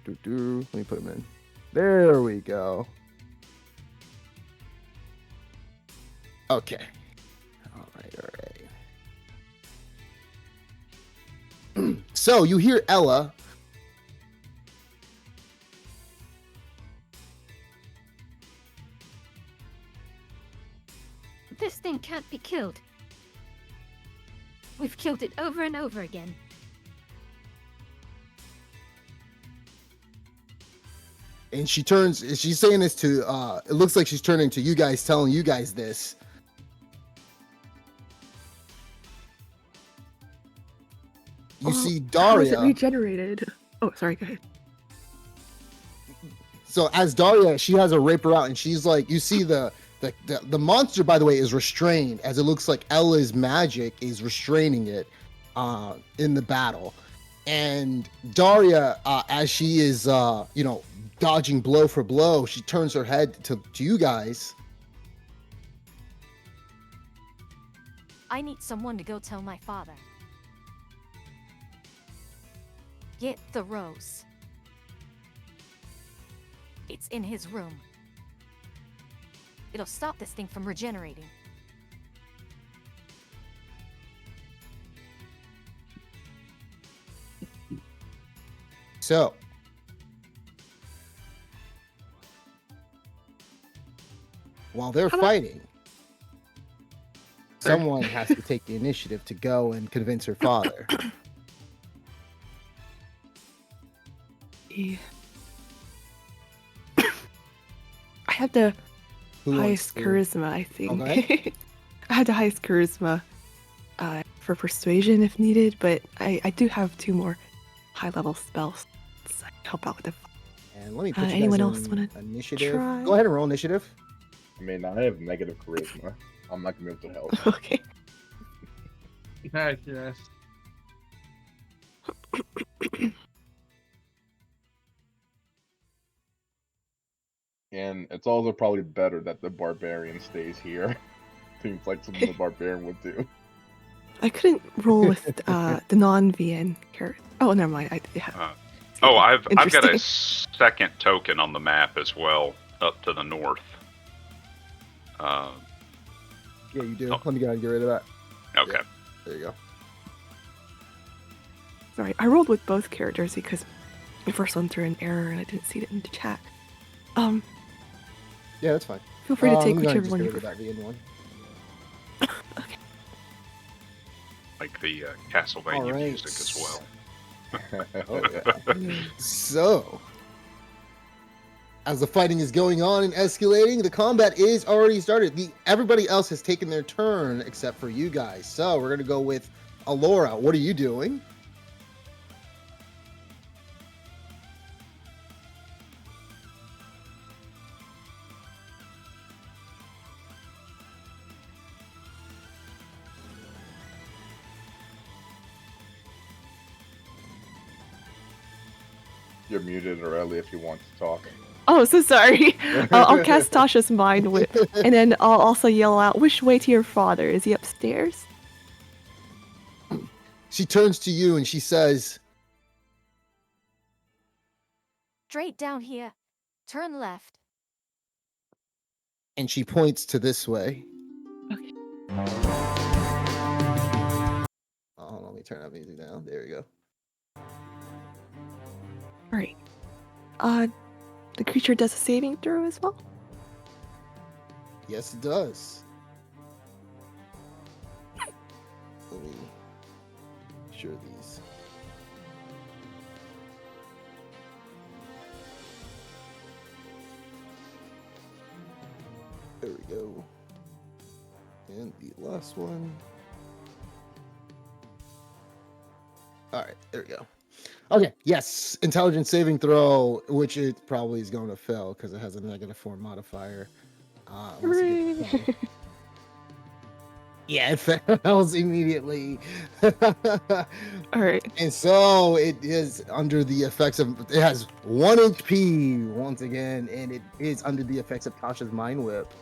Let me put him in. There we go. Okay. All right. So you hear Ella. This thing can't be killed. We've killed it over and over again. And she's saying this to, it looks like she's turning to you guys, telling you guys this. You see Daria. How is it regenerated? Oh, sorry, go ahead. So as Daria, she has a rapier out, and she's like, you see the monster, by the way, is restrained, as it looks like Ella's magic is restraining it in the battle. And Daria, as she is, dodging blow for blow, she turns her head to you guys. I need someone to go tell my father. Get the rose. It's in his room. It'll stop this thing from regenerating. So, while they're fighting, someone has to take the initiative to go and convince her father. Yeah. I have the highest charisma, I think. Okay. I have the highest charisma for persuasion if needed, but I do have 2 more high-level spells to help out with the. And let me put you anyone guys else in wanna initiative. try? Go ahead and roll initiative. I mean, I have negative charisma. I'm not gonna be able to help. Okay. Yes. And it's also probably better that the barbarian stays here. Seems like something the barbarian would do. I couldn't roll with the non-VN character. Oh, never mind. I've got a Interesting. second token on the map as well, up to the north. Yeah, you do. Let me go ahead and get rid of that. Okay. Yeah, there you go. Sorry, I rolled with both characters because the first one threw an error and I didn't see it in the chat. Yeah, that's fine. Feel free to take let me go ahead and whichever one just you get rid prefer. of that VN one. Okay. Like the Castlevania All right. music as well. Oh, yeah. So, as the fighting is going on and escalating, the combat is already started. Everybody else has taken their turn except for you guys. So we're gonna go with Alora. What are you doing? You're muted, Aurelia, if you want to talk. Oh, so sorry. I'll cast Tasha's Mind Whip, and then I'll also yell out, "Which way to your father? Is he upstairs?" She turns to you and she says, Straight down here. Turn left. and she points to this way. Okay. Oh, hold on, let me turn that music down. There we go. All right. The creature does a saving throw as well. Yes, it does. Let me share these. There we go. And the last one. All right, there we go. Okay, yes, intelligence saving throw, which it probably is going to fail because it has a -4 modifier. Unless you get the 20. Yeah, it fails immediately. All right. And so it is under the effects of, it has 1 HP once again, and it is under the effects of Tasha's Mind Whip.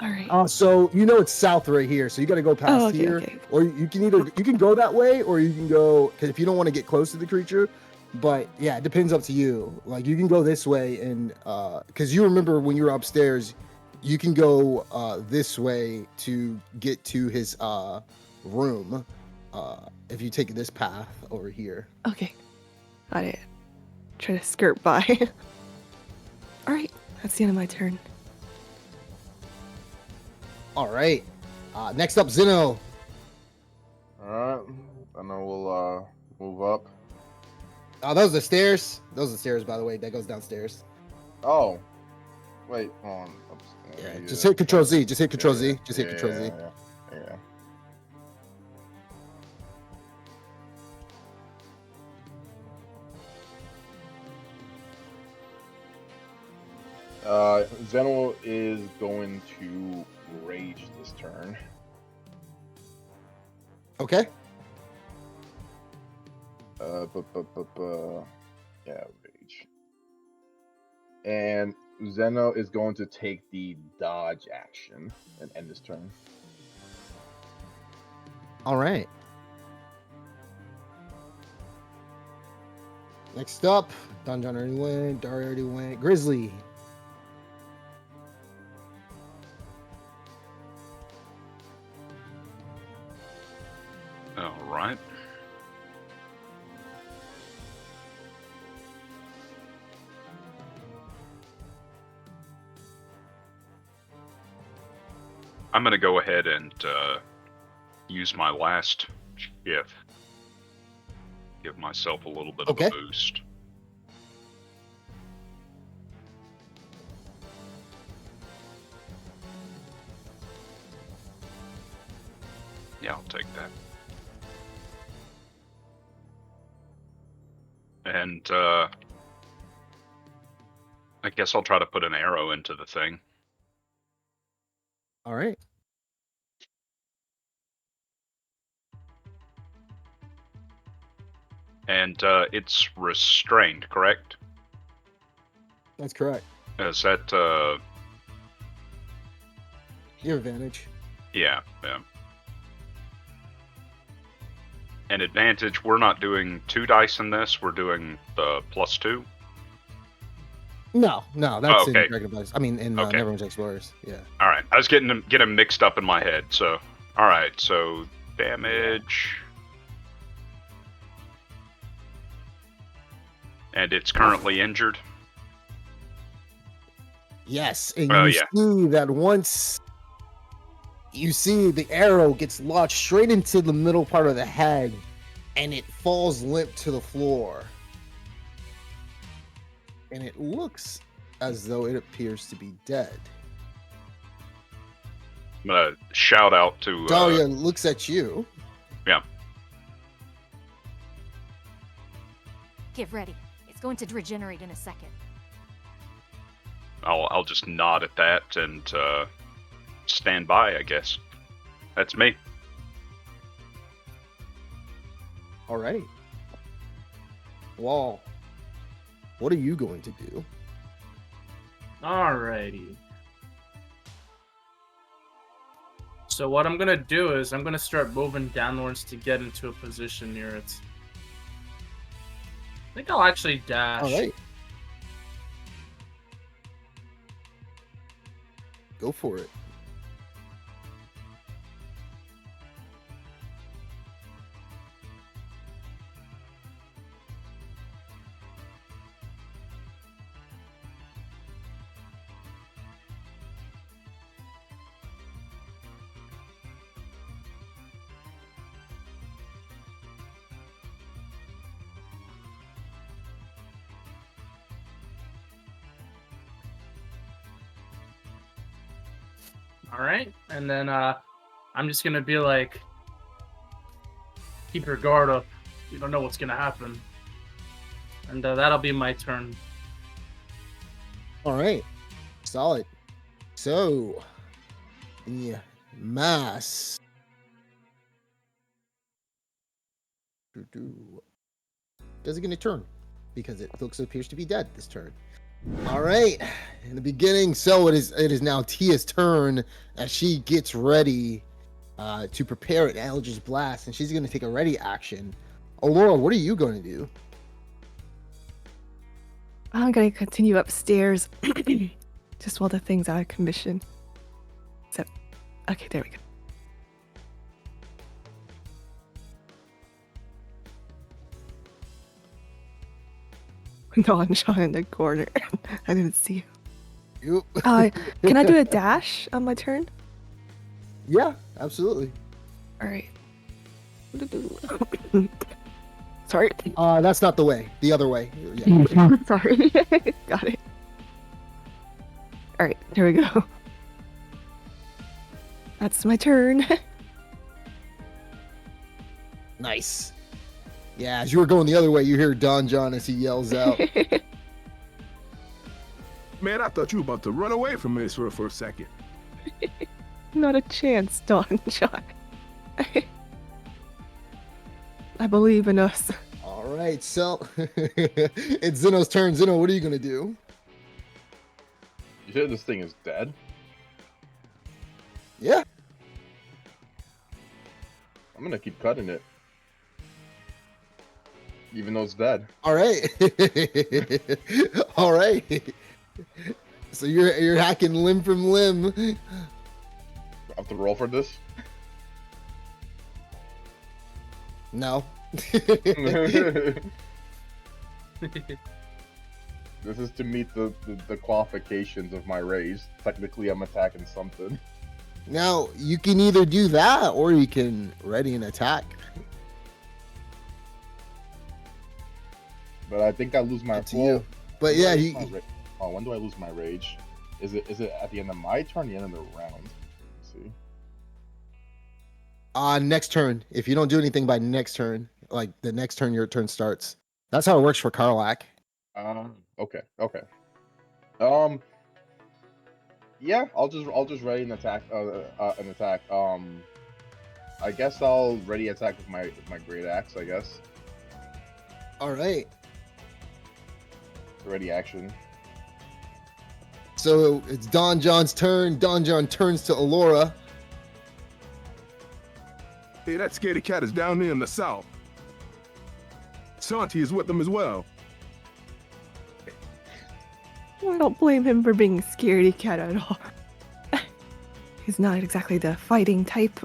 All right. So you know it's south right here, so you got to go past okay, here, okay. or you can go that way, or you can go, because if you don't want to get close to the creature, But yeah, it depends up to you. Like you can go this way and because you remember when you were upstairs, you can go this way to get to his room. If you take this path over here. Okay. I try to skirt by. All right, that's the end of my turn. All right. Next up, Zeno. Alright. And then we'll move up. Oh, those are the stairs. Those are the stairs, by the way. That goes downstairs. Oh. Wait, hold on. Yeah, just hit Control Z. Just hit Control Z. Yeah, Just hit Control Z. Yeah. Zeno is going to rage this turn. Okay. Yeah, rage. And Zeno is going to take the dodge action and end this turn. All right. Next up, Don John already went. Dari already went. Grizzly. All right. I'm going to go ahead and use my last shift. Give myself a little bit of a boost. Yeah, I'll take that. And I guess I'll try to put an arrow into the thing. All right. And it's restrained, correct? That's correct. Is that Your advantage. yeah. An advantage, we're not doing 2 dice in this, we're doing the +2. No, that's okay. in Dragon Blast. I mean, in Neverwinter's Explorers. Yeah. All right, I was getting mixed up in my head. So, all right, so damage, and it's currently injured. Yes, and you see that once you see the arrow gets launched straight into the middle part of the head, and it falls limp to the floor. And it looks as though it appears to be dead. I'm gonna shout out to Dahlia looks at you. Yeah. Get ready. It's going to regenerate in a second. I'll just nod at that and stand by, I guess. That's me. Alrighty. Wall. What are you going to do? Alrighty. So what I'm gonna do is I'm gonna start moving downwards to get into a position near it. I think I'll actually dash. Alright. Go for it. All right, and then I'm just gonna be like, keep your guard up. You don't know what's gonna happen, and that'll be my turn. All right. Solid. So, yeah, mass. Doesn't get a turn because it appears to be dead this turn. All right, in the beginning, so it is now Tia's turn as she gets ready to prepare an Eldritch Blast, and she's going to take a ready action. Aurora, what are you going to do? I'm gonna continue upstairs. Just while the thing's out of commission. So, okay, there we go. No, I'm Sean in the corner. I didn't see you. You. Can I do a dash on my turn? Yeah, absolutely. All right. Sorry. That's not the way. The other way. Yeah. Sorry. Got it. All right, here we go. That's my turn. Nice. Yeah, as you were going the other way, you hear Don John as he yells out. Man, I thought you were about to run away from this for a second. Not a chance, Don John. I believe in us. All right, so it's Zeno's turn. Zeno, what are you gonna do? You said this thing is dead? Yeah. I'm gonna keep cutting it. Even though it's dead. All right. All right. So you're hacking limb from limb. I have to roll for this? No. This is to meet the qualifications of my raise. Technically, I'm attacking something. Now you can either do that or you can ready an attack. But I think I lose my Up to you. But yeah, when do I lose my rage? Is it at the end of my turn, the end of the round? Let's see. Next turn. If you don't do anything by next turn, like the next turn your turn starts. That's how it works for Karlak. Okay. Yeah, I'll just ready an attack. I guess I'll ready attack with my great axe. I guess. All right. Ready action. So it's Don John's turn. Don John turns to Alora. Hey, that scaredy cat is down there in the south. Santi is with them as well. I don't blame him for being a scaredy cat at all. He's not exactly the fighting type.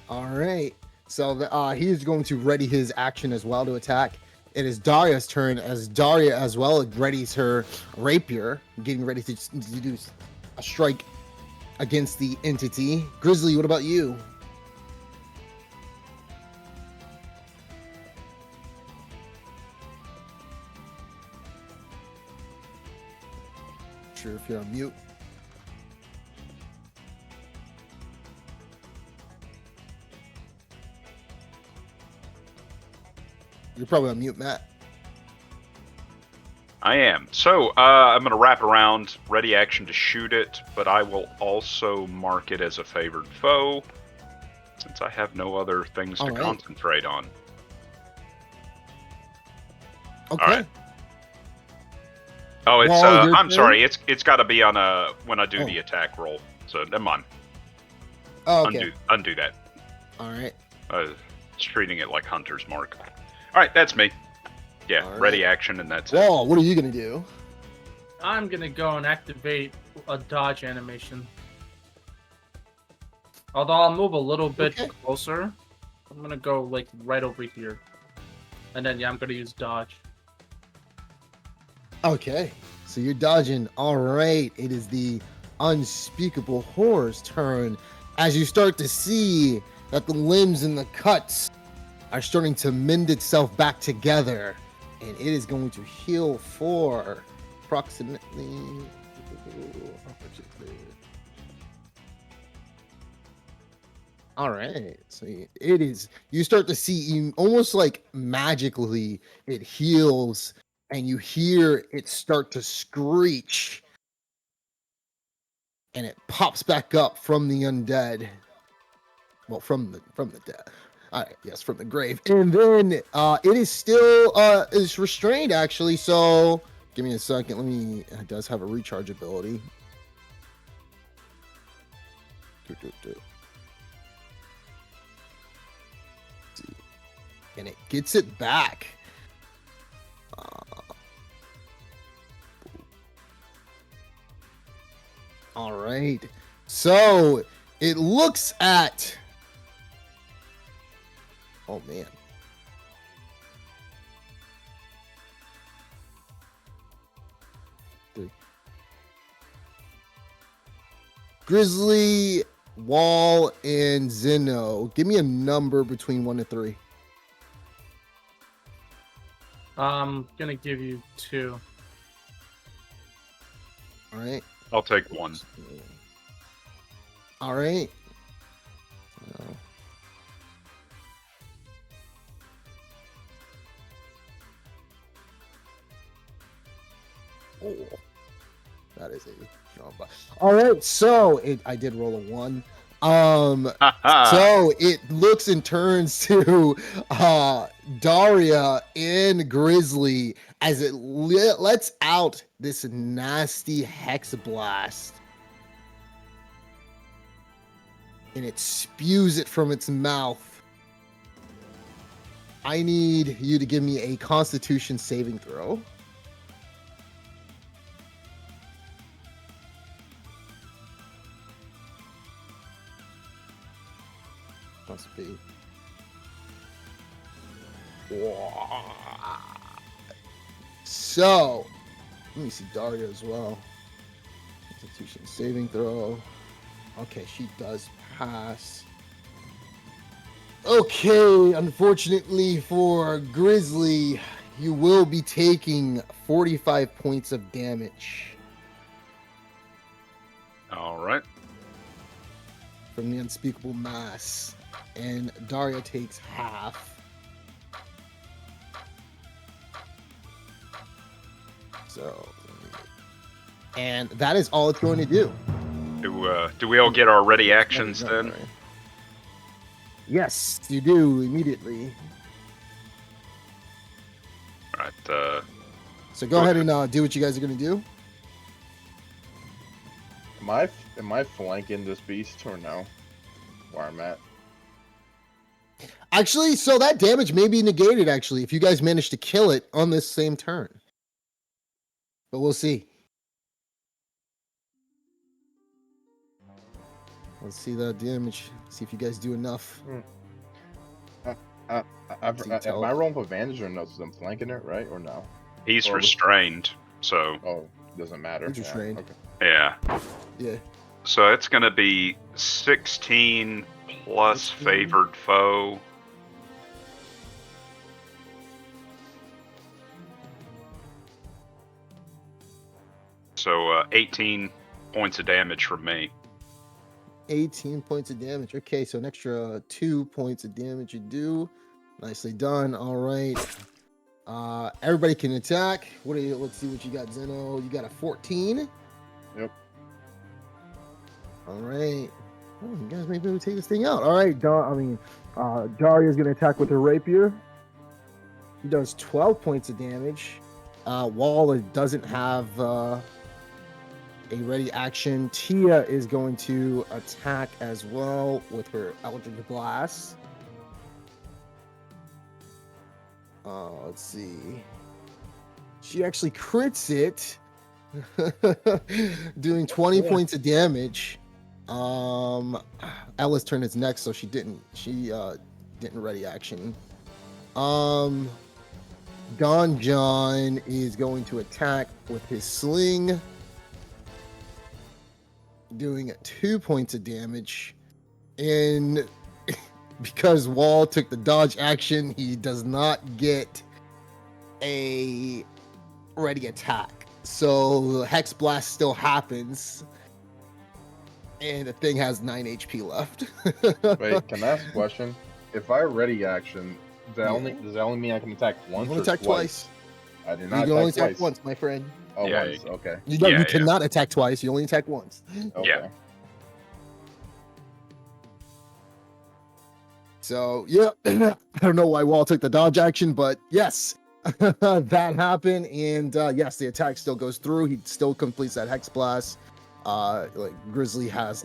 All right. So he is going to ready his action as well to attack. It is Daria's turn as Daria as well readies her rapier, getting ready to do a strike against the entity. Grizzly, what about you? Sure, if you're on mute. You're probably on mute, Matt. I am. So I'm going to wrap around, ready action to shoot it, but I will also mark it as a favored foe, since I have no other things to concentrate on. Okay. All right. Oh, it's. I'm sorry. It's got to be on when I do the attack roll. So never mind. Oh, okay. Undo that. All right. It's treating it like Hunter's Mark. All right, that's me. Yeah, ready action, and that's it. Wall, what are you gonna do? I'm gonna go and activate a dodge animation. Although I'll move a little bit closer. I'm gonna go like right over here. And then I'm gonna use dodge. Okay. So you're dodging. All right. It is the unspeakable horror's turn as you start to see that the limbs and the cuts are starting to mend itself back together, and it is going to heal for approximately all right. So it is, you start to see almost like magically it heals, and you hear it start to screech, and it pops back up from the undead. Well, from the dead. All right, yes, from the grave. And then it is still is restrained actually. So give me a second. It does have a recharge ability. Let's see. and it gets it back. All right. So it looks at. Oh man. Grizzly, Wall, and Zeno. Give me a number between 1 and 3. I'm gonna give you 2. All right. I'll take 1. All right. Oh, that is a strong buy. All right, so I did roll a 1. So it looks and turns to Daria and Grizzly as it lets out this nasty hex blast. And it spews it from its mouth. I need you to give me a Constitution saving throw. Must be. So, let me see Daria as well. Constitution saving throw. Okay, she does pass. Okay, unfortunately for Grizzly, you will be taking 45 points of damage All right. from the unspeakable mass. And Daria takes half. So, and that is all it's going to do. Do we all get our ready actions No, then? sorry. Yes, you do immediately. All right. So go ahead and do what you guys are going to do. Am I flanking this beast or no? Where I'm at? Actually, so that damage may be negated, actually, if you guys manage to kill it on this same turn. But we'll see. Let's see the damage. See if you guys do enough. Am I rolling for advantage or no? Since I'm flanking it, right? Or no? He's Or- restrained, so Oh, doesn't matter. He's restrained. Okay. yeah. Yeah. So it's going to be 16 plus 16. favored foe. So 18 points of damage from me. 18 points of damage. Okay, so an extra 2 points of damage you do. Nicely done. All right. Everybody can attack. Let's see what you got, Zeno. You got a 14. Yep. All right. Oh, you guys may be able to take this thing out. All right, Daria's gonna attack with her rapier. He does 12 points of damage. Wall doesn't have a ready action. Tia is going to attack as well with her Eldritch Blast. Let's see. She actually crits it, doing 20 points of damage. Ella's turn is next, so she didn't ready action. Don John is going to attack with his sling, doing 2 points of damage. And because Wall took the dodge action, he does not get a ready attack. So the Hex Blast still happens. And the thing has 9 HP left. Wait, can I ask a question? If I ready action, does that only mean I can attack once only or attack twice. I did You not can only attack attack twice. once, my friend. Oh, Yeah, once. Okay. Yeah, You cannot attack twice. You only attack once. Okay. Yeah. So, yeah, I don't know why Wall took the dodge action, but yes, that happened. And yes, the attack still goes through. He still completes that Hex Blast. Grizzly has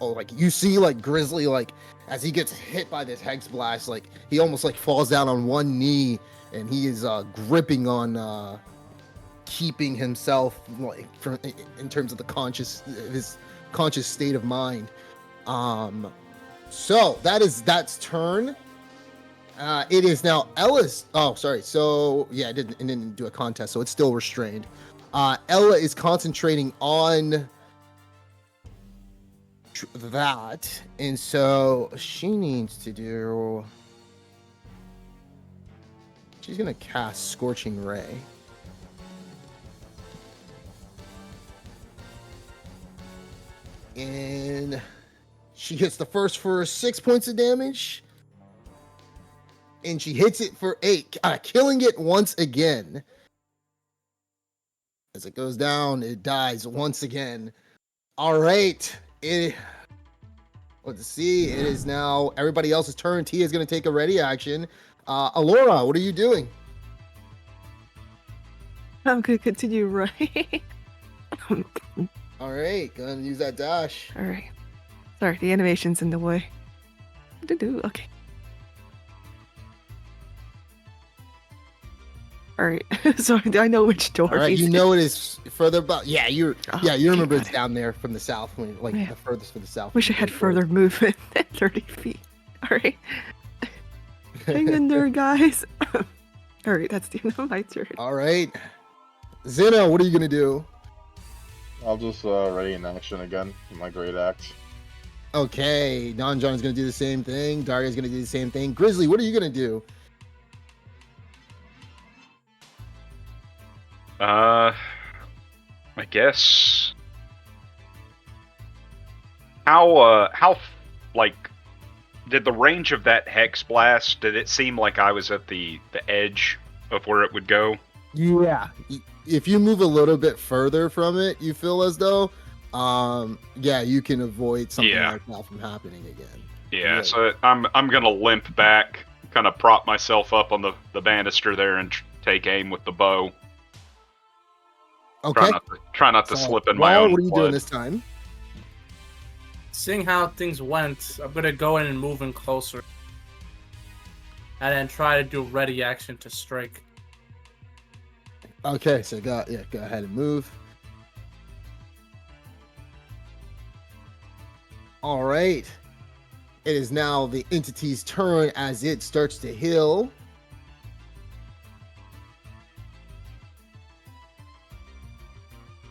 Oh, like you see, like Grizzly, like as he gets hit by this hex blast, like he almost like falls down on one knee, and he is gripping on keeping himself like in terms of his conscious state of mind. So that's turn. It is now Ella's. Oh, sorry. So yeah, it didn't do a contest, so it's still restrained. Ella is concentrating on that, and so she needs to do. She's gonna cast Scorching Ray. And she hits the first for 6 points of damage. And she hits it for 8, killing it once again. As it goes down, it dies once again. All right. Let's see. It is now everybody else's turn. Tia is going to take a ready action. Alora, what are you doing? I'm going to continue running. All right. Go ahead and use that dash. All right. Sorry, the animation's in the way. Okay. All right. So do I know which door? All right. he's You in? know it is further back. Yeah, you remember got it's it. down there from the south, like Yeah. the furthest from the south. Wish I had further movement than 30 feet. All right. Hang in there, guys. All right, that's the end of my turn. All right. Zeno, what are you going to do? I'll just ready in action again with my great axe. Okay, Don John is going to do the same thing. Daria's going to do the same thing. Grizzly, what are you going to do? I guess. How like did the range of that hex blast? Did it seem like I was at the edge of where it would go? Yeah. If you move a little bit further from it, you feel as though, yeah, you can avoid something like that from happening again. Yeah. Right. So I'm gonna limp back, kind of prop myself up on the banister there, and take aim with the bow. Okay. Try not to So, slip in my Wall, own what are you doing blood. this time? Seeing how things went, I'm gonna go in and move in closer, and then try to do ready action to strike. Okay, so go ahead and move. All right. It is now the entity's turn as it starts to heal.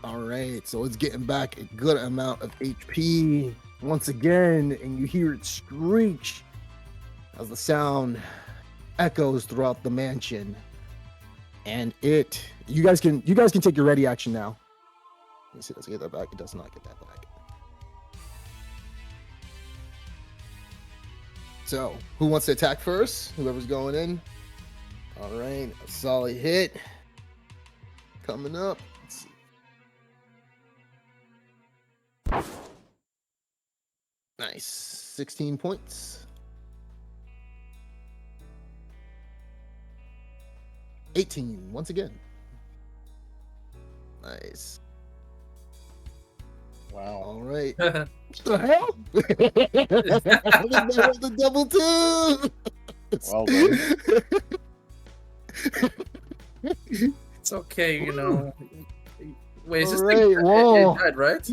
All right, so it's getting back a good amount of HP once again, and you hear it screech as the sound echoes throughout the mansion. And you guys can take your ready action now. Let me see, does it get that back? It does not get that back. So, who wants to attack first? Whoever's going in. All right, a solid hit coming up. Let's see. Nice, 16 points. 18 once again. Nice. Wow. All right. What the hell? I rolled a double two. Well done. It's okay, you know. Wait, is this All thing right, whoa. it died, right?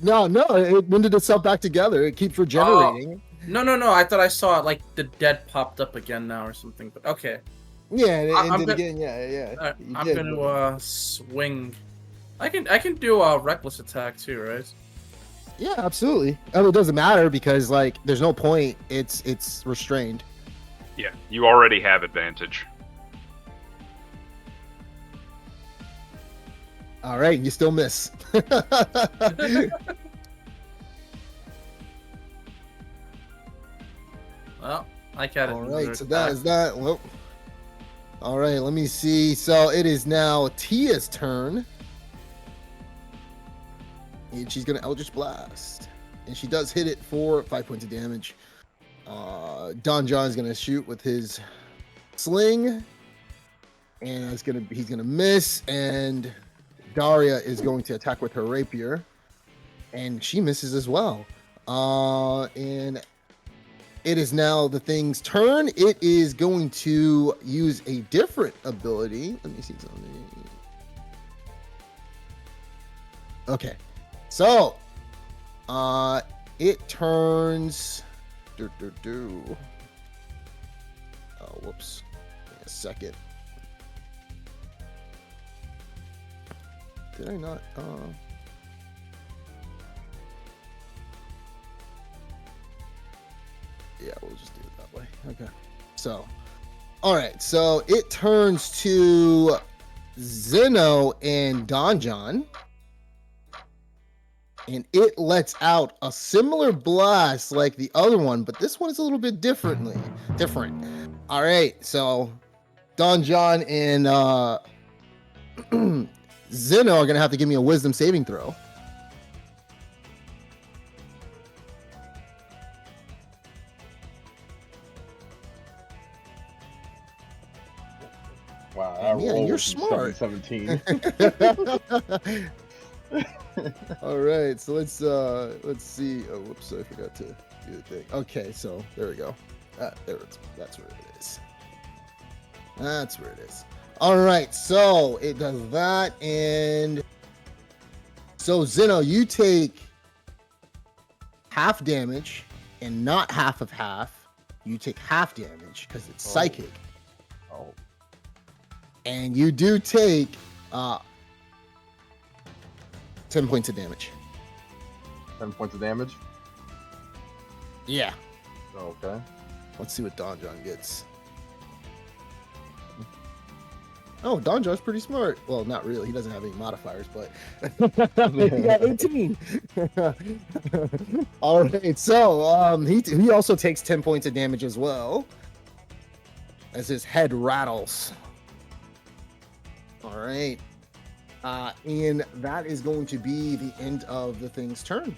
No, it winded itself back together. It keeps regenerating. No. I thought I saw it like the dead popped up again now or something. But okay, Yeah, it I'm did gonna- again. Yeah. You I'm did. gonna swing. I can do a reckless attack too, right? Yeah, absolutely. I mean, it doesn't matter because like there's no point. It's restrained. Yeah, you already have advantage. All right, you still miss. Well, I got it. All right, so that is that. Well, all right, let me see. So it is now Tia's turn. And she's going to Eldritch Blast. And she does hit it for 5 points of damage. Don John is going to shoot with his sling. And he's going to miss. And Daria is going to attack with her rapier. and she misses as well. And it is now the thing's turn. It is going to use a different ability. Let me see something. Okay, so it turns. Oh, whoops. Wait a second. Did I not? Yeah, we'll just do it that way. Okay. So, all right. So it turns to Zeno and Donjon. And it lets out a similar blast like the other one, but this one is a little bit different. All right, so Don John and Zeno are gonna have to give me a wisdom saving throw. Wow, Man, that roll you're was smart. 17. All right, so let's see. Oh, whoops, I forgot to do the thing. Okay, so there we go. That's where it is. That's where it is. All right, so it does that, and so Zeno, you take half damage, and not half of half. You take half damage because it's psychic. Oh. And you do take 10 points of damage. 10 points of damage? Yeah. Okay. Let's see what Don John gets. Oh, Don John's pretty smart. Well, not really. He doesn't have any modifiers, but he got 18. All right. So he also takes 10 points of damage as well, as his head rattles. All right. And that is going to be the end of the thing's turn.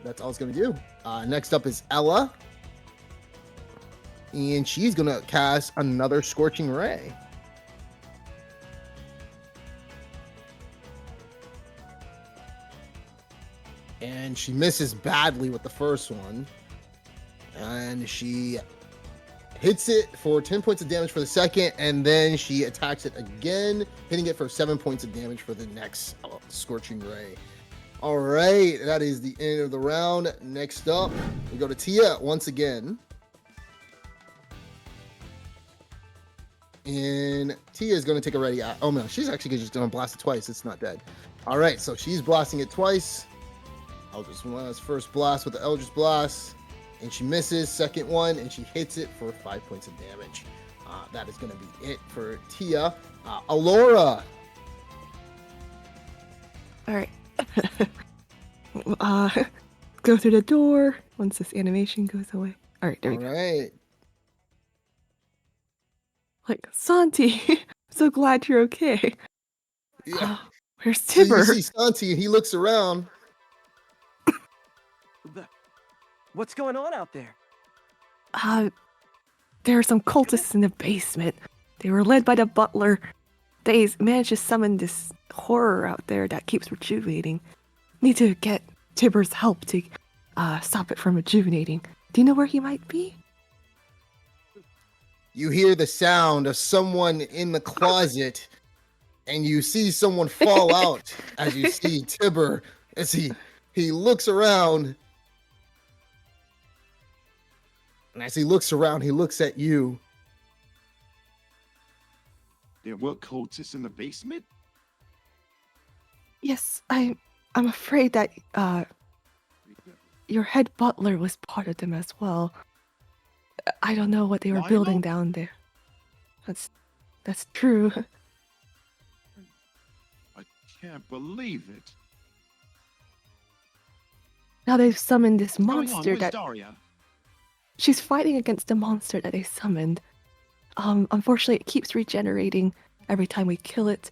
That's all it's going to do. Next up is Ella. And she's going to cast another Scorching Ray. And she misses badly with the first one. And she hits it for 10 points of damage for the second, and then she attacks it again, hitting it for 7 points of damage for the next Scorching Ray. All right, that is the end of the round. Next up, we go to Tia once again. And Tia is going to take a ready. Oh no, she's actually just going to blast it twice. It's not dead. All right, so she's blasting it twice. Eldritch Blast, first blast with the Eldritch Blast, and she misses. Second one, and she hits it for 5 points of damage. That is going to be it for Tia. Alora. All right. Go through the door once this animation goes away. All right, there we go. All right. Like, Santi, I'm so glad you're okay. Yeah. Where's So you Tibor? see Santi, and he looks around. What's going on out there? There are some cultists in the basement. They were led by the butler. They managed to summon this horror out there that keeps rejuvenating. Need to get Tibor's help to stop it from rejuvenating. Do you know where he might be? You hear the sound of someone in the closet, and you see someone fall out as you see Tibor as he looks around. And as he looks around, he looks at you. There were cultists in the basement? Yes, I'm afraid that your head butler was part of them as well. I don't know what they were Lionel? building down there. That's true. I can't believe it. Now they've summoned this What's going on? monster Where's that Daria? she's fighting against the monster that they summoned. Unfortunately, it keeps regenerating every time we kill it,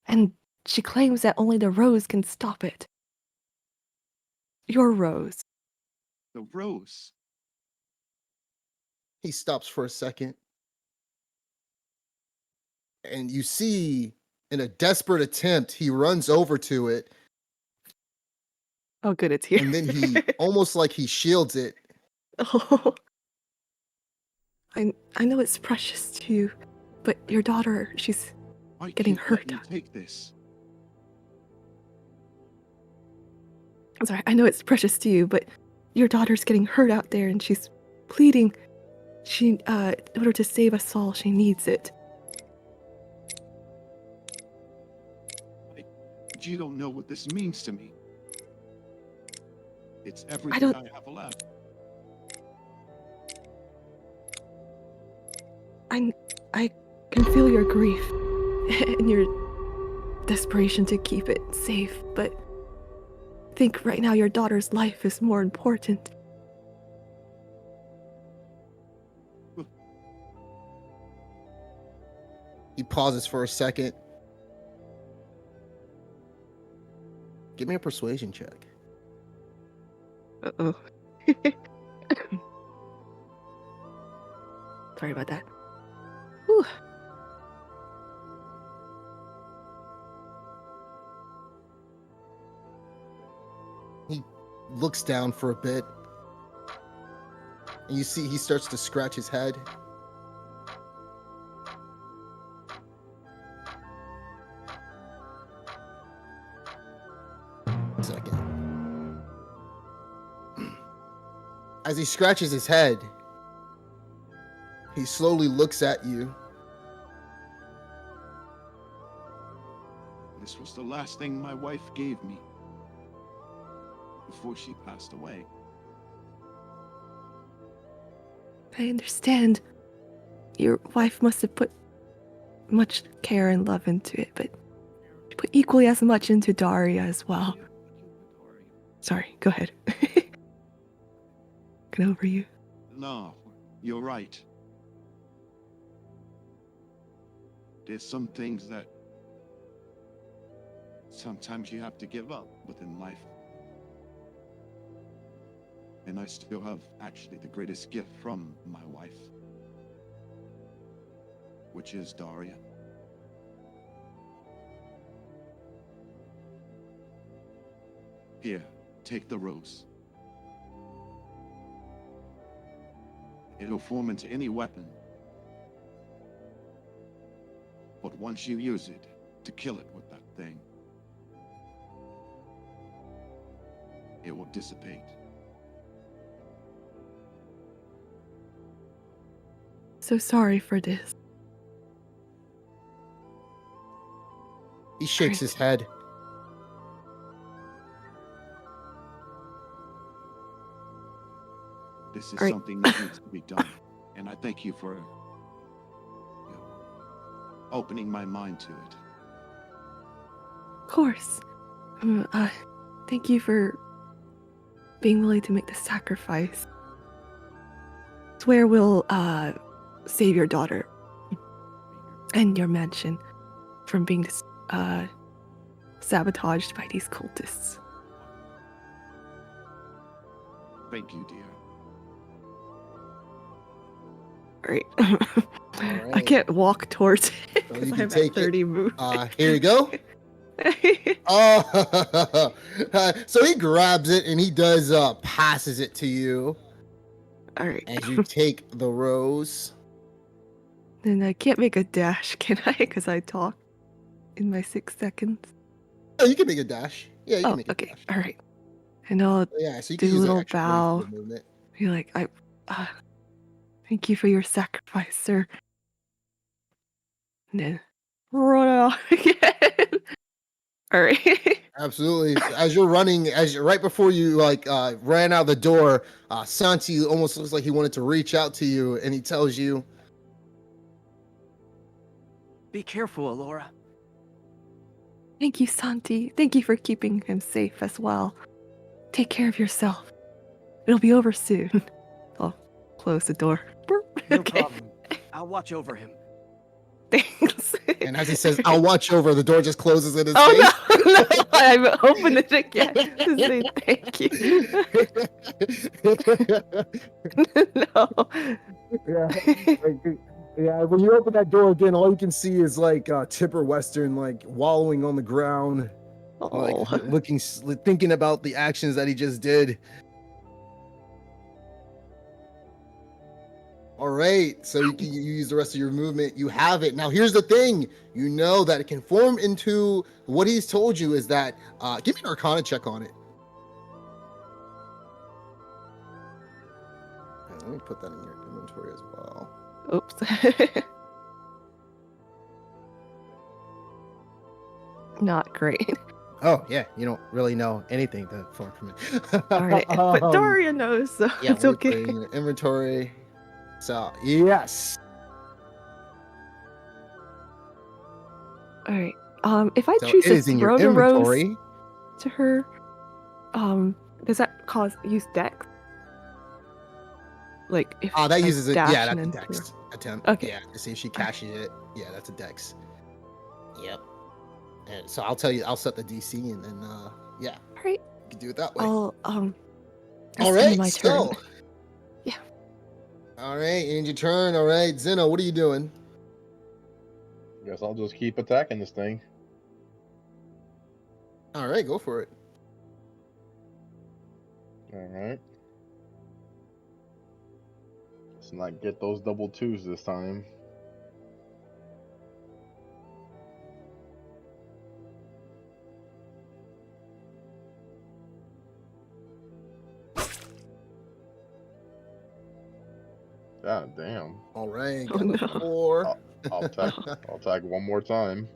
and she claims that only the rose can stop it. Your rose. The rose. He stops for a second. And you see, in a desperate attempt, he runs over to it Oh, good, it's here. and then he almost like he shields it. Oh, I know it's precious to you, but your daughter, she's Why getting can't let hurt. me take this? I'm sorry, I know it's precious to you, but your daughter's getting hurt out there and she's pleading. She, in order to save us all, she needs it. You don't know what this means to me. It's everything don't- I have left. I can feel your grief and your desperation to keep it safe, but I think right now your daughter's life is more important. He pauses for a second. Give me a persuasion check. Uh-oh. Sorry about that. Whew. He looks down for a bit. And you see he starts to scratch his head. Second. As he scratches his head, he slowly looks at you. This was the last thing my wife gave me before she passed away. I understand. Your wife must have put much care and love into it, but she put equally as much into Daria as well. Sorry, go ahead. Get over you. No, you're right. There's some things that sometimes you have to give up within life. And I still have actually the greatest gift from my wife, which is Daria. Here, take the rose. It'll form into any weapon. But once you use it to kill it with that thing, it will dissipate. So sorry for this. He shakes his head. This is All right. something that needs to be done. And I thank you for opening my mind to it. Of course. Thank you for being willing to make the sacrifice. Swear we'll save your daughter and your mansion from being sabotaged by these cultists. Thank you, dear. All right. I can't walk towards it So because you I'm can at take 30 it. movement. Here you go. Oh, so he grabs it and he does passes it to you All right. as you take the rose. Then I can't make a dash, can I? Because I talk in my 6 seconds. Oh, you can make a dash. Yeah, you can Oh, make a okay. dash. All right. And I'll Yeah, so you do can a use an little extra bow. for movement. be like, thank you for your sacrifice, sir. And then run off again. All right. Absolutely. As you're running, right before you ran out the door, Santi almost looks like he wanted to reach out to you, and he tells you, Be careful, Alora. Thank you, Santi. Thank you for keeping him safe as well. Take care of yourself. It'll be over soon. I'll close the door. No Okay. problem. I'll watch over him. Thanks. and as he says, "I'll watch over," the door just closes in his Oh face. no, no! I've opened it again to say thank you. No. Yeah, when you open that door again, all you can see is Tibor Western wallowing on the ground, like Oh, thinking about the actions that he just did. All right, so you use the rest of your movement. You have it. Now, here's the thing. You know that it can form into what he's told you is that. Give me an Arcana check on it. Okay, let me put that in your inventory as well. oops. Not great. Oh yeah, you don't really know anything to form from it. Darn it. But Daria knows, so Yeah, it's let me okay. put it in your inventory. So yes. All right. If I So choose it to is in your throw the rose inventory. to her, does that cause use dex? Like if That I uses it. dash Yeah, and that's a then throw- dex attempt. Okay. Yeah, to see if she cashes it. Yeah, that's a dex. Yep. And so I'll tell you. I'll set the DC and then yeah, All right. you can do it that way. I'll All that's right. my turn. So. Yeah. All right, and your turn. All right, Zeno, what are you doing? Guess I'll just keep attacking this thing. All right, go for it. All right. Let's not get those double twos this time. God damn. All right, Oh, got a no. 4. I'll tag one more time.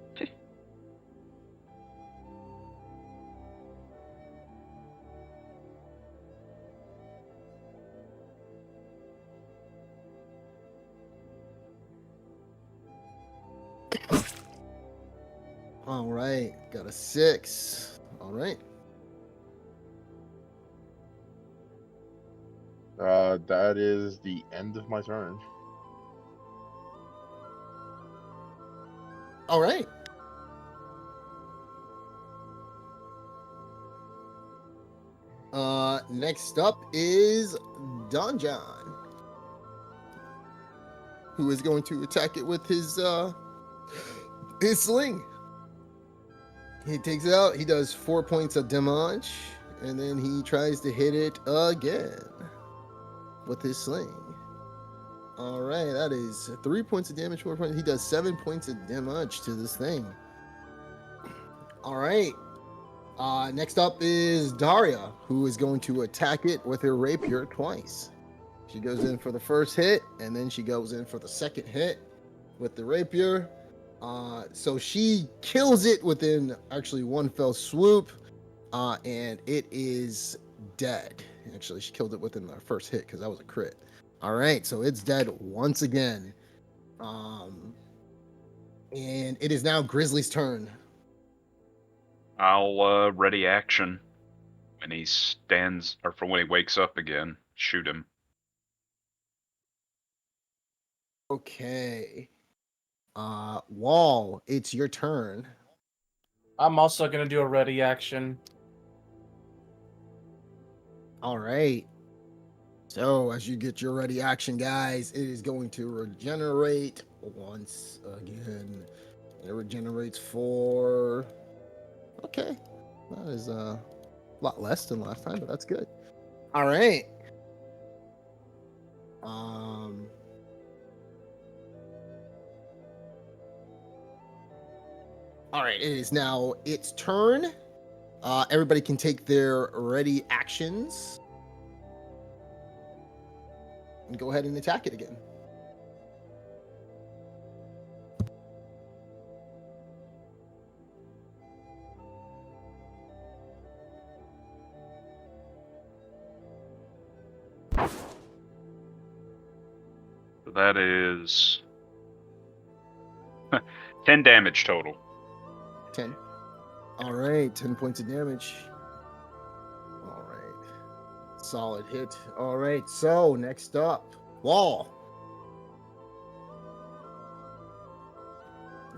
All right, got a 6. All right. That is the end of my turn. All right. Next up is Don John, who is going to attack it with his sling. He takes it out. He does 4 points of damage, and then he tries to hit it again with his sling. All right, that is 3 points of damage. 4 points. He does 7 points of damage to this thing. All right. Next up is Daria, who is going to attack it with her rapier twice. She goes in for the first hit, and then she goes in for the second hit with the rapier. So she kills it within actually one fell swoop, and it is dead. Actually, she killed it within the first hit because that was a crit. All right, so it's dead once again. And it is now Grizzly's turn. I'll ready action when he stands, or for when he wakes up again. Shoot him. Okay. Wall, it's your turn. I'm also gonna do a ready action. All right. So as you get your ready action, guys, it is going to regenerate once again. It regenerates for. Okay, that is a lot less than last time, but that's good. All right. All right. It is now its turn. Everybody can take their ready actions and go ahead and attack it again. So that is 10 damage total. 10. All right, 10 points of damage. All right. Solid hit. All right, so next up, Wall.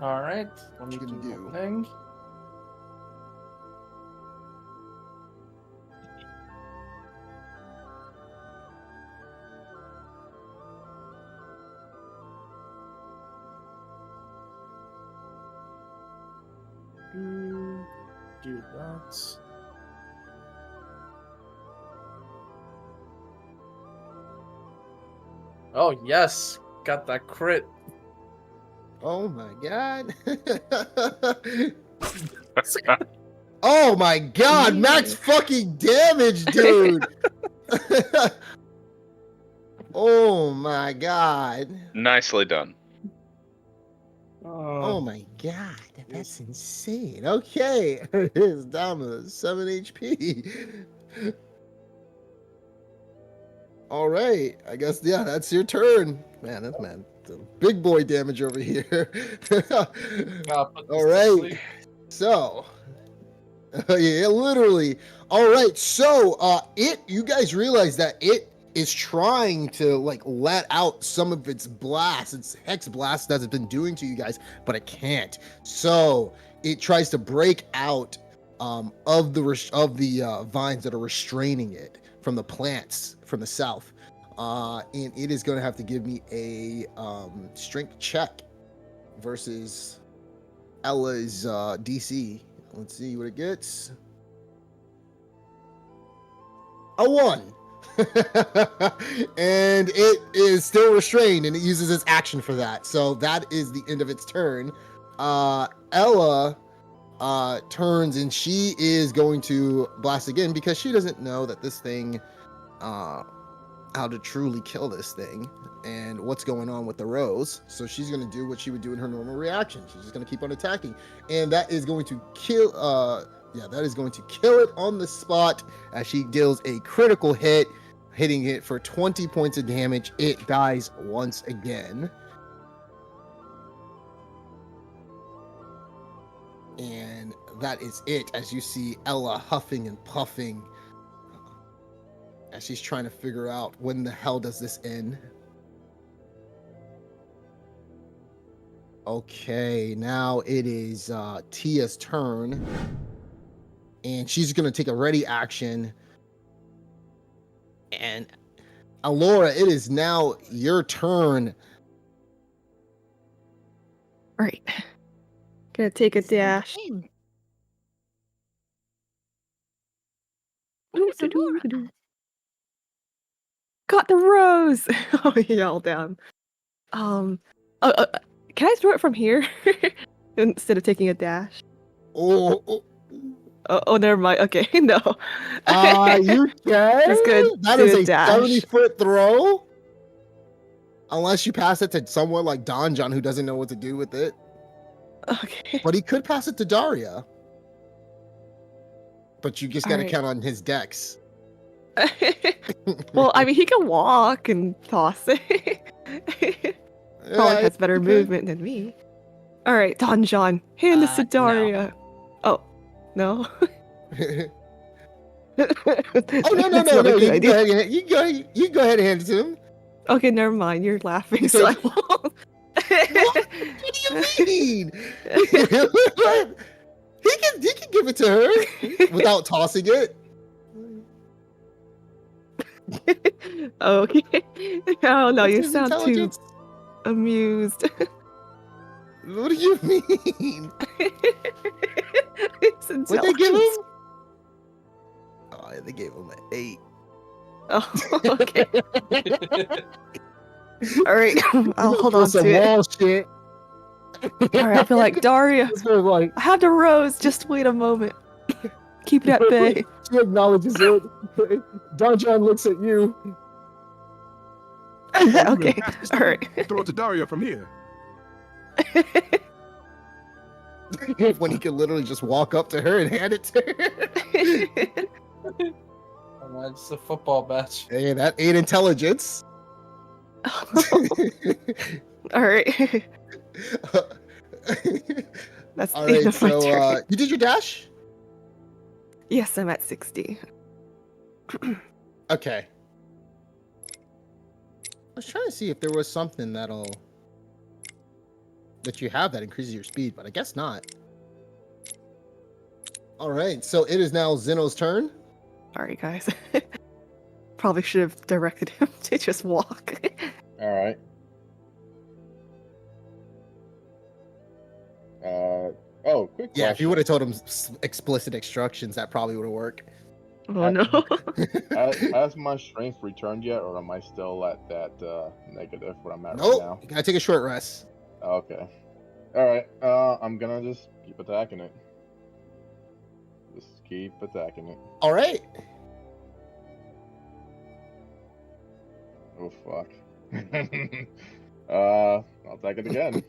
All right. Let me What you gonna do do? one thing. do that. Oh yes, got that crit. Oh my god. Oh my god, max fucking damage, dude. Oh my god. Nicely done. Oh my god, that's insane. Okay, it's down to 7 HP. All right, I guess that's your turn. Man, that's big boy damage over here. All right, so yeah, literally. All right, so you guys realize that it is trying to like let out some of its blasts, its hex blast that it's been doing to you guys, but it can't. So it tries to break out of the vines that are restraining it from the plants from the south, and it is going to have to give me a strength check versus Ella's DC. Let's see what it gets. A 1. And it is still restrained, and it uses its action for that. So that is the end of its turn. Ella turns, and she is going to blast again because she doesn't know that this thing, how to truly kill this thing and what's going on with the rose. So she's going to do what she would do in her normal reaction. She's just going to keep on attacking, and that is going to kill that is going to kill it on the spot as she deals a critical hit, hitting it for 20 points of damage. It dies once again. And that is it, as you see Ella huffing and puffing as she's trying to figure out when the hell does this end. Okay, now it is Tia's turn. And she's going to take a ready action. And Alora, it is now your turn. All right. Gonna take a dash. Where's Adora at? Got the rose. Oh, y'all down. Can I throw it from here instead of taking a dash? Oh, never mind. Okay, no. You can? It's good. That Do is a a dash. 70-foot throw. Unless you pass it to someone like Don John who doesn't know what to do with it. Okay. But he could pass it to Daria. But you just got to Alright. count on his dex. Well, I mean, he can walk and toss it. Probably has better movement than me. All right, Don John, hand this to Daria. Oh, no. Oh, no. That's not a good idea. You can go ahead and hand it to him. Okay, never mind. You're laughing, so I won't. What do you mean? He can give it to her without tossing it. Okay. Oh no, What's you his sound too intelligence? amused. What do you mean? It's What'd they give him? intelligence. Oh, they gave him an 8. Oh, okay. All right, I'll hold on some to it. wall shit. All right, I feel like Daria. This was like, I have the rose. Just wait a moment. Keep it at bay. she acknowledges it. Don John looks at you. Okay. All right. Throw it to Daria from here. When he can literally just walk up to her and hand it to her. Oh, it's a football match. Hey, that 8 intelligence. All right. That's All the end right, of my so turn. you did your dash? Yes, I'm at 60. Okay. I was trying to see if there was something that you have that increases your speed, but I guess not. All right, so it is now Zeno's turn. Sorry, guys. Probably should have directed him to just walk. All right. Oh, quick Yeah, if you question. would have told him explicit instructions, that probably would have worked. Oh no. Has my strength returned yet, or am I still at that negative where I'm at right Nope. now? You gotta take a short rest. Okay. Alright, I'm gonna just keep attacking it. Just keep attacking it. All right. Oh, fuck. I'll attack it again.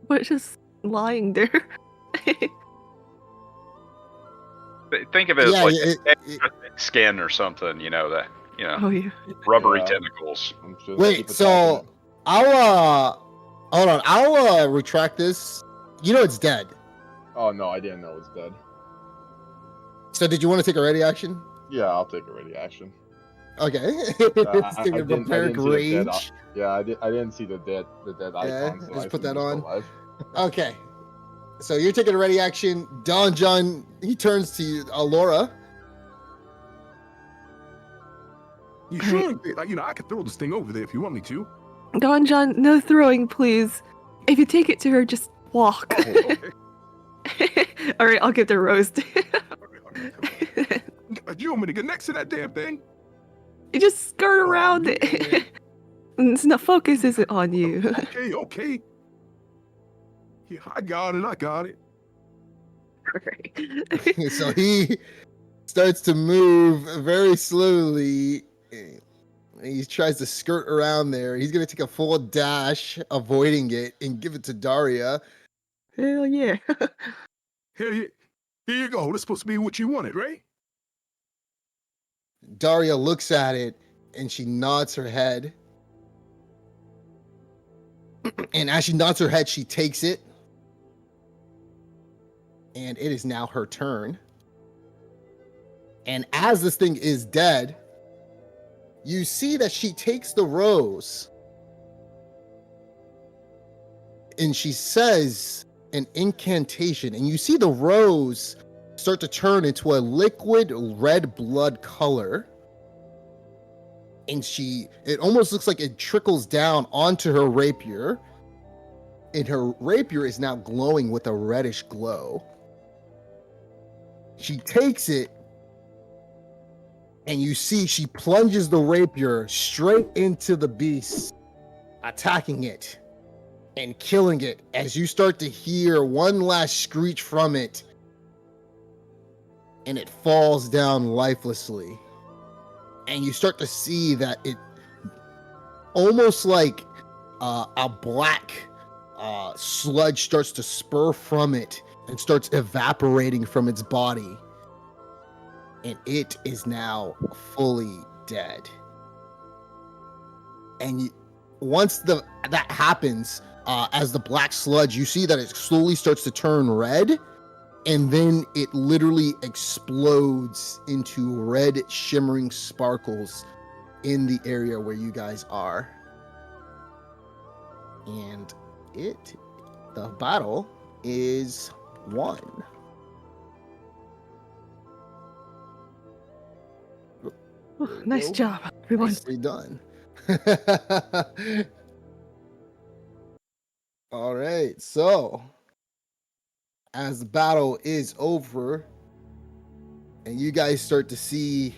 But just lying there. Think of it as Yeah, like it- an extra thick skin or something, that, Oh yeah. rubbery Yeah. tentacles. I'm just gonna Wait, keep attacking so it. I'll hold on. I'll retract this. You know it's dead. Oh no, I didn't know it was dead. So did you want to take a ready action? Yeah, I'll take a ready action. Okay. I Take a didn't- prepare I didn't see the dead rage. Yeah, I didn't see the dead icon, so just I put assumed that it was on. still alive. Okay. So you're taking a ready action. Don John, he turns to you, Laura. You sure? I could throw this thing over there if you want me to. Don John, no throwing, please. If you take it to her, just walk. Oh, okay. All right, I'll get the roast. You want me to get next to that damn thing? You just skirt Oh, around man. it. The focus isn't on you. Okay. Yeah, I got it. Alright. So he starts to move very slowly. He tries to skirt around there. He's going to take a full dash, avoiding it, and give it to Daria. Hell yeah. Here you go. That's supposed to be what you wanted, right? Daria looks at it and she nods her head. And as she nods her head, she takes it. And it is now her turn. And as this thing is dead, you see that she takes the rose and she says an incantation. And you see the rose start to turn into a liquid red blood color. And it almost looks like it trickles down onto her rapier. And her rapier is now glowing with a reddish glow. She takes it, and you see she plunges the rapier straight into the beast, attacking it and killing it as you start to hear one last screech from it, and it falls down lifelessly. And you start to see that it almost like a black sludge starts to spur from it and starts evaporating from its body. And it is now fully dead. And once that happens, as the black sludge, you see that it slowly starts to turn red. And then it literally explodes into red shimmering sparkles in the area where you guys are. And the battle is won. Oh, nice job, everyone. Nicely done. All right, so as the battle is over and you guys start to see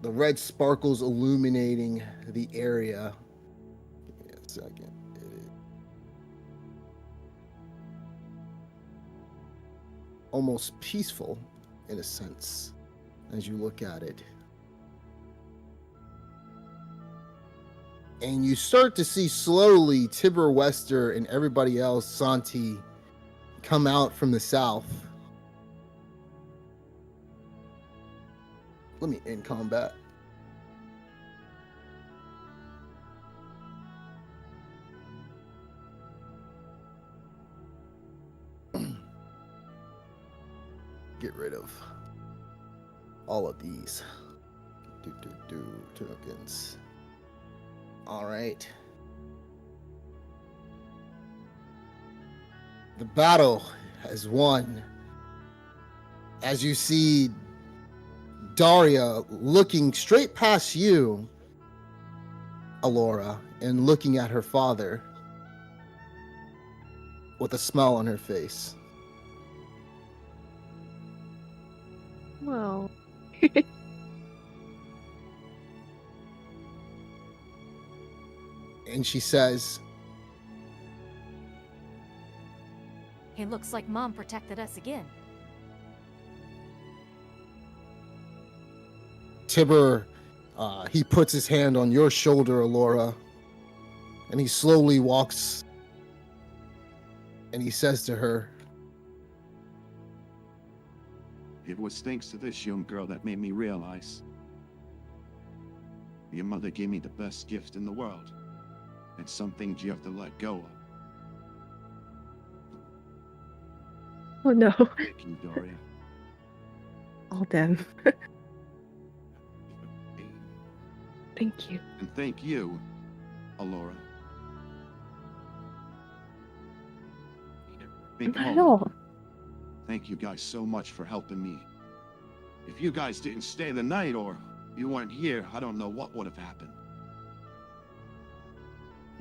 the red sparkles illuminating the area. Give me a second. Almost peaceful in a sense as you look at it. And you start to see slowly Tibor, Westor, and everybody else, Santi, come out from the south. Let me end combat. Get rid of all of these. Tokens. All right. The battle has won. As you see Daria looking straight past you, Alora, and looking at her father. with a smile on her face. Well. And she says, It looks like Mom protected us again. Tibor, he puts his hand on your shoulder, Alora, and he slowly walks and he says to her, It was thanks to this young girl that made me realize your mother gave me the best gift in the world, and some things you have to let go of. Oh no. Thank you, Doria. All them. Thank you. And thank you, Alora. Think Not at home. all. Thank you guys so much for helping me. If you guys didn't stay the night or you weren't here, I don't know what would have happened.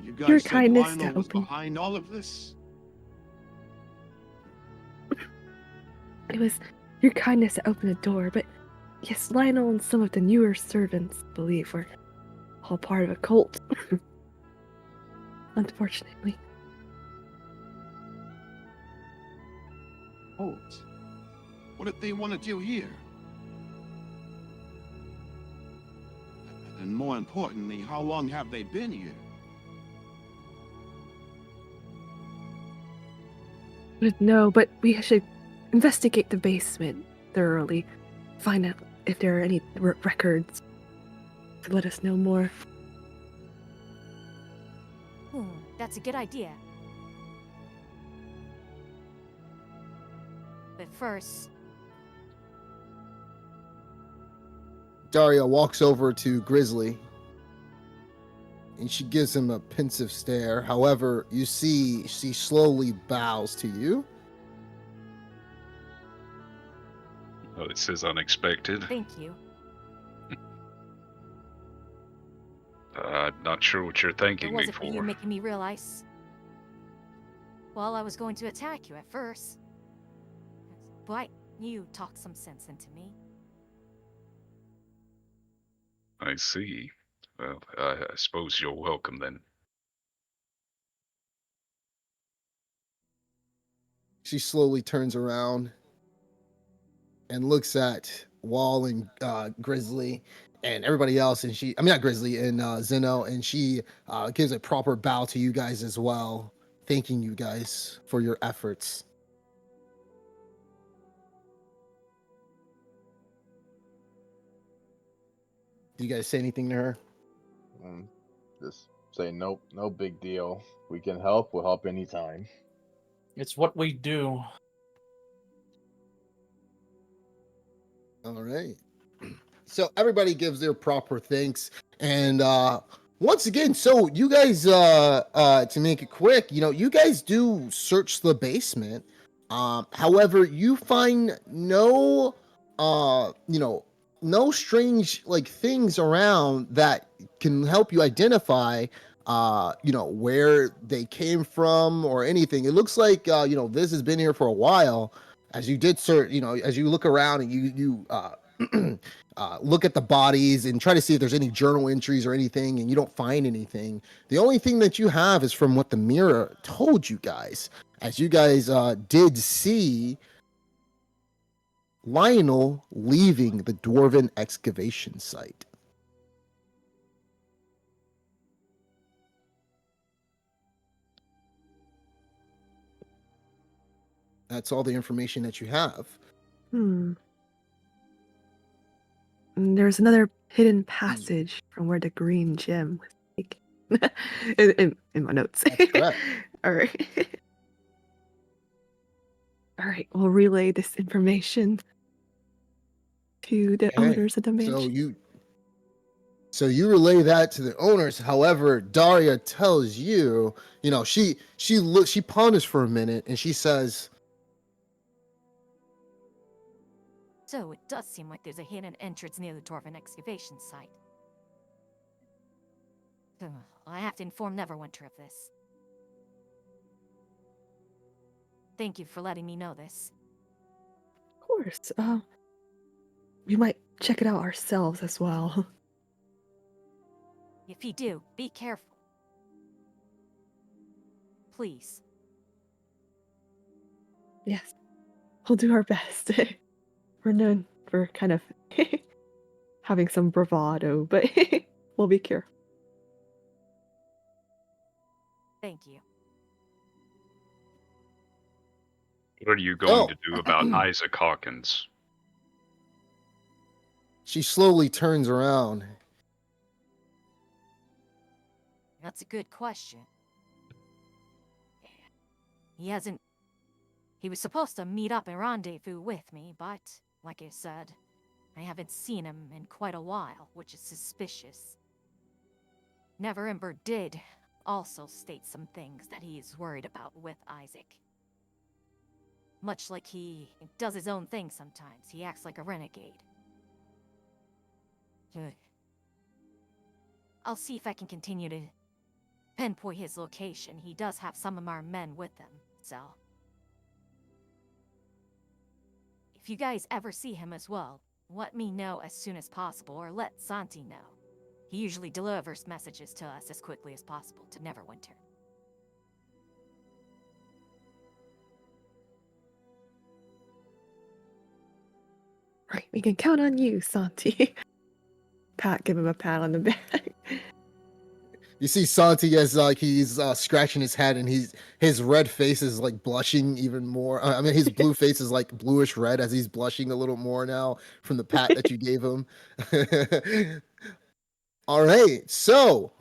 You guys Your said kindness Lionel to was open- behind all of this? It was your kindness that opened the door, but yes, Lionel and some of the newer servants, I believe, were all part of a cult. Unfortunately. Hold. What did they want to do here? And more importantly, how long have they been here? No, but we should investigate the basement thoroughly. Find out if there are any records to let us know more. That's a good idea. But first, Daria walks over to Grizzly and she gives him a pensive stare. However, you see she slowly bows to you. Oh, this is unexpected. thank you. Not sure what you're Or thanking was me it for you for. making me realize? Well, I was going to attack you at first. But you talked some sense into me. I see. Well, I suppose you're welcome then. She slowly turns around and looks at Wall and Grizzly and everybody else, and not Grizzly and Zeno, and she gives a proper bow to you guys as well, thanking you guys for your efforts. Do you guys say anything to her? Just say nope, no big deal. We can help. We'll help anytime. It's what we do. All right. So everybody gives their proper thanks, and once again, so you guys to make it quick, you guys do search the basement. However, you find no no strange things around that can help you identify where they came from or anything. It looks like this has been here for a while. As you did search, as you look around and you look at the bodies and try to see if there's any journal entries or anything, and you don't find anything. The only thing that you have is from what the mirror told you guys, as you guys did see Lionel leaving the dwarven excavation site. That's all the information that you have. And there's another hidden passage from where the green gem was taken. in my notes. That's correct. All right. All right, we'll relay this information to the owners of the mansion. So you relay that to the owners. However, Daria tells you, she ponders for a minute and she says, So it does seem like there's a hidden entrance near the dwarven excavation site. I have to inform Neverwinter of this. thank you for letting me know this. Of course. We might check it out ourselves as well. If you do, be careful. Please. Yes. We'll do our best. We're known for kind of having some bravado, but we'll be careful. Thank you. What are you going Oh. to do about Isaac Hawkins? She slowly turns around. That's a good question. He was supposed to meet up and rendezvous with me, but, like I said, I haven't seen him in quite a while, which is suspicious. Neverember did also state some things that he is worried about with Isaac. Much like he does his own thing sometimes, he acts like a renegade. I'll see if I can continue to pinpoint his location. He does have some of our men with him, so... If you guys ever see him as well, let me know as soon as possible, or let Santi know. He usually delivers messages to us as quickly as possible to Neverwinter. Right, we can count on you, Santi. Give him a pat on the back. You see Santi as like he's scratching his head, and his red face is like blushing even more. I mean, his blue face is like bluish red as he's blushing a little more now from the pat that you gave him. All right, so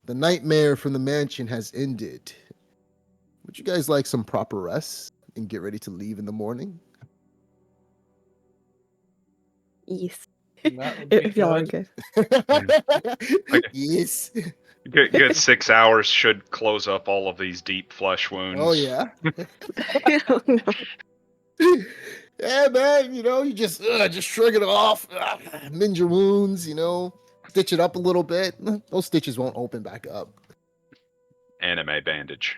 the nightmare from the mansion has ended. Would you guys like some proper rest and get ready to leave in the morning? Yes. That would be If y'all are good. good. Yes. Good 6 hours should close up all of these deep flesh wounds. Oh yeah. Oh, no. Yeah, man. You just shrug it off, mend your wounds. Stitch it up a little bit. Those stitches won't open back up. Anime bandage.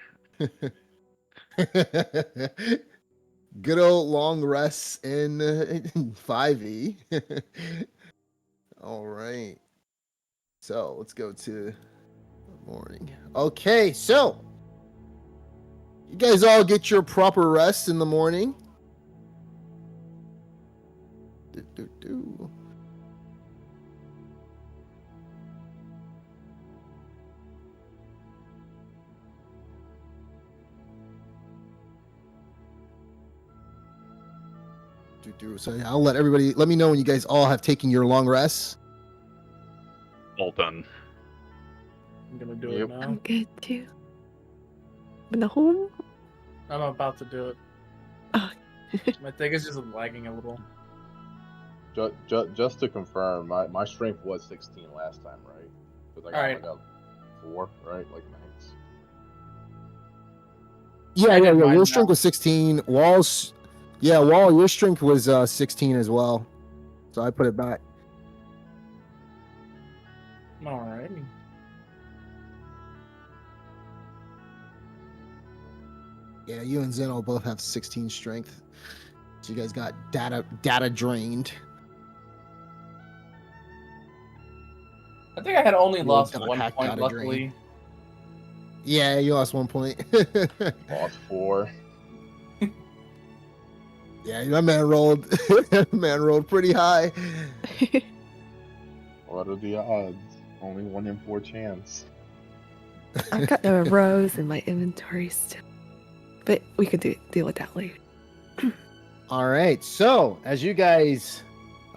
Good old long rests in 5e. All right. So let's go to the morning. Okay, so you guys all get your proper rest in the morning. Do. So yeah, I'll let me know when you guys all have taken your long rests. All done. I'm gonna do Yep. it now. I'm good too. In the home? I'm about to do it. Oh. My thing is just lagging a little. Just to confirm, my strength was 16 last time, right? Because I got Alright. like a 4, right? Like max. Yeah. did mine Your strength now. was 16. Wall, your strength was 16 as well. So I put it back. Alrighty. Yeah, you and Zeno both have 16 strength. So you guys got data drained. I think I had only You lost got 1 hacked point, out of luckily. drain. Yeah, you lost 1 point. Lost 4. Yeah, that man rolled pretty high. What are the odds? Only 1 in 4 chance. I've got the rose in my inventory still. But we could deal with that later. All right. So as you guys,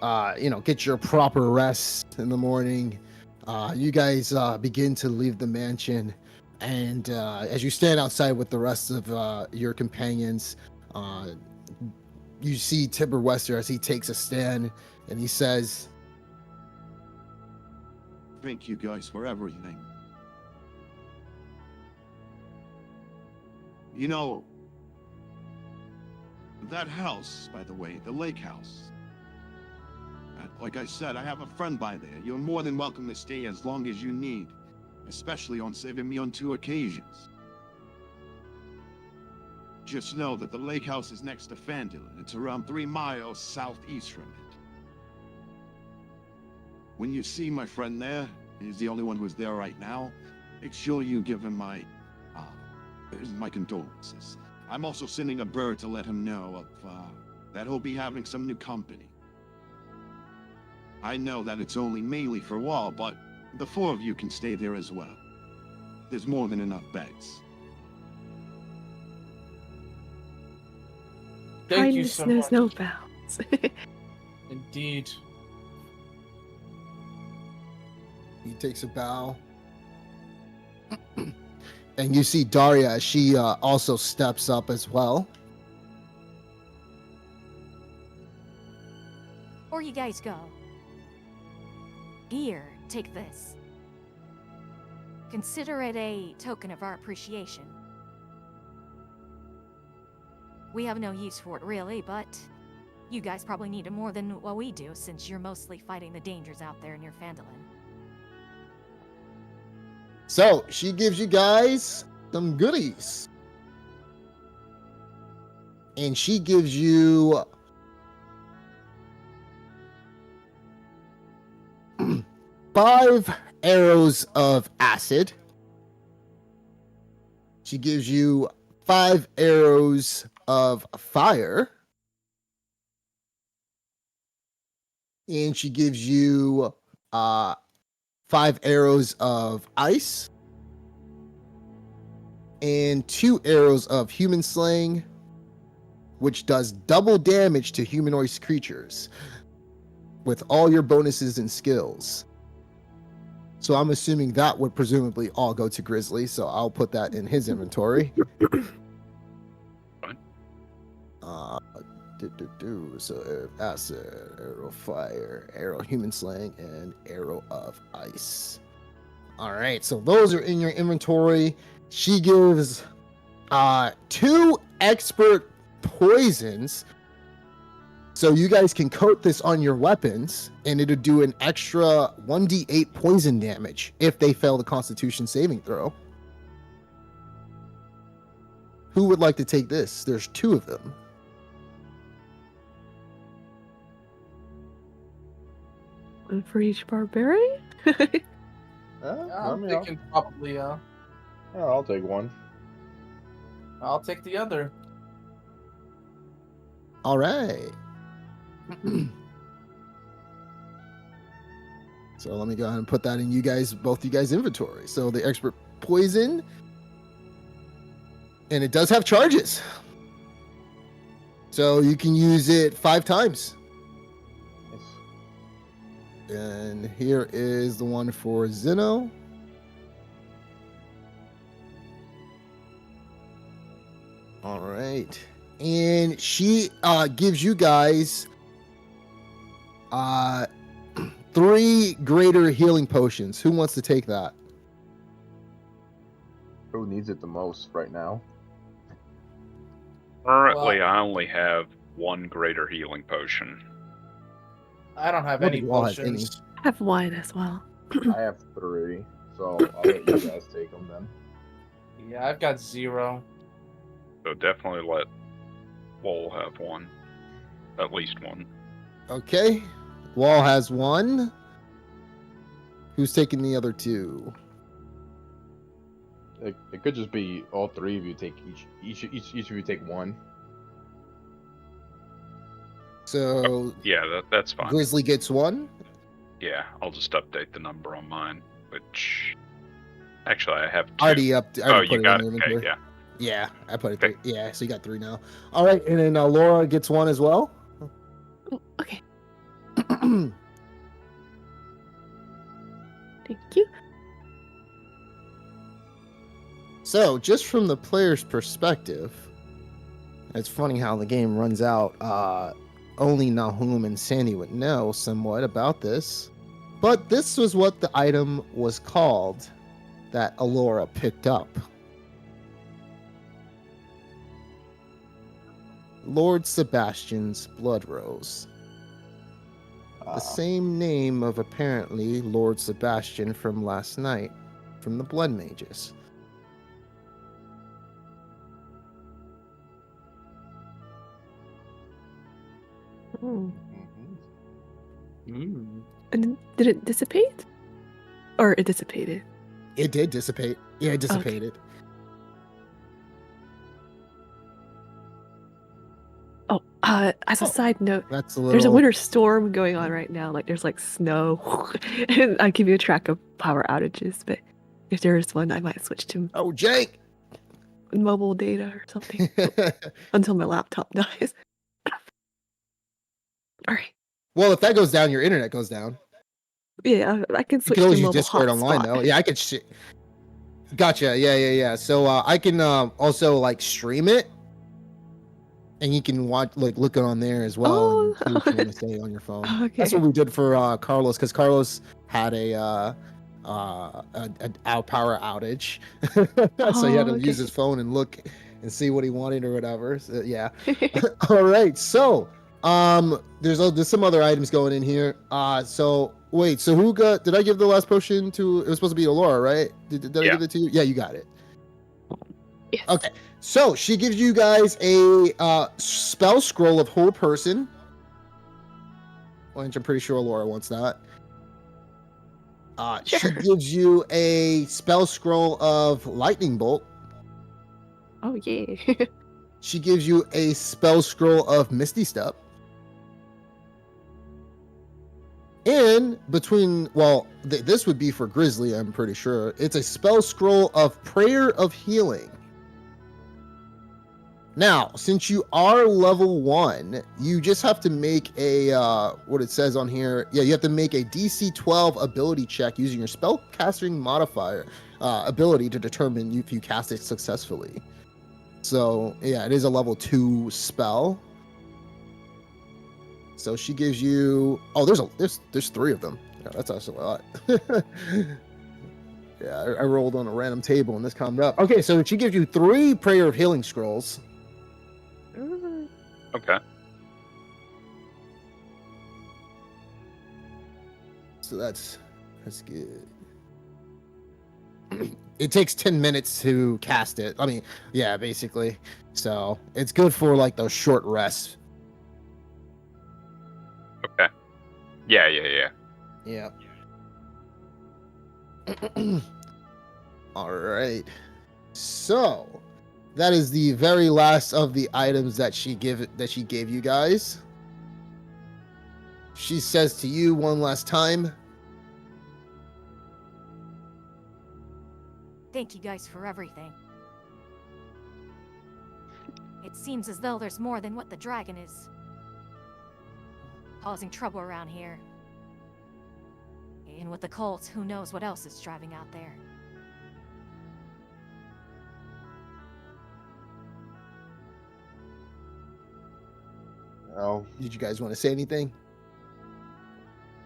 get your proper rest in the morning, you guys begin to leave the mansion, and as you stand outside with the rest of your companions, you see Tibor Westor as he takes a stand, and he says, Thank you guys for everything. You know, that house, by the way, the lake house. Like I said, I have a friend by there. You're more than welcome to stay as long as you need, especially on saving me on 2 occasions. Just know that the lake house is next to Phandalin. It's around 3 miles southeast from it. When you see my friend there, he's the only one who's there right now, make sure you give him my condolences. I'm also sending a bird to let him know that he'll be having some new company. I know that it's only mainly for Wall, but the 4 of you can stay there as well. There's more than enough beds. Thank you Kindness so knows much. no bounds. Indeed. He takes a bow. And you see Daria, she also steps up as well. Before you guys go, here, take this. Consider it a token of our appreciation. We have no use for it really, but you guys probably need it more than what we do since you're mostly fighting the dangers out there near Phandalin. So she gives you guys some goodies. And she gives you 5 arrows of acid. She gives you 5 arrows of fire. And she gives you 5 arrows of ice. And 2 arrows of human slaying, which does double damage to humanoid creatures with all your bonuses and skills. So I'm assuming that would presumably all go to Grizzly, so I'll put that in his inventory. Fine. So acid, arrow fire, arrow human slaying, and arrow of ice. All right, so those are in your inventory. She gives 2 expert poisons, so you guys can coat this on your weapons, and it'll do an extra 1d8 poison damage if they fail the Constitution saving throw. Who would like to take this? There's 2 of them. One for each barbarian? I'm thinking probably, Yeah, I'll take one. I'll take the other. All right. So let me go ahead and put that in both you guys' inventory. So the expert poison, and it does have charges. So you can use it 5 times. And here is the one for Zeno. All right. And she gives you guys 3 greater healing potions. Who wants to take that? Who needs it the most right now? Currently, I only have 1 greater healing potion. I don't have Nobody any all has any. potions. I have 1 as well. I have 3, so I'll let you guys take them then. Yeah, I've got 0. So definitely let Lowell have 1. At least 1. Okay. Wall has 1. Who's taking the other 2? It could just be all 3 of you take each of you take 1. So Yeah, that's fine. Grizzly gets 1. Yeah, I'll just update the number on mine, which actually I have 2. Already up. Oh, you got it. in the Okay, inventory. yeah. Yeah, I put it Okay. there. Yeah, so you got 3 now. All right, and then Laura gets 1 as well. Oh, okay. Thank you. So, just from the player's perspective, it's funny how the game runs out. Only Nahum and Sandy would know somewhat about this. But this was what the item was called that Alora picked up. Lord Sebastian's Blood Rose. The same name of apparently Lord Sebastian from last night, from the Blood Mages. Oh. Mhm. And did it dissipate? Or it dissipated? It did dissipate. Yeah, it dissipated. Oh, as a side note, That's a there's a little. winter storm going on right now. Like there's like snow, and I keep a track of power outages. But if there is one, I might switch to Oh, Jake. mobile data or something until my laptop dies. All right. Well, if that goes down, your internet goes down. Yeah, I can You switch can to always use mobile Discord online, hotspot. though. Yeah, I could. Gotcha. Yeah. So I can also like stream it, and you can watch, like, look it on there as well, and see what you want to say on your phone. That's Okay. what we did for Carlos, because Carlos had a power outage, so he had to use his phone and look and see what he wanted or whatever. So, yeah. All right. So there's some other items going in here. So wait. So who got? Did I give the last potion to? It was supposed to be Alora, right? Did I Yeah. give it to you? Yeah, you got it. Yes. Okay. So she gives you guys a spell scroll of whole person, which I'm pretty sure Alora wants that. She Sure. gives you a spell scroll of lightning bolt. Oh yeah. She gives you a spell scroll of misty step. And between, well, this would be for Grizzly, I'm pretty sure. It's a spell scroll of prayer of healing. Now, since you are level 1, you just have to make a, what it says on here, yeah, you have to make a DC 12 ability check using your spellcasting modifier ability to determine if you cast it successfully. So, yeah, it is a level 2 spell. So she gives you, oh, there's 3 of them. Yeah, that's actually a lot. Yeah, I rolled on a random table and this comes up. Okay, so she gives you 3 prayer of healing scrolls. Okay. So that's good. It takes 10 minutes to cast it. I mean, yeah, basically. So it's good for like those short rests. Okay. Yeah. Yeah. All right. So that is the very last of the items that she gave you guys. She says to you one last time, Thank you guys for everything. It seems as though there's more than what the dragon is causing trouble around here. And with the cults, who knows what else is driving out there. Well, did you guys want to say anything?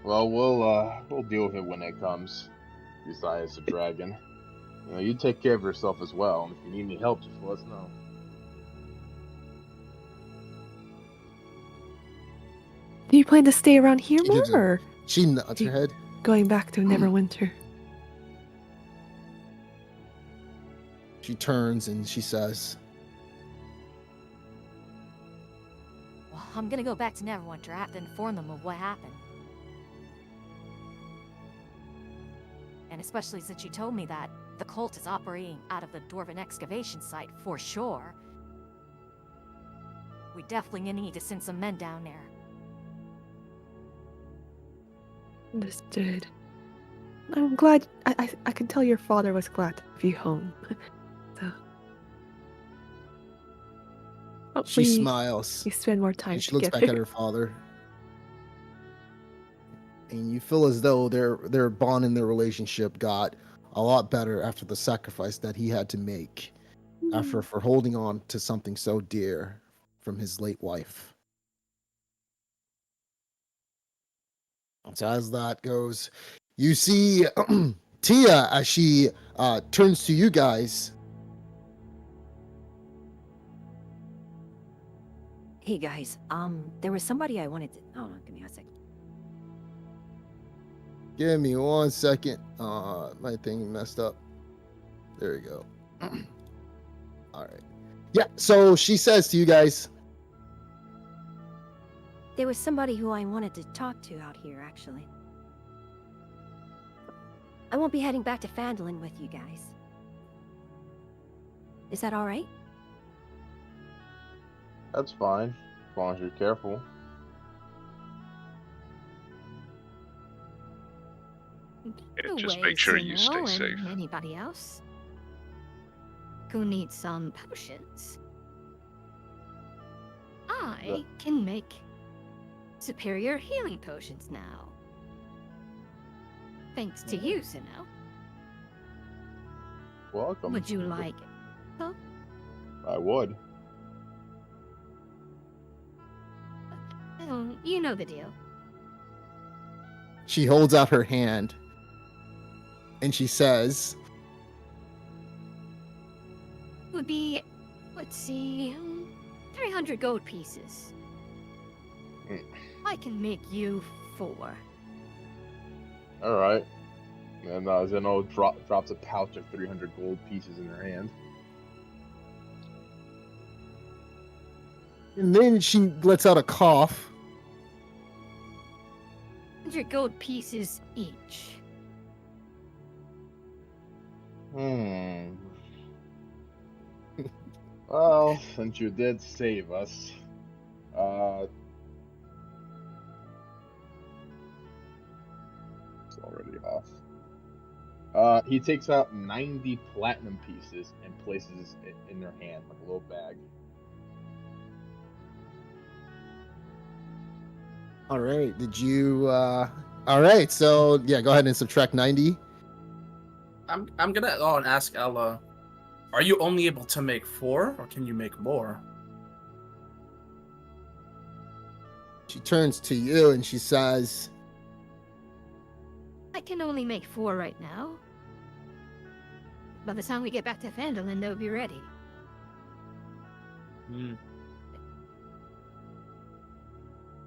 well, we'll deal with it when it comes. Besides the dragon, you take care of yourself as well. And if you need any help, just let us know. Do you plan to stay around here She more, gives or She nods her head. going back to Neverwinter? She turns and she says, Well, I'm gonna go back to Neverwinter. I have to inform them of what happened. And especially since you told me that the cult is operating out of the Dwarven excavation site for sure. We definitely need to send some men down there. Understood. I'm glad. I can tell your father was glad to have you home. So hopefully she smiles. you spend more time And she looks together. back at her father. And you feel as though their bond and their relationship got a lot better after the sacrifice that he had to make for holding on to something so dear from his late wife. So as that goes, you see Tia as she turns to you guys. Hey guys, there was somebody I wanted to. Oh, give me a second. Give me 1 second. My thing messed up. There you go. All right. Yeah, so she says to you guys, There was somebody who I wanted to talk to out here, actually. I won't be heading back to Phandalin with you guys. Is that all right? That's fine, as long as you're careful. Yeah, just Way make sure to you know stay and safe. Anybody else who needs some potions? I can make superior healing potions now. Thanks to you, Zeno. Welcome. Would you like it? I would. Oh, you know the deal. She holds out her hand and she says, Would be, let's see, 300 gold pieces. Mm. I can make you 4. All right. And Zeno drops a pouch of 300 gold pieces in her hand. and then she lets out a cough. 100 gold pieces each. Well, since you did save us, it's already off. He takes out 90 platinum pieces and places it in their hand, like a little bag. All right. Did you? All right. So yeah, go ahead and subtract 90. I'm gonna go and ask Ella, are you only able to make 4, or can you make more? She turns to you and she says, I can only make 4 right now. By the time we get back to Phandalin, they'll be ready.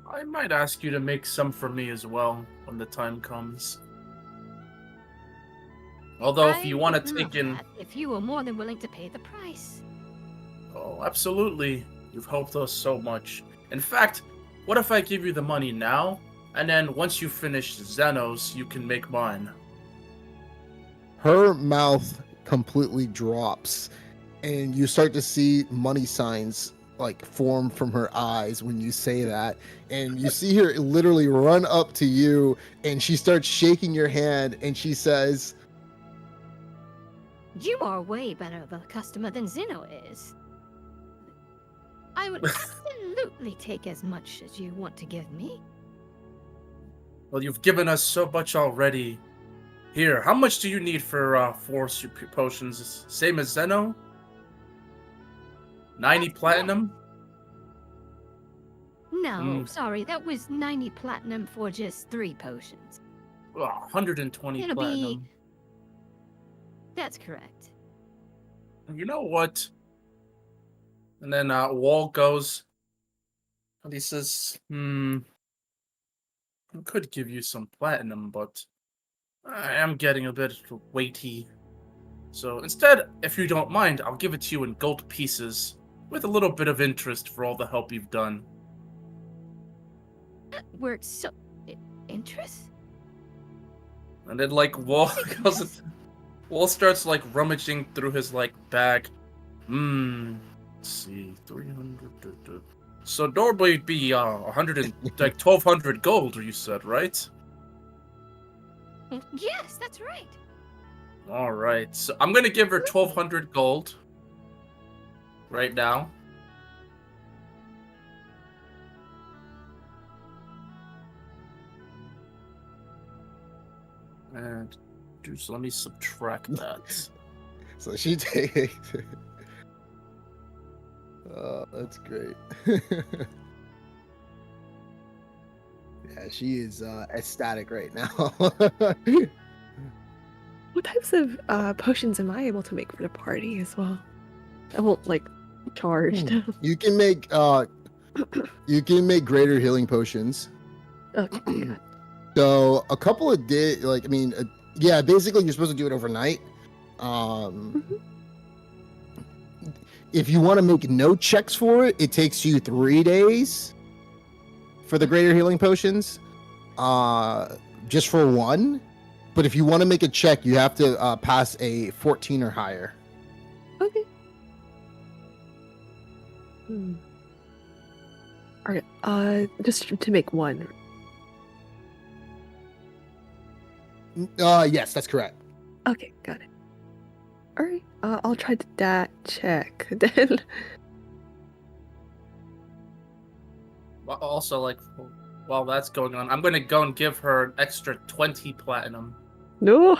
I might ask you to make some for me as well when the time comes. Although, if you want to take in... If you were more than willing to pay the price. Oh, absolutely. You've helped us so much. In fact, what if I give you the money now, and then once you finish Zeno's, you can make mine? her mouth completely drops, and you start to see money signs like form from her eyes when you say that, and you see her literally run up to you, and she starts shaking your hand, and she says, You are way better of a customer than Zeno is. I would absolutely take as much as you want to give me. Well, you've given us so much already. Here, how much do you need for 4 super potions? Same as Zeno? 90 platinum? No, sorry, that was 90 platinum for just 3 potions. Oh, 120 It'll platinum. be... That's correct. You know what? And then Wall goes, and he says, I could give you some platinum, but I am getting a bit weighty. So instead, if you don't mind, I'll give it to you in gold pieces, with a little bit of interest for all the help you've done. That works so... Interest? And then, like, Wall goes... Wall starts, like, rummaging through his, like, bag. Let's see, 300... So normally it'd be 100 and, like, 1,200 gold, you said, right? Yes, that's right. Alright, so I'm gonna give her 1,200 gold. Right now. And... So let me subtract that. so she takes... Oh, that's great. Yeah, she is ecstatic right now. What types of potions am I able to make for the party as well? I won't like charged. You can make greater healing potions. Okay. So a couple of days, like I mean, yeah, basically you're supposed to do it overnight. If you want to make no checks for it, it takes you 3 days. for the greater healing potions, just for one. But if you want to make a check, you have to pass a 14 or higher. Okay. Alright, just to make one. Yes, that's correct. Okay, got it. Alright, I'll try that check then. Also, like, while that's going on, I'm gonna go and give her an extra 20 platinum. No.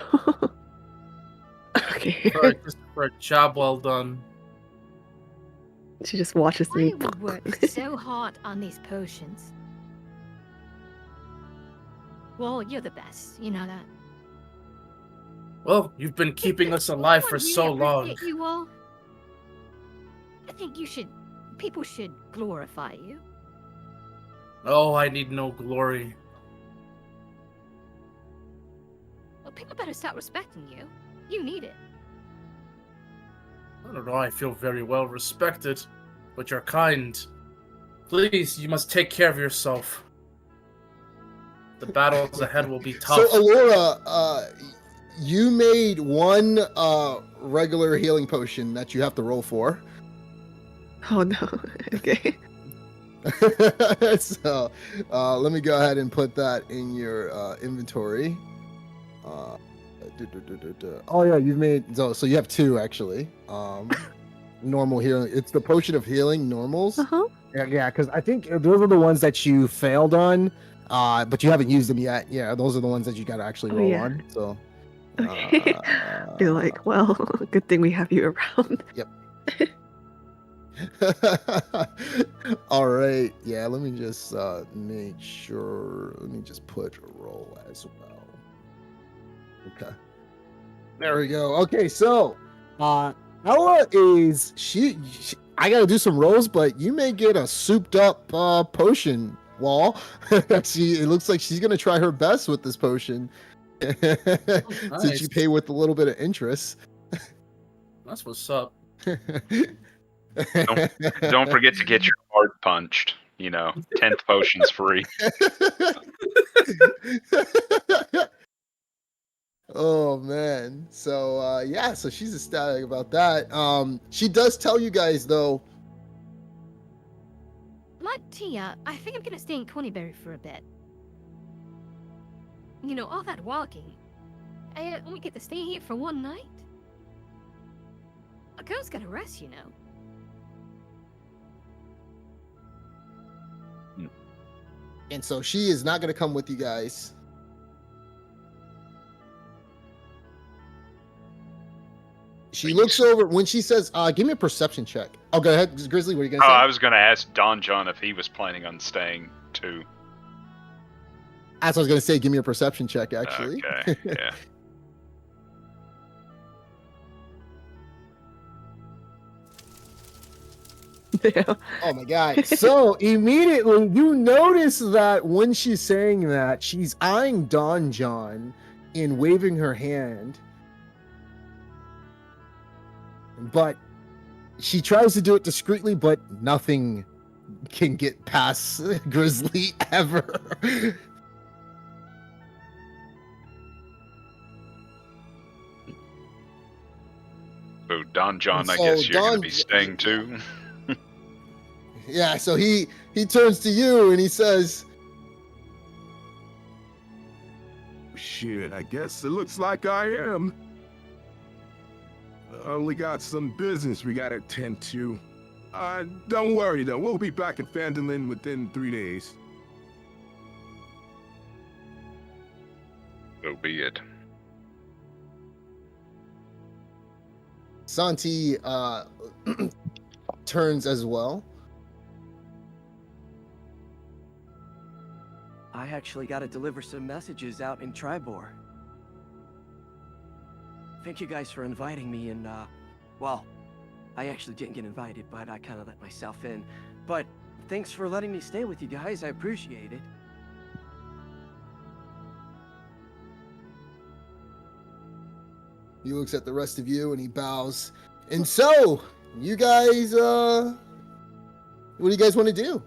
Okay. For a job well done. She just watches me. I would work so hard on these potions. Well, you're the best. You know that. Well, you've been keeping us alive for so long. You all. I think people should glorify you. Oh, I need no glory. Well, people better start respecting you. You need it. I don't know, I feel very well respected, but you're kind. Please, you must take care of yourself. The battles ahead will be tough. So, Alora, you made one regular healing potion that you have to roll for. Oh no. Okay. So, let me go ahead and put that in your inventory. Oh yeah, you've made so you have two actually. Normal healing. It's the potion of healing normals. Yeah, because I think those are the ones that you failed on, but you haven't used them yet. Yeah, those are the ones that you got to actually roll on. So, okay. Be like, well, good thing we have you around. Yep. All right. Yeah, let me just make sure. Let me just put roll as well. Okay. There we go. Okay, so Ella is she I gotta do some rolls, but you may get a souped up potion wall. It looks like she's gonna try her best with this potion. Nice. Since you pay with a little bit of interest. That's what's up. Don't forget to get your card punched. 10th potion's free. Oh man. So yeah, so she's ecstatic about that. She does tell you guys though. Like Tia, I think I'm gonna stay in Coneyberry for a bit. All that walking. I only get to stay here for one night. A girl's gotta rest, And so she is not gonna come with you guys. She looks over when she says, give me a perception check. Oh, go ahead, Grizzly, what are you gonna say? I was gonna ask Don John if he was planning on staying too. As I was gonna say, give me a perception check, actually. Okay, yeah. Yeah. Oh my god. So immediately you notice that when she's saying that, she's eyeing Don John and waving her hand. But she tries to do it discreetly, but nothing can get past Grizzly ever. So Don John, I guess you're gonna be staying too. Yeah, so he turns to you and he says, Shit, I guess it looks like I am. I only got some business we gotta attend to. Don't worry though, we'll be back in Phandalin within 3 days. So be it. Santi turns as well. I actually got to deliver some messages out in Tibor. Thank you guys for inviting me, and well, I actually didn't get invited, but I kind of let myself in. But thanks for letting me stay with you guys. I appreciate it. He looks at the rest of you and he bows. And so, you guys, what do you guys want to do?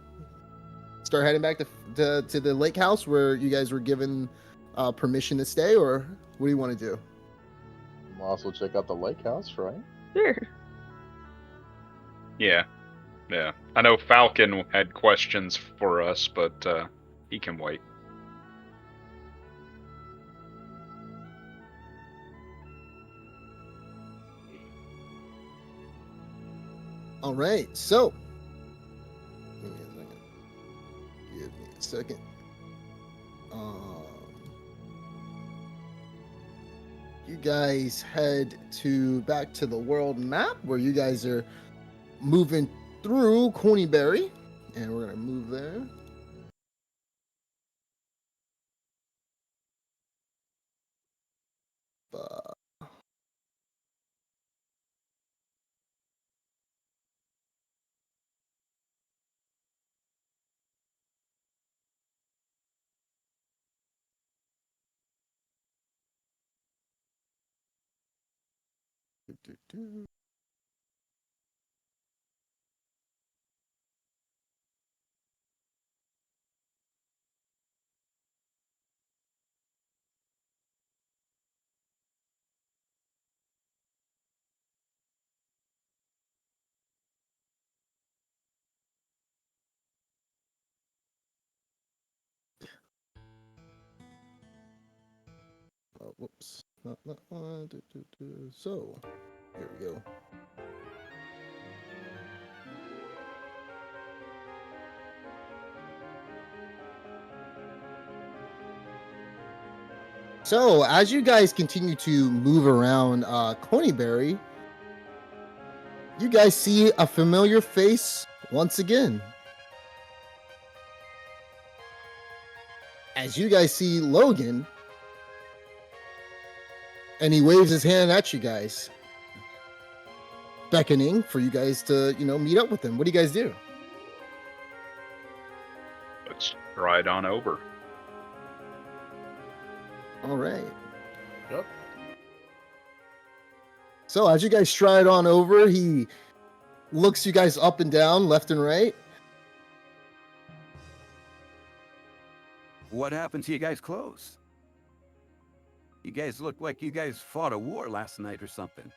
start heading back to the lake house where you guys were given permission to stay, or what do you want to do? We'll also check out the lake house, right? Sure. Yeah. Yeah. I know Falcon had questions for us, but he can wait. All right, so give me a second. You guys head back to the world map where you guys are moving through Cornyberry, and we're gonna move there. Whoops, not that one. So, here we go. So, as you guys continue to move around Cornyberry, you guys see a familiar face once again. As you guys see Logan, and he waves his hand at you guys, beckoning for you guys to, meet up with him. What do you guys do? Let's ride on over. All right. Yep. So as you guys stride on over, he looks you guys up and down, left and right. What happened to you guys' clothes? You guys look like you guys fought a war last night or something.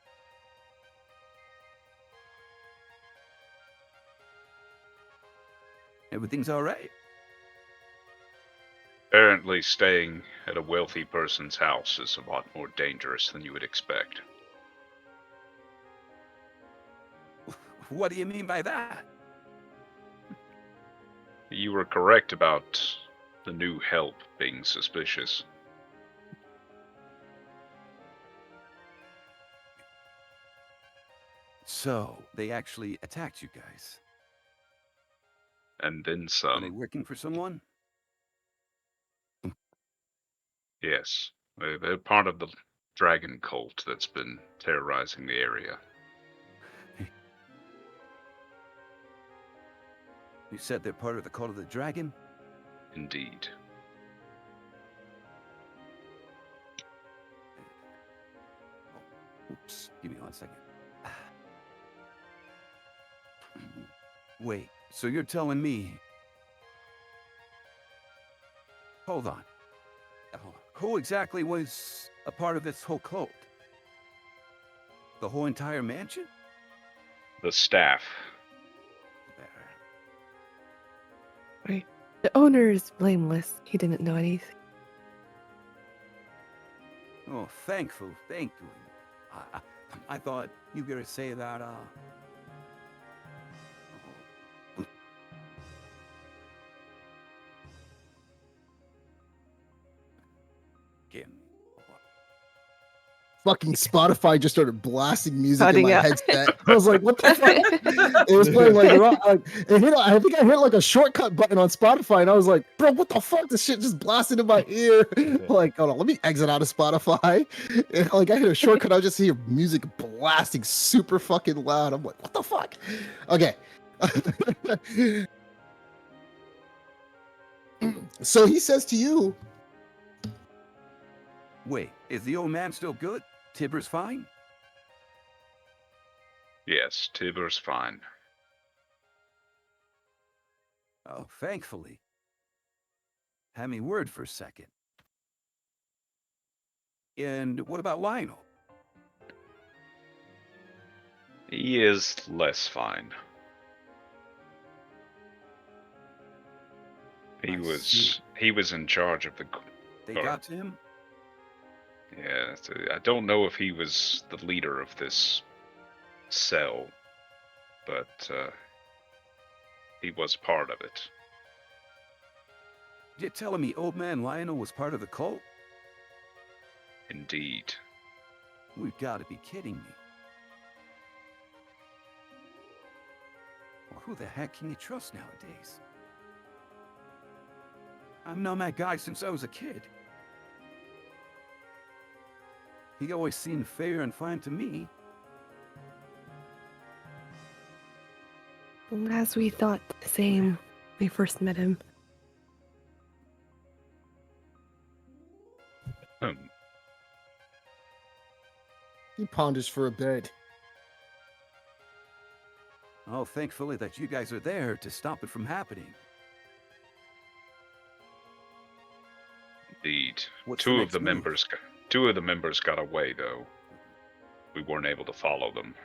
Everything's all right? Apparently staying at a wealthy person's house is a lot more dangerous than you would expect. What do you mean by that? You were correct about the new help being suspicious. So, they actually attacked you guys? And then Are they some. working for someone? Yes. They're part of the dragon cult that's been terrorizing the area. You said they're part of the cult of the dragon? Indeed. Oops, give me 1 second. Wait, so you're telling me... Hold on. Who exactly was a part of this whole cult? The whole entire mansion? The staff. Right. The owner is blameless. He didn't know anything. Oh, thankful, thank you. I thought you were gonna say that, Again. Fucking Spotify just started blasting music Cutting in my out. headset. I was like, what the fuck? It was playing I think I hit like a shortcut button on Spotify, and I was like, bro, what the fuck? This shit just blasted in my ear. Like, hold on, let me exit out of Spotify. And, I hit a shortcut, I just hear music blasting super fucking loud. I'm like, what the fuck? Okay. So he says to you, Wait, is the old man still good? Tibor's fine? Yes, Tibor's fine. Oh, thankfully. had me worried for a second. And what about Lionel? He is less fine. He was in charge of the. They got to him? Yeah, so I don't know if he was the leader of this cell, but he was part of it. You're telling me old man Lionel was part of the cult? Indeed. We've got to be kidding me. Well, who the heck can you trust nowadays? I've known that guy since I was a kid. He always seemed fair and fine to me. As we thought the same when we first met him. He ponders for a bit. Oh, thankfully that you guys are there to stop it from happening. Indeed. What's Two the of the next members got away, though. We weren't able to follow them.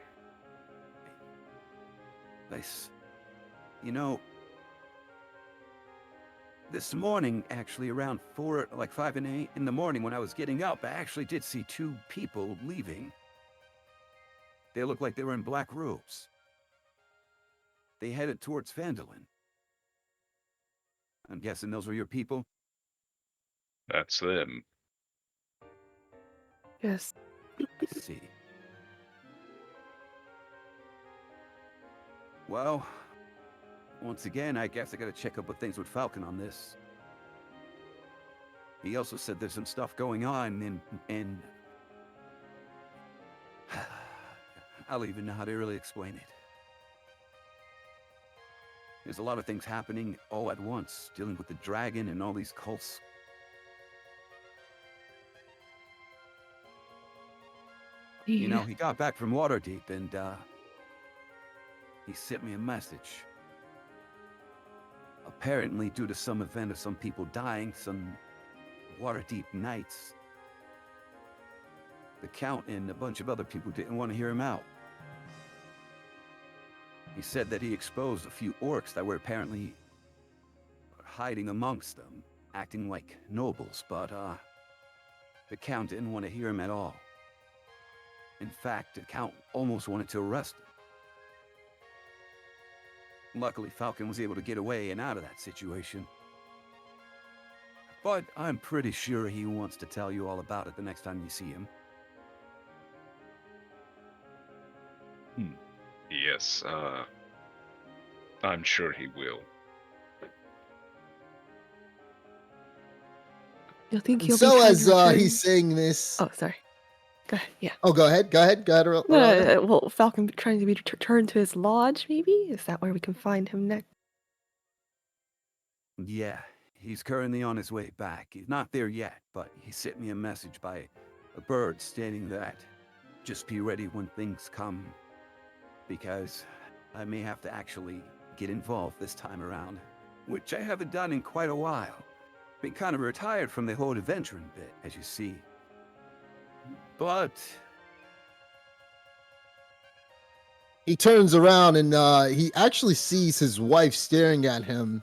Nice. You know, this morning, actually, around 5 and 8 in the morning when I was getting up, I actually did see 2 people leaving. They looked like they were in black robes. They headed towards Phandalin. I'm guessing those were your people? That's them. Yes. I see. Well, once again, I guess I gotta check up with things with Falcon on this. He also said there's some stuff going on in I'll even know how to really explain it. There's a lot of things happening all at once, dealing with the dragon and all these cults. Yeah. You know, he got back from Waterdeep and, he sent me a message. Apparently, due to some event of some people dying, some Waterdeep knights, the Count and a bunch of other people didn't want to hear him out. He said that he exposed a few orcs that were apparently hiding amongst them, acting like nobles, but, the Count didn't want to hear him at all. In fact, the Count almost wanted to arrest him. Luckily, Falcon was able to get away and out of that situation. But I'm pretty sure he wants to tell you all about it the next time you see him. Yes, I'm sure he will. You'll think And he'll so be trying as to return... he's saying this. Oh, sorry. Go ahead. Yeah. Oh, go ahead. Rolanda. Well, Falcon trying to be returned to his lodge, maybe? Is that where we can find him next? Yeah, he's currently on his way back. He's not there yet, but he sent me a message by a bird stating that just be ready when things come, because I may have to actually get involved this time around, which I haven't done in quite a while. Been kind of retired from the whole adventuring bit, as you see. But He turns around and he actually sees his wife staring at him.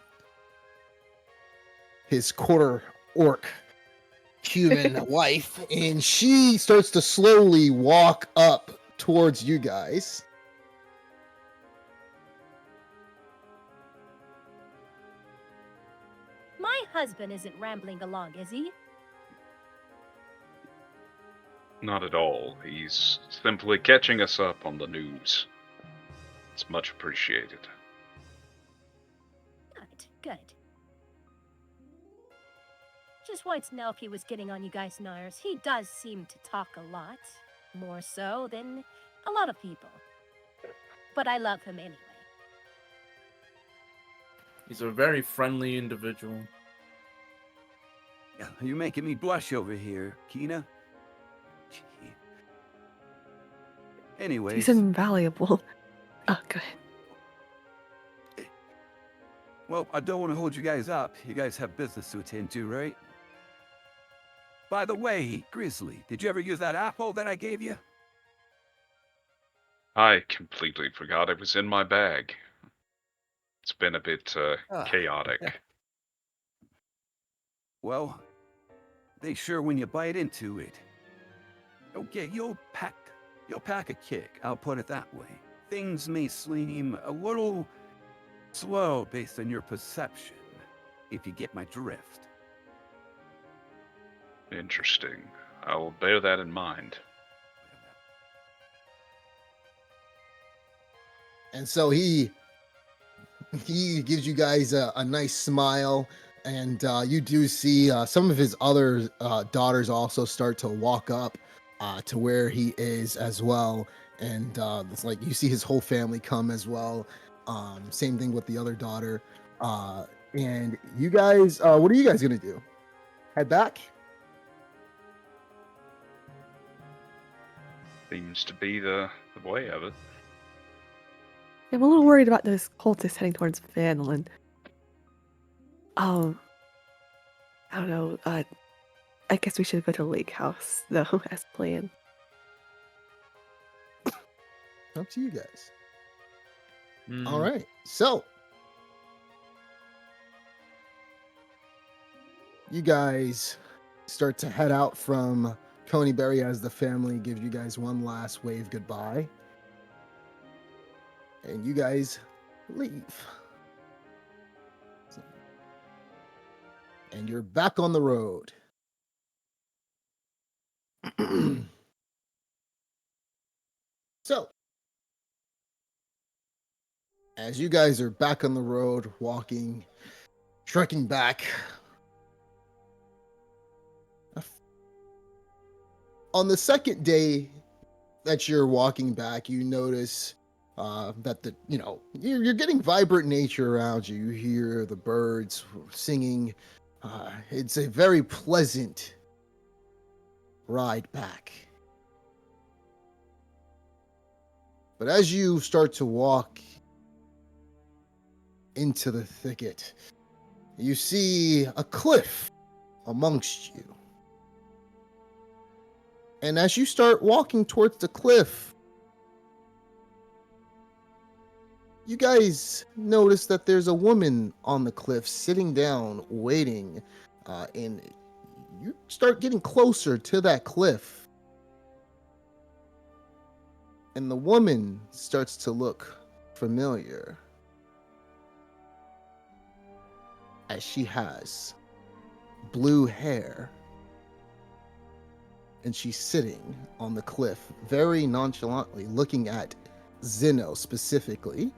His quarter orc human wife, and she starts to slowly walk up towards you guys. My husband isn't rambling along, is he? Not at all. He's simply catching us up on the news. It's much appreciated. Good. Just wanted to know if he was getting on you guys' nerves. He does seem to talk a lot. More so than a lot of people. But I love him anyway. He's a very friendly individual. you're making me blush over here, Kina. Anyways. He's invaluable. Oh, go ahead. Well, I don't want to hold you guys up. You guys have business to attend to, right? By the way, Grizzly, did you ever use that apple that I gave you? I completely forgot it was in my bag. It's been a bit chaotic. Well, they sure when you bite into it. Okay, you'll pack a kick, I'll put it that way. Things may seem a little slow based on your perception, if you get my drift. Interesting. I'll bear that in mind. And so he gives you guys a nice smile, and you do see some of his other daughters also start to walk up to where he is as well. And it's like you see his whole family come as well. Same thing with the other daughter. And you guys, what are you guys gonna do? Head back? Seems to be the way of it. I'm a little worried about those cultists heading towards Vanillin. I don't know. I guess we should go to Lake House, though, as planned. Up to you guys. All right. So, you guys start to head out from Coneyberry as the family gives you guys one last wave goodbye. And you guys leave. And you're back on the road. So, as you guys are back on the road, walking, trekking back, on the second day that you're walking back, you notice that you're getting vibrant nature around you. You hear the birds singing. It's a very pleasant ride back. But as you start to walk into the thicket, you see a cliff amongst you. And as you start walking towards the cliff, you guys notice that there's a woman on the cliff sitting down, waiting, and you start getting closer to that cliff. And the woman starts to look familiar, as she has blue hair. And she's sitting on the cliff, very nonchalantly, looking at Zeno specifically.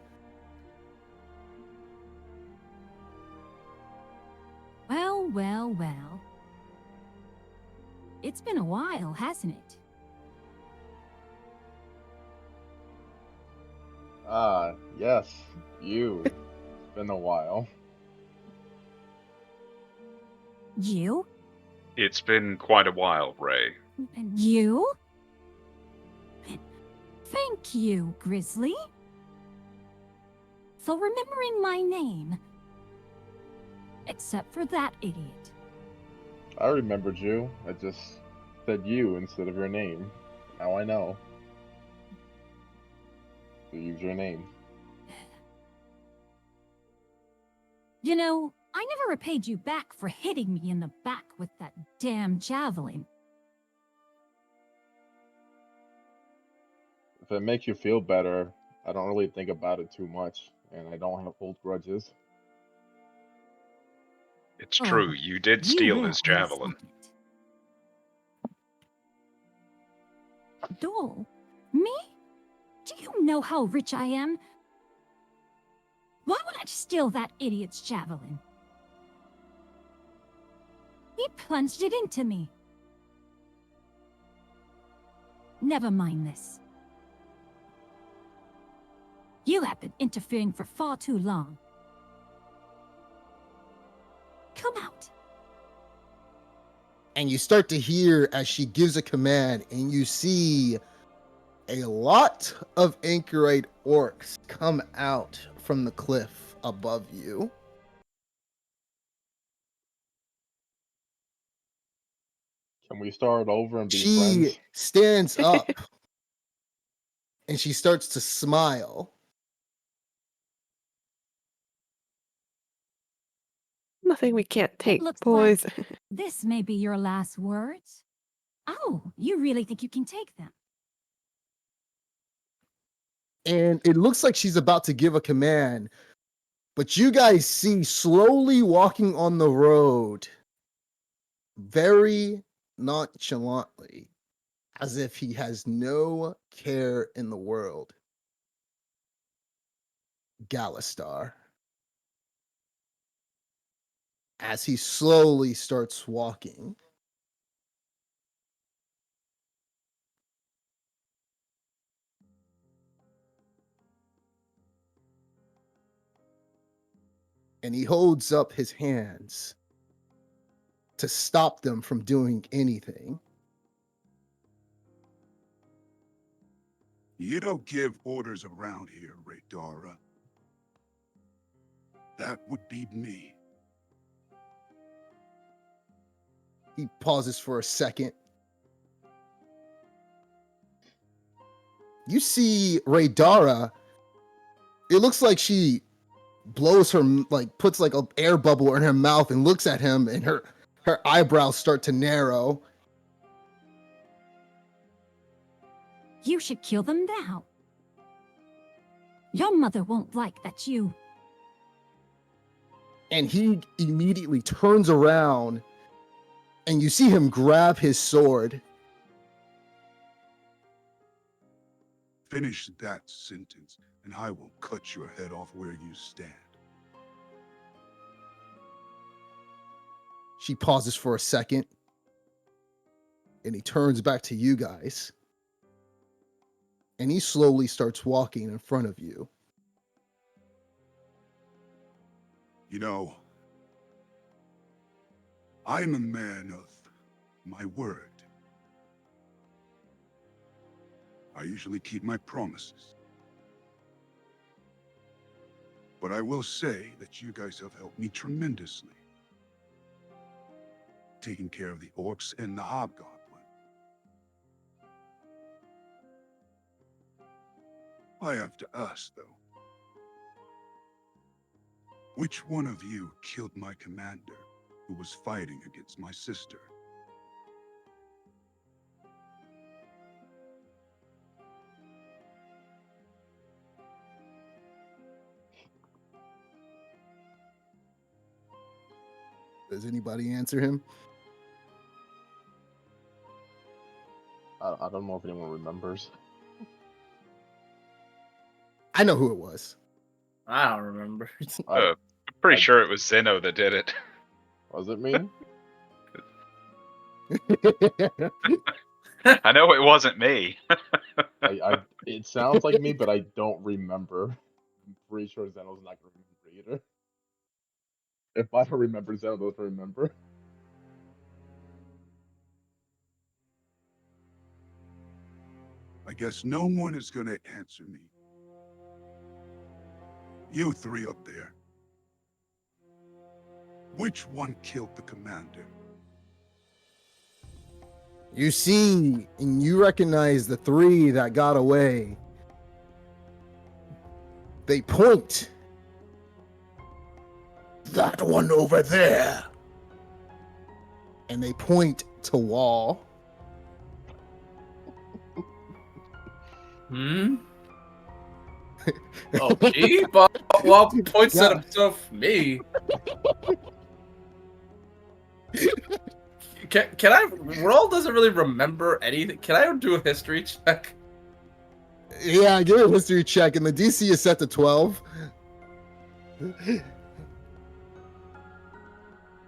Well, well, well. It's been a while, hasn't it? Yes, you. It's been a while. You? It's been quite a while, Ray. And you? Thank you, Grizzly. For remembering my name. Except for that idiot. I remembered you. I just said you instead of your name. Now I know. So use your name. You know, I never repaid you back for hitting me in the back with that damn javelin. If it makes you feel better, I don't really think about it too much, and I don't have old grudges. It's true, you did steal his javelin. Dole? Me? Do you know how rich I am? Why would I steal that idiot's javelin? He plunged it into me. Never mind this. You have been interfering for far too long. Come out. And you start to hear as she gives a command, and you see a lot of anchorite orcs come out from the cliff above you. Can we start over and be She friends? stands up and she starts to smile. Nothing we can't take, looks boys. This may be your last words. Oh, you really think you can take them? And it looks like she's about to give a command, but you guys see slowly walking on the road, very nonchalantly, as if he has no care in the world, Galistar. As he slowly starts walking. And he holds up his hands to stop them from doing anything. You don't give orders around here, Radara. That would be me. He pauses for a second. You see Radara. It looks like she blows her, like puts like an air bubble in her mouth and looks at him, and her eyebrows start to narrow. You should kill them now. Your mother won't like that you... And he immediately turns around, and you see him grab his sword. Finish that sentence, and I will cut your head off where you stand. She pauses for a second, and he turns back to you guys. And he slowly starts walking in front of you. You know, I'm a man of my word. I usually keep my promises. But I will say that you guys have helped me tremendously. Taking care of the orcs and the hobgoblin. I have to ask, though. Which one of you killed my commander, who was fighting against my sister? Does anybody answer him? I don't know if anyone remembers. I know who it was. I don't remember. I'm pretty sure it was Zeno that did it. Was it me? I know it wasn't me. It sounds like me, but I don't remember. I'm pretty sure Zeno's not going to remember either. If I don't remember, Zeno doesn't remember. I guess no one is gonna answer me. You three up there. Which one killed the commander? You see, and you recognize the three that got away. They point. That one over there. And they point to Wall. Oh, me? But Wall points at himself, me. Can I? Roll doesn't really remember anything. Can I do a history check? Yeah, give a history check, and the DC is set to 12.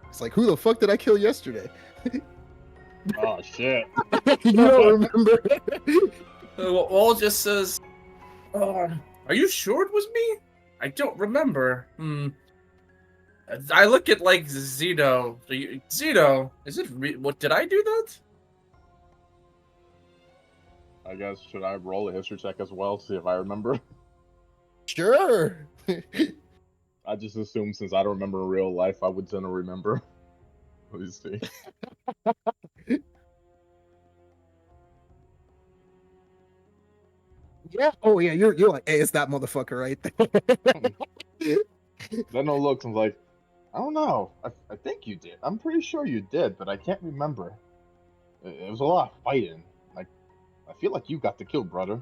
It's like, who the fuck did I kill yesterday? Oh, shit. You don't remember? Wall just says, are you sure it was me? I don't remember. I look at, like, Zeno. Zeno, is it what, did I do that? I guess, should I roll a history check as well, see if I remember? Sure. I just assumed since I don't remember in real life, I would tend to remember. Let me see. Yeah. Oh yeah. You're like, hey, it's that motherfucker right there. Then I'll look and like, I don't know. I think you did. I'm pretty sure you did, but I can't remember. It was a lot of fighting. Like, I feel like you got the kill, brother.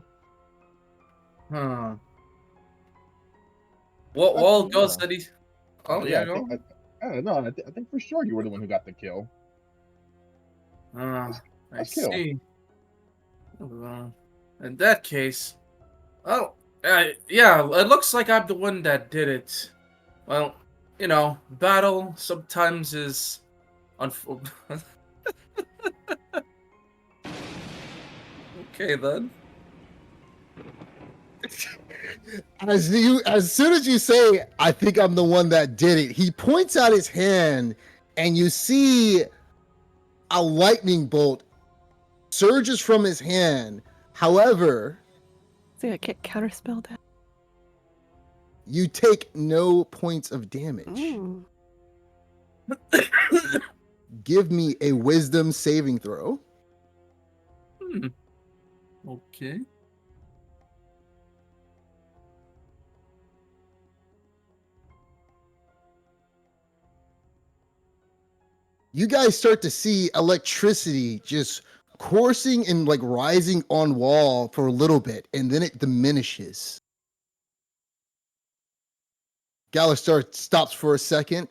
Huh. Wall goes Yeah. that he. Oh Yeah, yeah, go. I don't know. I think for sure you were the one who got the kill. I Let's kill. see. In that case, oh, yeah, it looks like I'm the one that did it. Well, battle sometimes is unfortunate. Okay then. As soon as you say, I think I'm the one that did it, he points out his hand, and you see a lightning bolt surges from his hand. However, See, I can't counterspell that. you take no points of damage. Ooh. Give me a wisdom saving throw. Okay. You guys start to see electricity just coursing and like rising on wall for a little bit, and then it diminishes. Galistar stops for a second.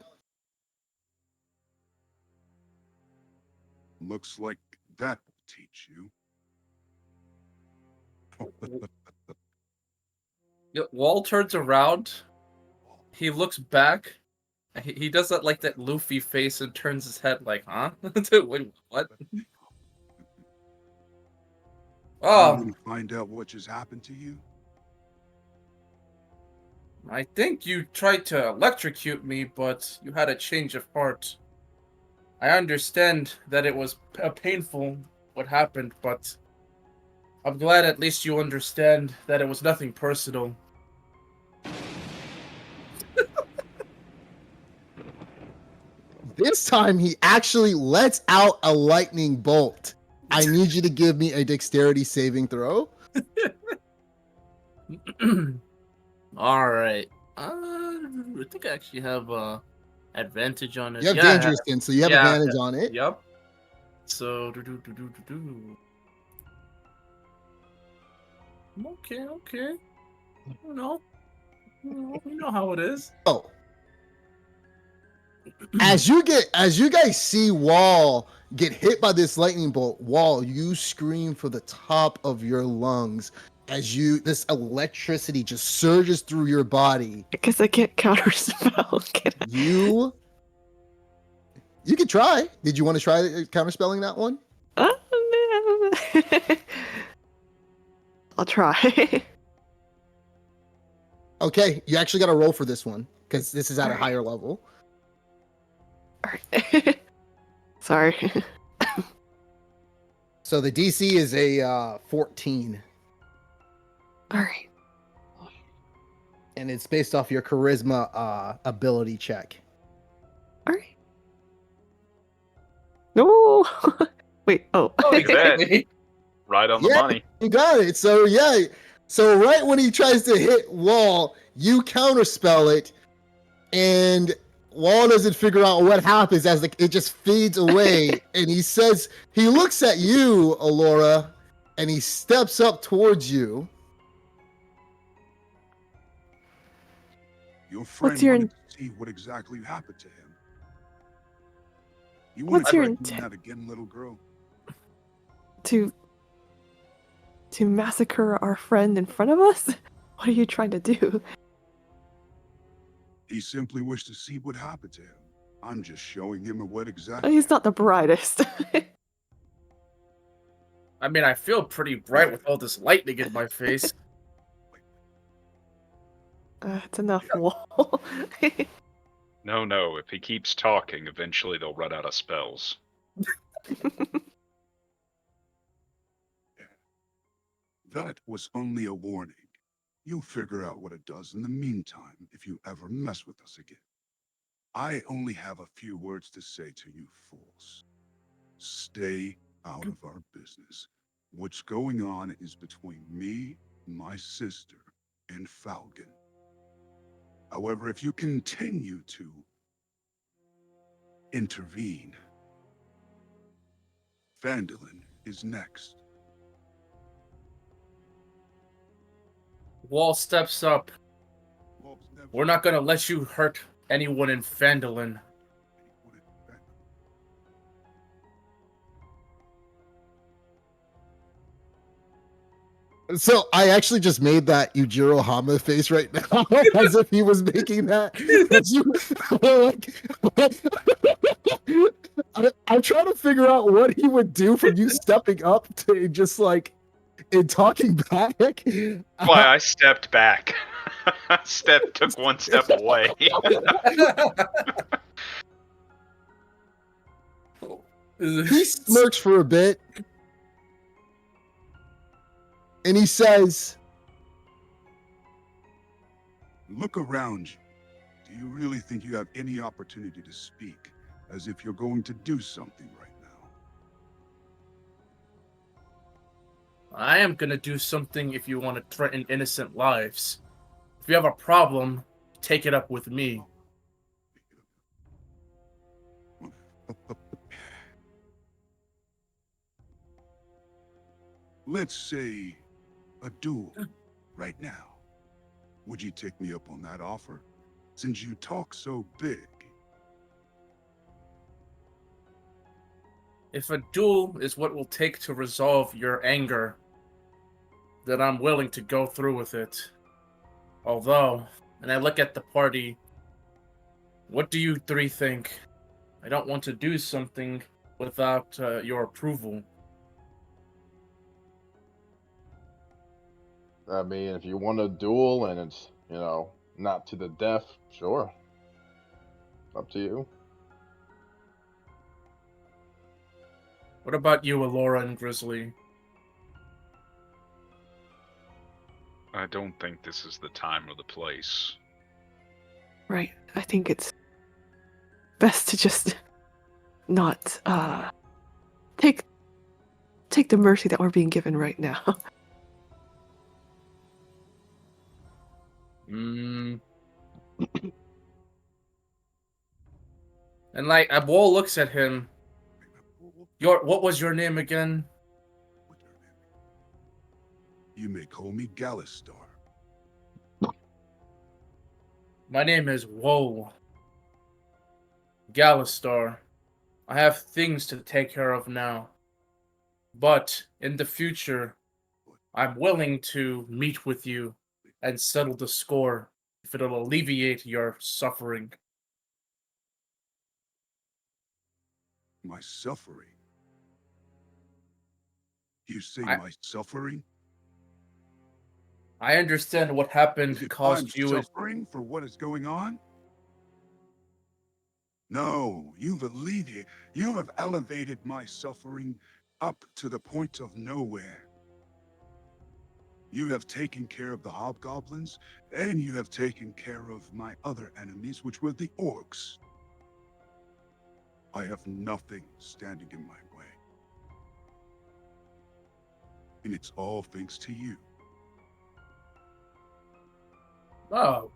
Looks like that will teach you. Wall turns around. He looks back. He does that like that Luffy face and turns his head like, huh? Wait, what? Oh. You want to find out what just happened to you? I think you tried to electrocute me, but you had a change of heart. I understand that it was painful what happened, but I'm glad at least you understand that it was nothing personal. This time he actually lets out a lightning bolt. I need you to give me a dexterity saving throw. All right. I think I actually have advantage on it. You have dangerous skin, so you have advantage on it. Yep. So Okay. You know how it is. Oh. As you guys see Wall get hit by this lightning bolt, Wall, you scream for the top of your lungs as this electricity just surges through your body. Because I can't counterspell. You could try. Did you want to try counterspelling that one? I'll try. Okay, you actually got to roll for this one because this is at a higher level. Sorry. So the DC is a 14. All right. And it's based off your charisma ability check. All right. No. Wait. Oh. Look at that. Right on the money. You got it. So yeah. So right when he tries to hit Wall, you counterspell it, and Wall doesn't figure out what happens as it just fades away. And he looks at you, Alora, and he steps up towards you. Your friend wanted to see what exactly happened to him. You want to do that again, little girl? To massacre our friend in front of us? What are you trying to do? He simply wished to see what happened to him. I'm just showing him what exactly. He's not the brightest. I mean, I feel pretty bright with all this lightning in my face. It's enough, Wall. No. If he keeps talking, eventually they'll run out of spells. That was only a warning. You'll figure out what it does in the meantime if you ever mess with us again. I only have a few words to say to you fools. Stay out of our business. What's going on is between me my sister and Falcon. However, if you continue to intervene, Phandalin is next. Wall steps up. We're not gonna let you hurt anyone in Phandalin. So I actually just made that Yujiro Hama face right now, as if he was making that. I'm trying to figure out what he would do from you stepping up to just like in talking back. Why I stepped back. Took one step away. He smirks for a bit, and he says, Look around you. Do you really think you have any opportunity to speak, as if you're going to do something right now? I am gonna do something if you want to threaten innocent lives. If you have a problem, take it up with me. Let's say a duel right now. Would you take me up on that offer? Since you talk so big. If a duel is what will take to resolve your anger, then I'm willing to go through with it. Although, and I look at the party, what do you three think? I don't want to do something without your approval. I mean, if you want a duel and it's, not to the death, sure. Up to you. What about you, Alora and Grizzly? I don't think this is the time or the place. Right. I think it's best to just not take the mercy that we're being given right now. And like Abol looks at him. What was your name again? You may call me Galistar. My name is Woe. Galistar. I have things to take care of now. But in the future, I'm willing to meet with you and settle the score if it'll alleviate your suffering. My suffering? You say my suffering? I understand what happened caused I'm you. Suffering for what is going on? No, you have elevated my suffering up to the point of nowhere. You have taken care of the hobgoblins, and you have taken care of my other enemies, which were the orcs. I have nothing standing in my way. And it's all thanks to you. Oh,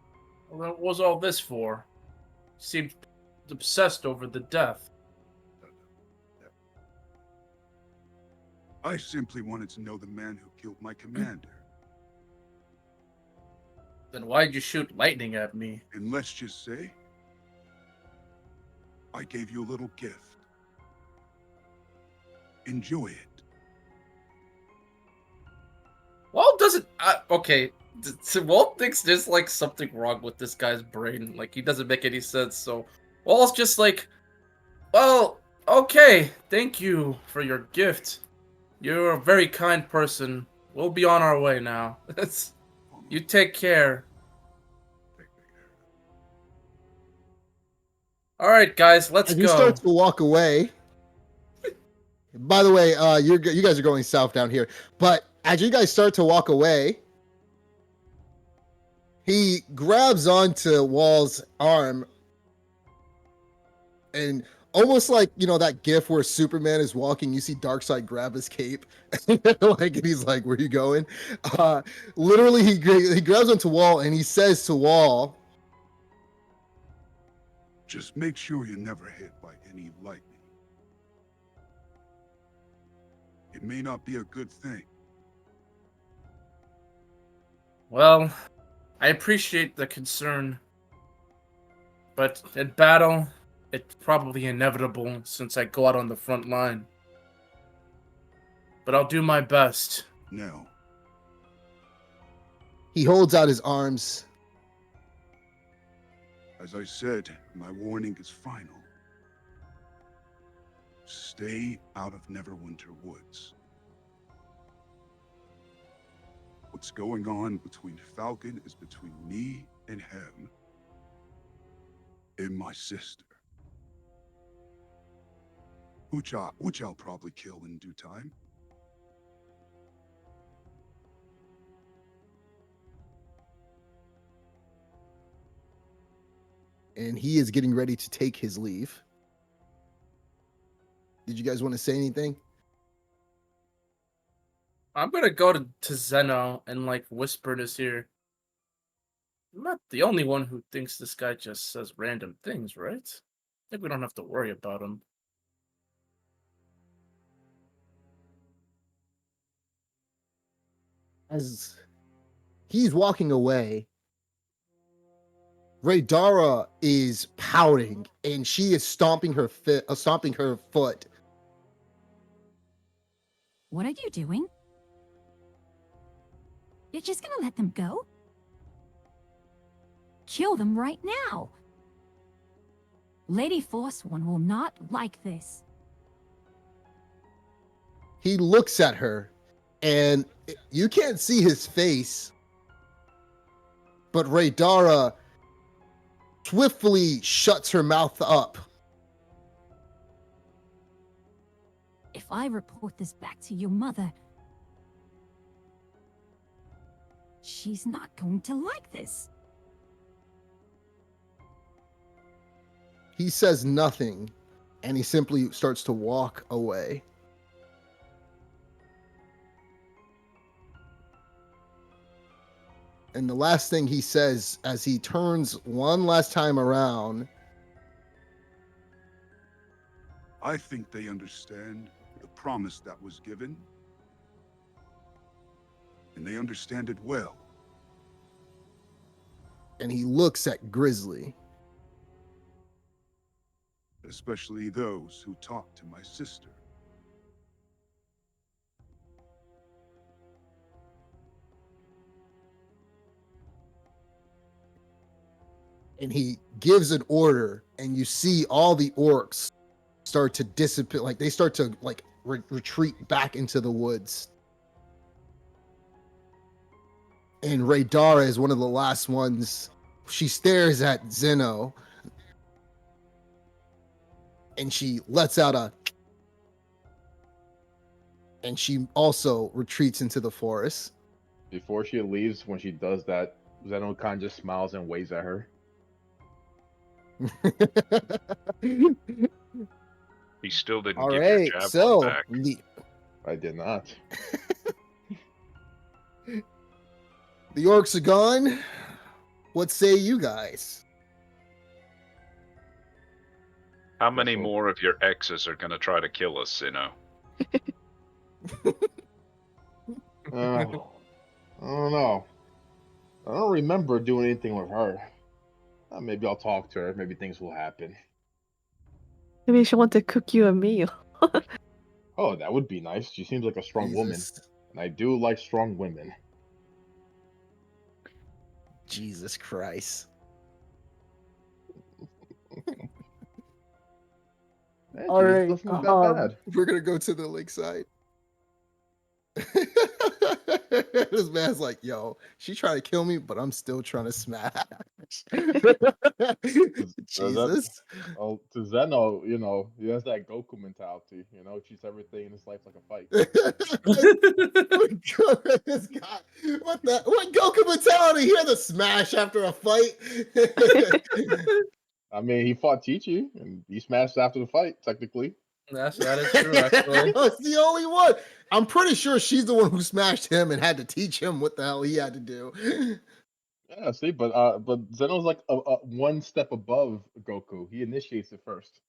well, what was all this for? Seemed obsessed over the death. I simply wanted to know the man who killed my commander. Then why'd you shoot lightning at me? And let's just say, I gave you a little gift. Enjoy it. Walt doesn't. Okay, so Walt thinks there's like something wrong with this guy's brain. Like he doesn't make any sense. So Walt's just like, well, okay, thank you for your gift. You're a very kind person. We'll be on our way now. You take care. All right, guys, let's go. You start to walk away. By the way, you guys are going south down here. But as you guys start to walk away, he grabs onto Wall's arm and almost like that gif where Superman is walking, you see Darkseid grab his cape, and he's like, "Where you going?" Literally, he grabs onto Wall and he says to Wall, Just make sure you're never hit by any lightning. It may not be a good thing. Well, I appreciate the concern, but in battle, it's probably inevitable since I go out on the front line. But I'll do my best. No. he holds out his arms. As I said, my warning is final. Stay out of Neverwinter Woods. What's going on between Falcon is between me and him. And my sister. Which I'll probably kill in due time. And he is getting ready to take his leave. Did you guys want to say anything? I'm gonna go to Zeno and whisper in his ear. I'm not the only one who thinks this guy just says random things, right? I think we don't have to worry about him. As he's walking away, Raydara is pouting and she is stomping her foot. What are you doing? You're just gonna let them go? Kill them right now. Lady Forsworn will not like this. He looks at her and you can't see his face, but Raydara swiftly shuts her mouth up. If I report this back to your mother, she's not going to like this. He says nothing and he simply starts to walk away. And the last thing he says as he turns one last time around, I think they understand the promise that was given. And they understand it well. and he looks at Grizzly. Especially those who talk to my sister. And he gives an order, and you see all the orcs start to dissipate, like they start to retreat back into the woods. And Raydara is one of the last ones. She stares at Zeno, and she lets out a, and she also retreats into the forest. Before she leaves, when she does that, Zeno kind of just smiles and waves at her. He still didn't All give right, your javelin so back. I did not. The orcs are gone. What say you guys? How many more of your exes are going to try to kill us, Zeno? I don't know. I don't remember doing anything with her. Maybe I'll talk to her. Maybe things will happen. Maybe she'll want to cook you a meal. Oh, that would be nice. She seems like a strong woman. And I do like strong women. Jesus Christ. All right, we're gonna go to the lakeside. This man's like, yo, she tried to kill me, but I'm still trying to smash. Jesus. Oh, to Zeno, he has that Goku mentality. Treats everything in his life like a fight. This guy, what Goku mentality? He had to smash after a fight. I mean, he fought Chi-Chi, and he smashed after the fight, technically. That is true, actually. It's the only one. I'm pretty sure she's the one who smashed him and had to teach him what the hell he had to do. Yeah, see, but Zeno's like a one step above Goku. He initiates it first.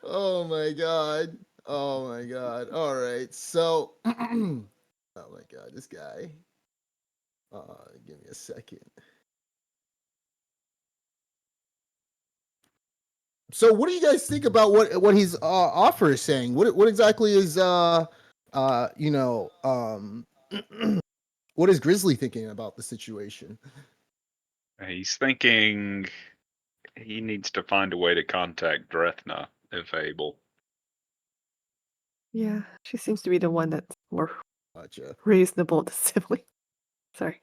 Oh my god. Oh my god. All right. So, oh my god, this guy. Give me a second. So, what do you guys think about what his offer is saying? What exactly is you know what is Grizzly thinking about the situation? He's thinking he needs to find a way to contact Drethna if able. Yeah, she seems to be the one that's more Gotcha. reasonable to sibling. Sorry.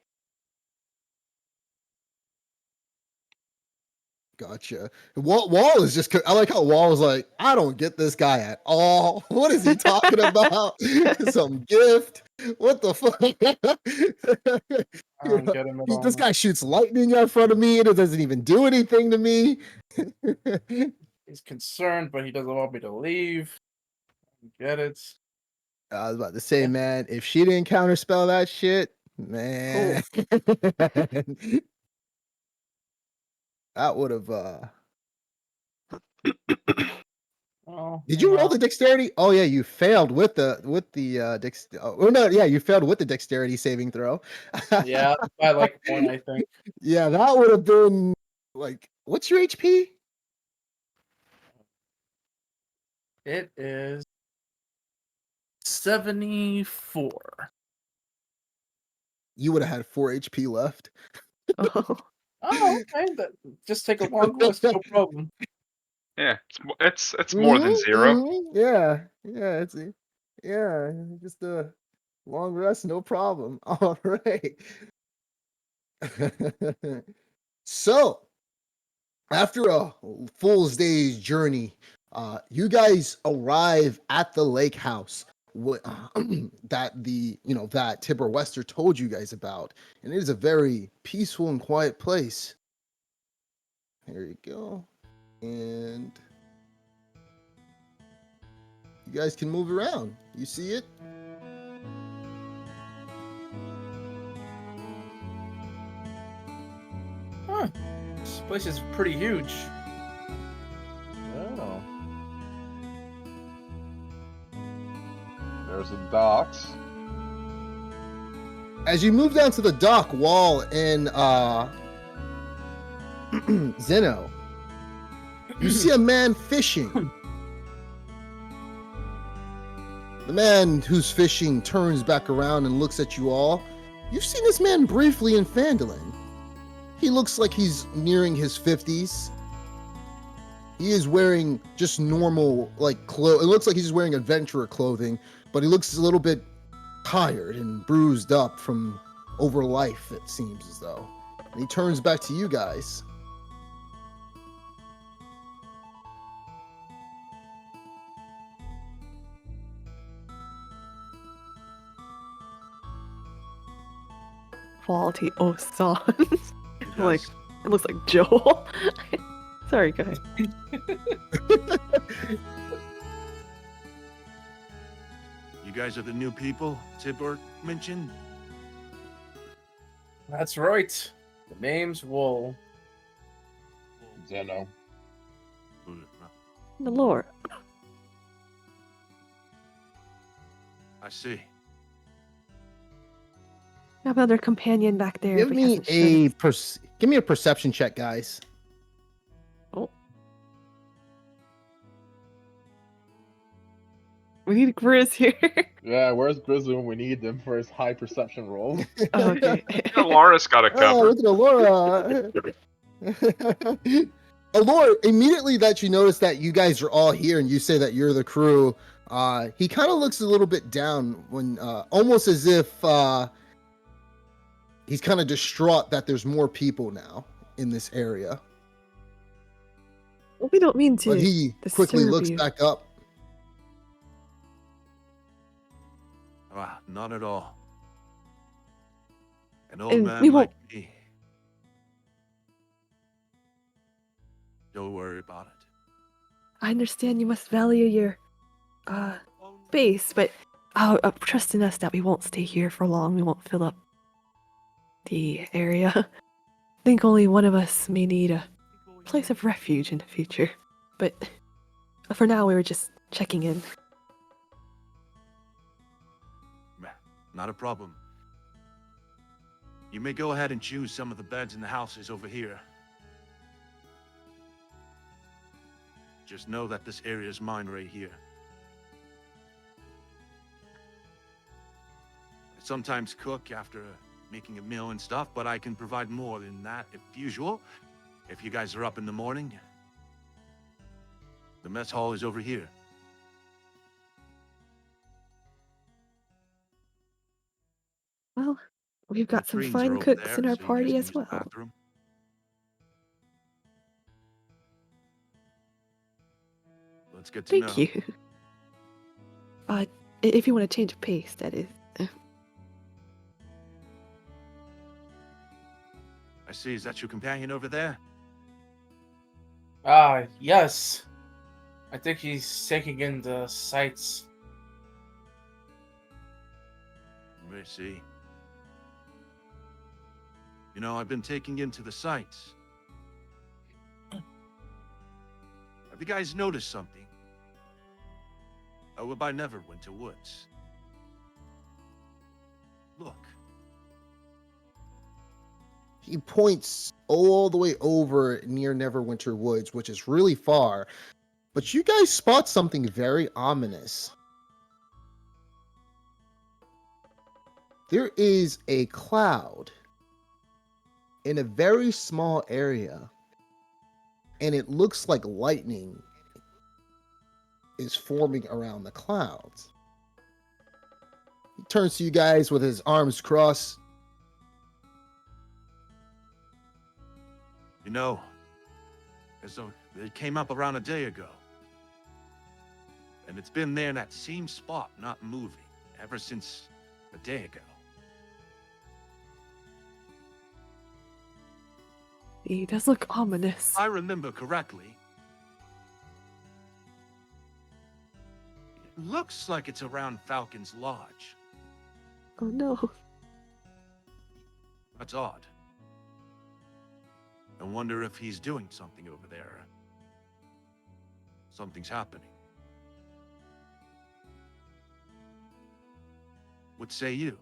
Gotcha. Wall is just. I like how Wall was like, I don't get this guy at all. What is he talking about? Some gift? What the fuck? I don't get him at all. This guy shoots lightning in front of me and it doesn't even do anything to me. He's concerned, but he doesn't want me to leave. Get it? I was about to say, man, if she didn't counterspell that shit, man, that would have. Oh, Did you roll the dexterity? Oh yeah, you failed with the oh no, yeah, you failed with the dexterity saving throw. Yeah, by like one, I think. Yeah, that would have been like, what's your HP? It is 74. You would have had 4 HP left. Oh, Oh, okay. Just take a long rest, no problem. Yeah, it's more than 0. Yeah, yeah, just a long rest, no problem. All right. So, after a fool's day's journey, you guys arrive at the lake house that that Tibor Westor told you guys about, and it is a very peaceful and quiet place. Here you go, and you guys can move around. You see it? Huh. This place is pretty huge. Oh. There's the docks. As you move down to the dock wall in Zeno, you see a man fishing. The man who's fishing turns back around and looks at you all. You've seen this man briefly in Phandalin. He looks like he's nearing his 50s. He is wearing just normal, like, clothes. It looks like he's wearing adventurer clothing, but he looks a little bit tired and bruised up from over life, it seems as though. And he turns back to you guys. quality Osan. Like, it looks like Joel. Sorry, go ahead. You guys are the new people Tibor mentioned? That's right. The name's Wool. Zeno. The lore. I see. I have another companion back there. Give but he me hasn't shown give me a perception check, guys. Oh. We need Grizz here. Yeah, where's Grizzly when we need them for his high perception roll? Oh, okay. Laura's got a cover. Oh, look at Alora. Alora, immediately that you notice that you guys are all here and you say that you're the crew, he kind of looks a little bit down when, almost as if he's kind of distraught that there's more people now in this area. Well, we don't mean to. But he quickly disturb looks you. back up. Ah, not at all. An old And man we like won't- me. Don't worry about it. I understand you must value your space, but trust in us that we won't stay here for long. We won't fill up the area. I think only one of us may need a place of refuge in the future. But for now, we were just checking in. Not a problem. You may go ahead and choose some of the beds in the houses over here. Just know that this area is mine right here. I sometimes cook after making a meal and stuff, but I can provide more than that if usual. If you guys are up in the morning, the mess hall is over here. Well, we've got some Latrines fine are over cooks there, in our so you guys party can as use the well. bathroom. Let's get to know. Thank you. If you want to change of pace, that is. I see. Is that your companion over there? Yes. I think he's taking in the sights. I see. You know, I've been taking into the sights. Have you guys noticed something? Oh, we're by Neverwinter Woods. Look. He points all the way over near Neverwinter Woods, which is really far. But you guys spot something very ominous. There is a cloud in a very small area, and it looks like lightning is forming around the clouds. He turns to you guys with his arms crossed. You know, as though it came up around a day ago. And it's been there in that same spot, not moving, ever since a day ago. He does look ominous. I remember correctly. It looks like it's around Falcon's Lodge. Oh no. That's odd. I wonder if he's doing something over there. Something's happening. What say you?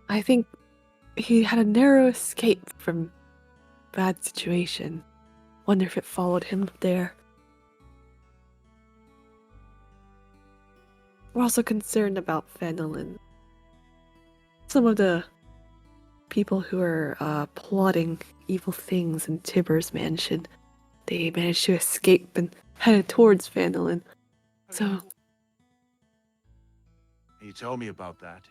I think he had a narrow escape from bad situation. Wonder if it followed him there. We're also concerned about Fenelon. Some of the people who are plotting evil things in Tibor's mansion, they managed to escape and headed towards Fenelon. So... He told me about that.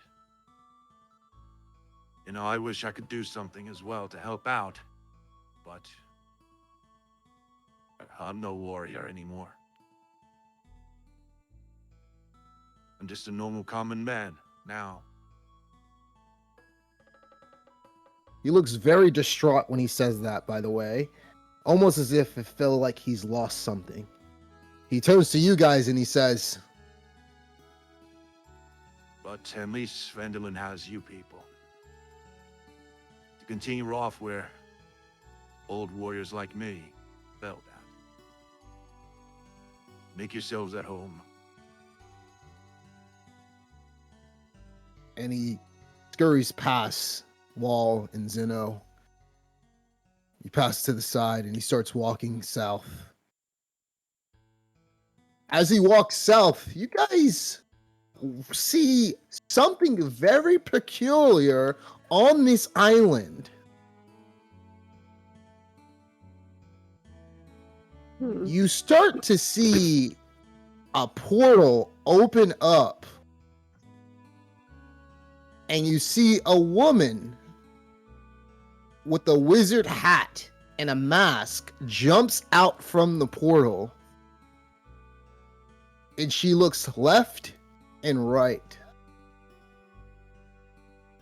You know, I wish I could do something as well to help out, but I'm no warrior anymore. I'm just a normal common man now. He looks very distraught when he says that, by the way. Almost as if it felt like he's lost something. He turns to you guys and he says, But at least Fendelin has you people. To continue off where old warriors like me failed at. Make yourselves at home. and he scurries past Wall and Zeno. He passes to the side and he starts walking south. As he walks south, you guys see something very peculiar on this island. You start to see a portal open up, and you see a woman with a wizard hat and a mask jumps out from the portal, and she looks left and right.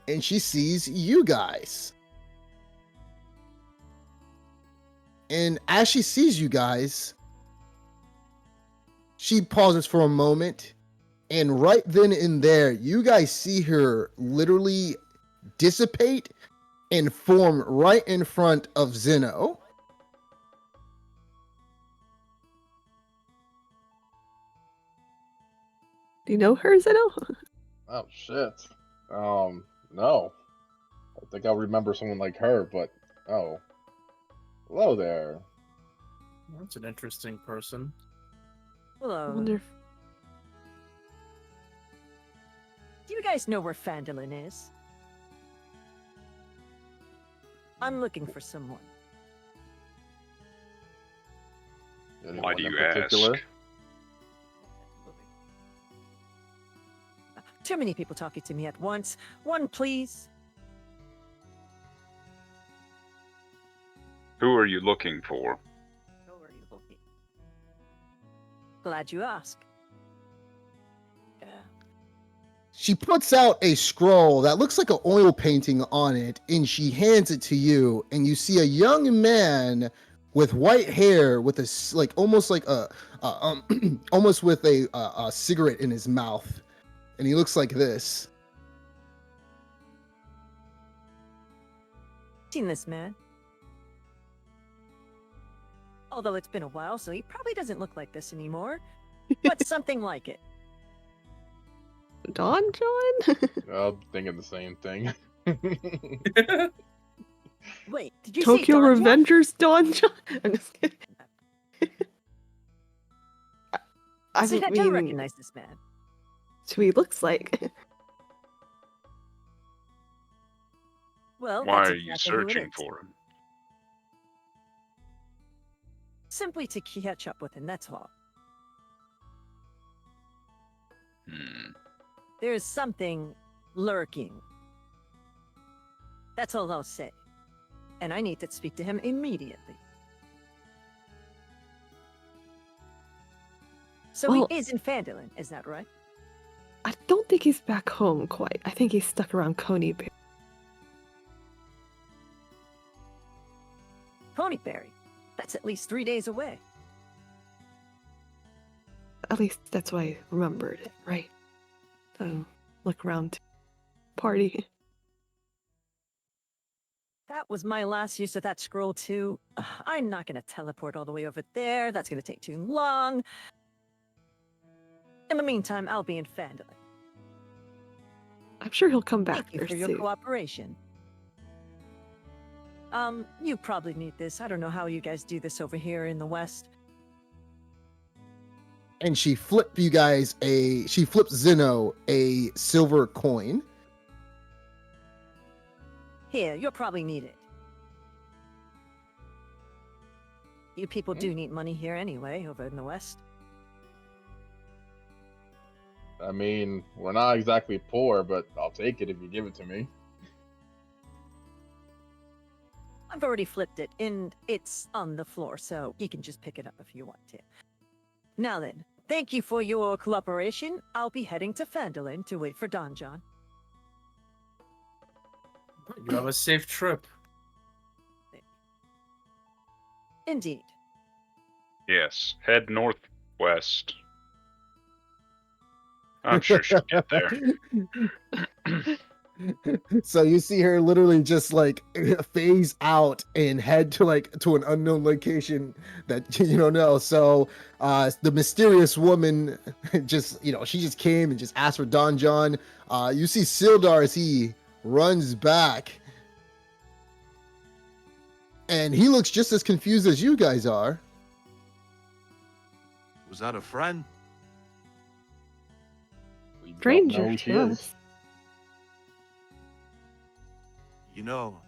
and she sees you guys. And as she sees you guys, she pauses for a moment, and right then and there, you guys see her literally dissipate and form right in front of Zeno. Do you know her, Zeno? Oh shit. No. I think I'll remember someone like her, but oh. Hello there. That's an interesting person. I Hello. wonder if... Do you guys know where Phandalin is? I'm looking for someone. Why do Anyone in you particular? ask? Too many people talking to me at once. One, please. Who are you looking for? Who are you looking? Glad you asked. She puts out a scroll that looks like an oil painting on it, and she hands it to you, and you see a young man with white hair, with like almost like almost with a cigarette in his mouth, and he looks like this. Seen this man. Although it's been a while, so he probably doesn't look like this anymore. But something like it. Don John? I'm thinking the same thing. Wait, did you Tokyo say Don John? Revengers Don John? I'm just kidding. I See, I mean, don't recognize this man. that's who he looks like. Well, Why that's are you exactly who it searching is. for him? Simply to catch up with him, that's all. There's something lurking. That's all I'll say. And I need to speak to him immediately. So Well- he is in Phandalin, is that right? I don't think he's back home quite. I think he's stuck around Coneyberry. Ponyberry. That's at least 3 days away. At least that's what I remembered, right? So, look around. Party. That was my last use of that scroll, too. I'm not going to teleport all the way over there. That's going to take too long. In the meantime, I'll be in Phandalin. I'm sure he'll come back Thank you there for your soon. cooperation. You probably need this. I don't know how you guys do this over here in the West. And she flips Zeno a silver coin. Here, you'll probably need it. You people do need money here anyway, over in the West. I mean, we're not exactly poor, but I'll take it if you give it to me. I've already flipped it, and it's on the floor, so you can just pick it up if you want to. Now then, thank you for your cooperation. I'll be heading to Phandalin to wait for Don John. You have a safe trip. Indeed. Yes, head northwest. I'm sure she'll get there. So you see her literally just like phase out and head to an unknown location that you don't know. So the mysterious woman just she just came and just asked for Don John. You see Sildar as he runs back, and he looks just as confused as you guys are. Was that a friend? We don't know Stranger who to she is. us. You know,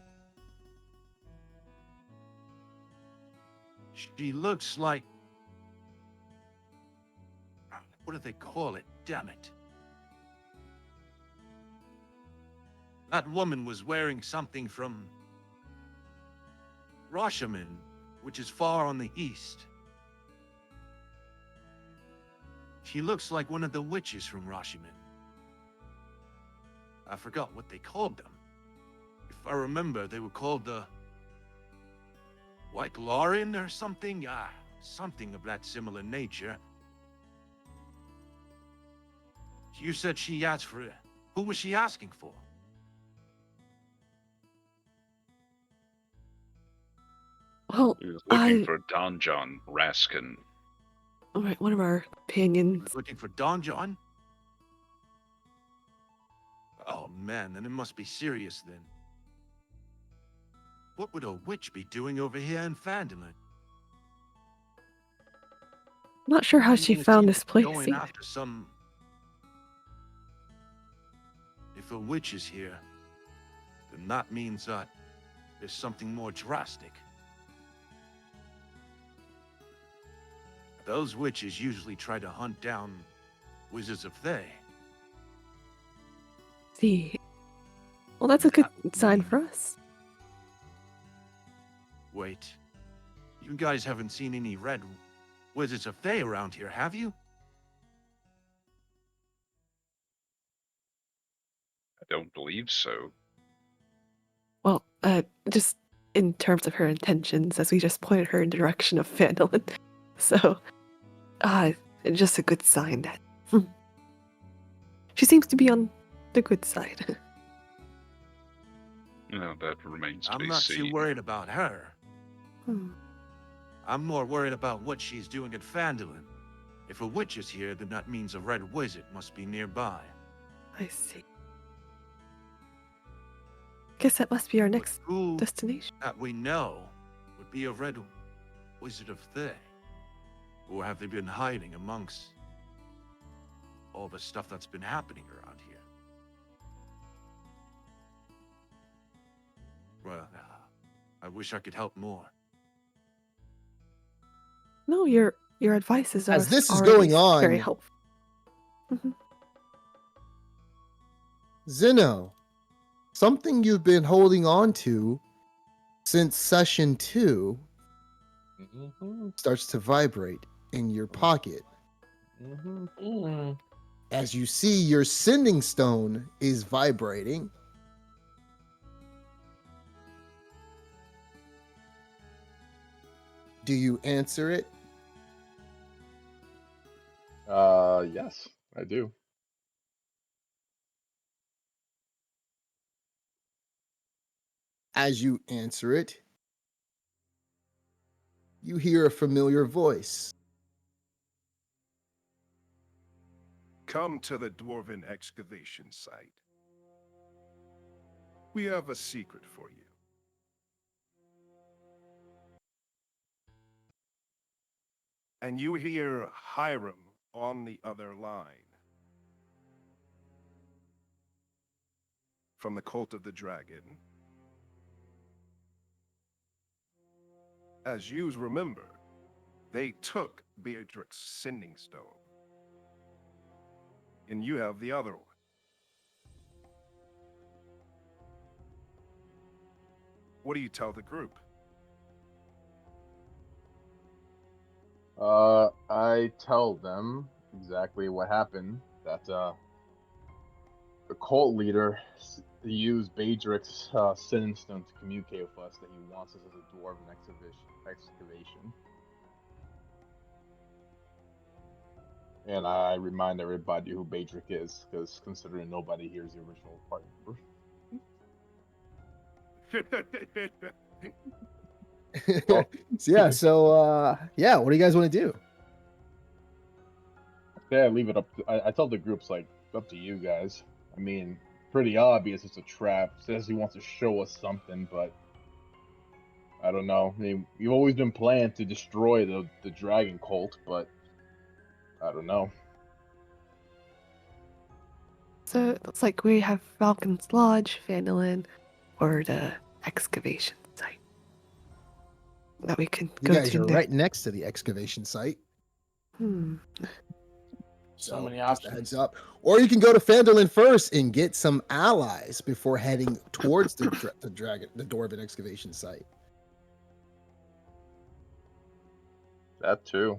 she looks like... What do they call it? Damn it. That woman was wearing something from Rashomon, which is far on the east. She looks like one of the witches from Rashomon. I forgot what they called them. If I remember, they were called the White Lauren or something? Something of that similar nature. You said she asked for it. Who was she asking for? Well, He was looking for Don John Raskin. Alright, one of our companions. Looking for Don John? Oh man, then it must be serious then. What would a witch be doing over here in Phandalin? Not sure how she found this place Going either. after some... If a witch is here, then that means that there's something more drastic. Those witches usually try to hunt down wizards of Thay. See. Well, that's a good sign for us. Wait. You guys haven't seen any red wizards of Thay around here, have you? I don't believe so. Well, just in terms of her intentions, as we just pointed her in the direction of Phandalin. So, just a good sign that she seems to be on the good side. No, that remains to I'm be not seen. too worried about her. Hmm. I'm more worried about what she's doing at Phandalin. If a witch is here, then that means a red wizard must be nearby. I see. Guess that must be our next Who destination. that we know would be a red wizard of Thay? Or have they been hiding amongst all the stuff that's been happening around here? Well, I wish I could help more. No, your advices are As this is already going on, very helpful. Zeno, something you've been holding on to since session 2 starts to vibrate in your pocket. As you see, your sending stone is vibrating. Do you answer it? Yes, I do. As you answer it, you hear a familiar voice. Come to the Dwarven excavation site. We have a secret for you. And you hear Hiram on the other line. From the Cult of the Dragon. As you remember, they took Beatrix's Sending Stone. And you have the other one. What do you tell the group? I tell them exactly what happened. That the cult leader used Beatrix's Sending Stone to communicate with us that he wants us as a dwarven excavation. And I remind everybody who Beatrix is, because considering nobody here is the original party member. Yeah, what do you guys want to do? Yeah, leave it up. I tell the groups, like, up to you guys. I mean, pretty obvious it's a trap. Says he wants to show us something, but I don't know. I mean, you've always been planning to destroy the dragon cult, but I don't know. So it looks like we have Falcon's Lodge, Phandalin, or the excavation site that we can You go guys to are next. right next to the excavation site. So many just a options. heads up. Or you can go to Phandalin first and get some allies before heading towards the Dwarven excavation site. That too.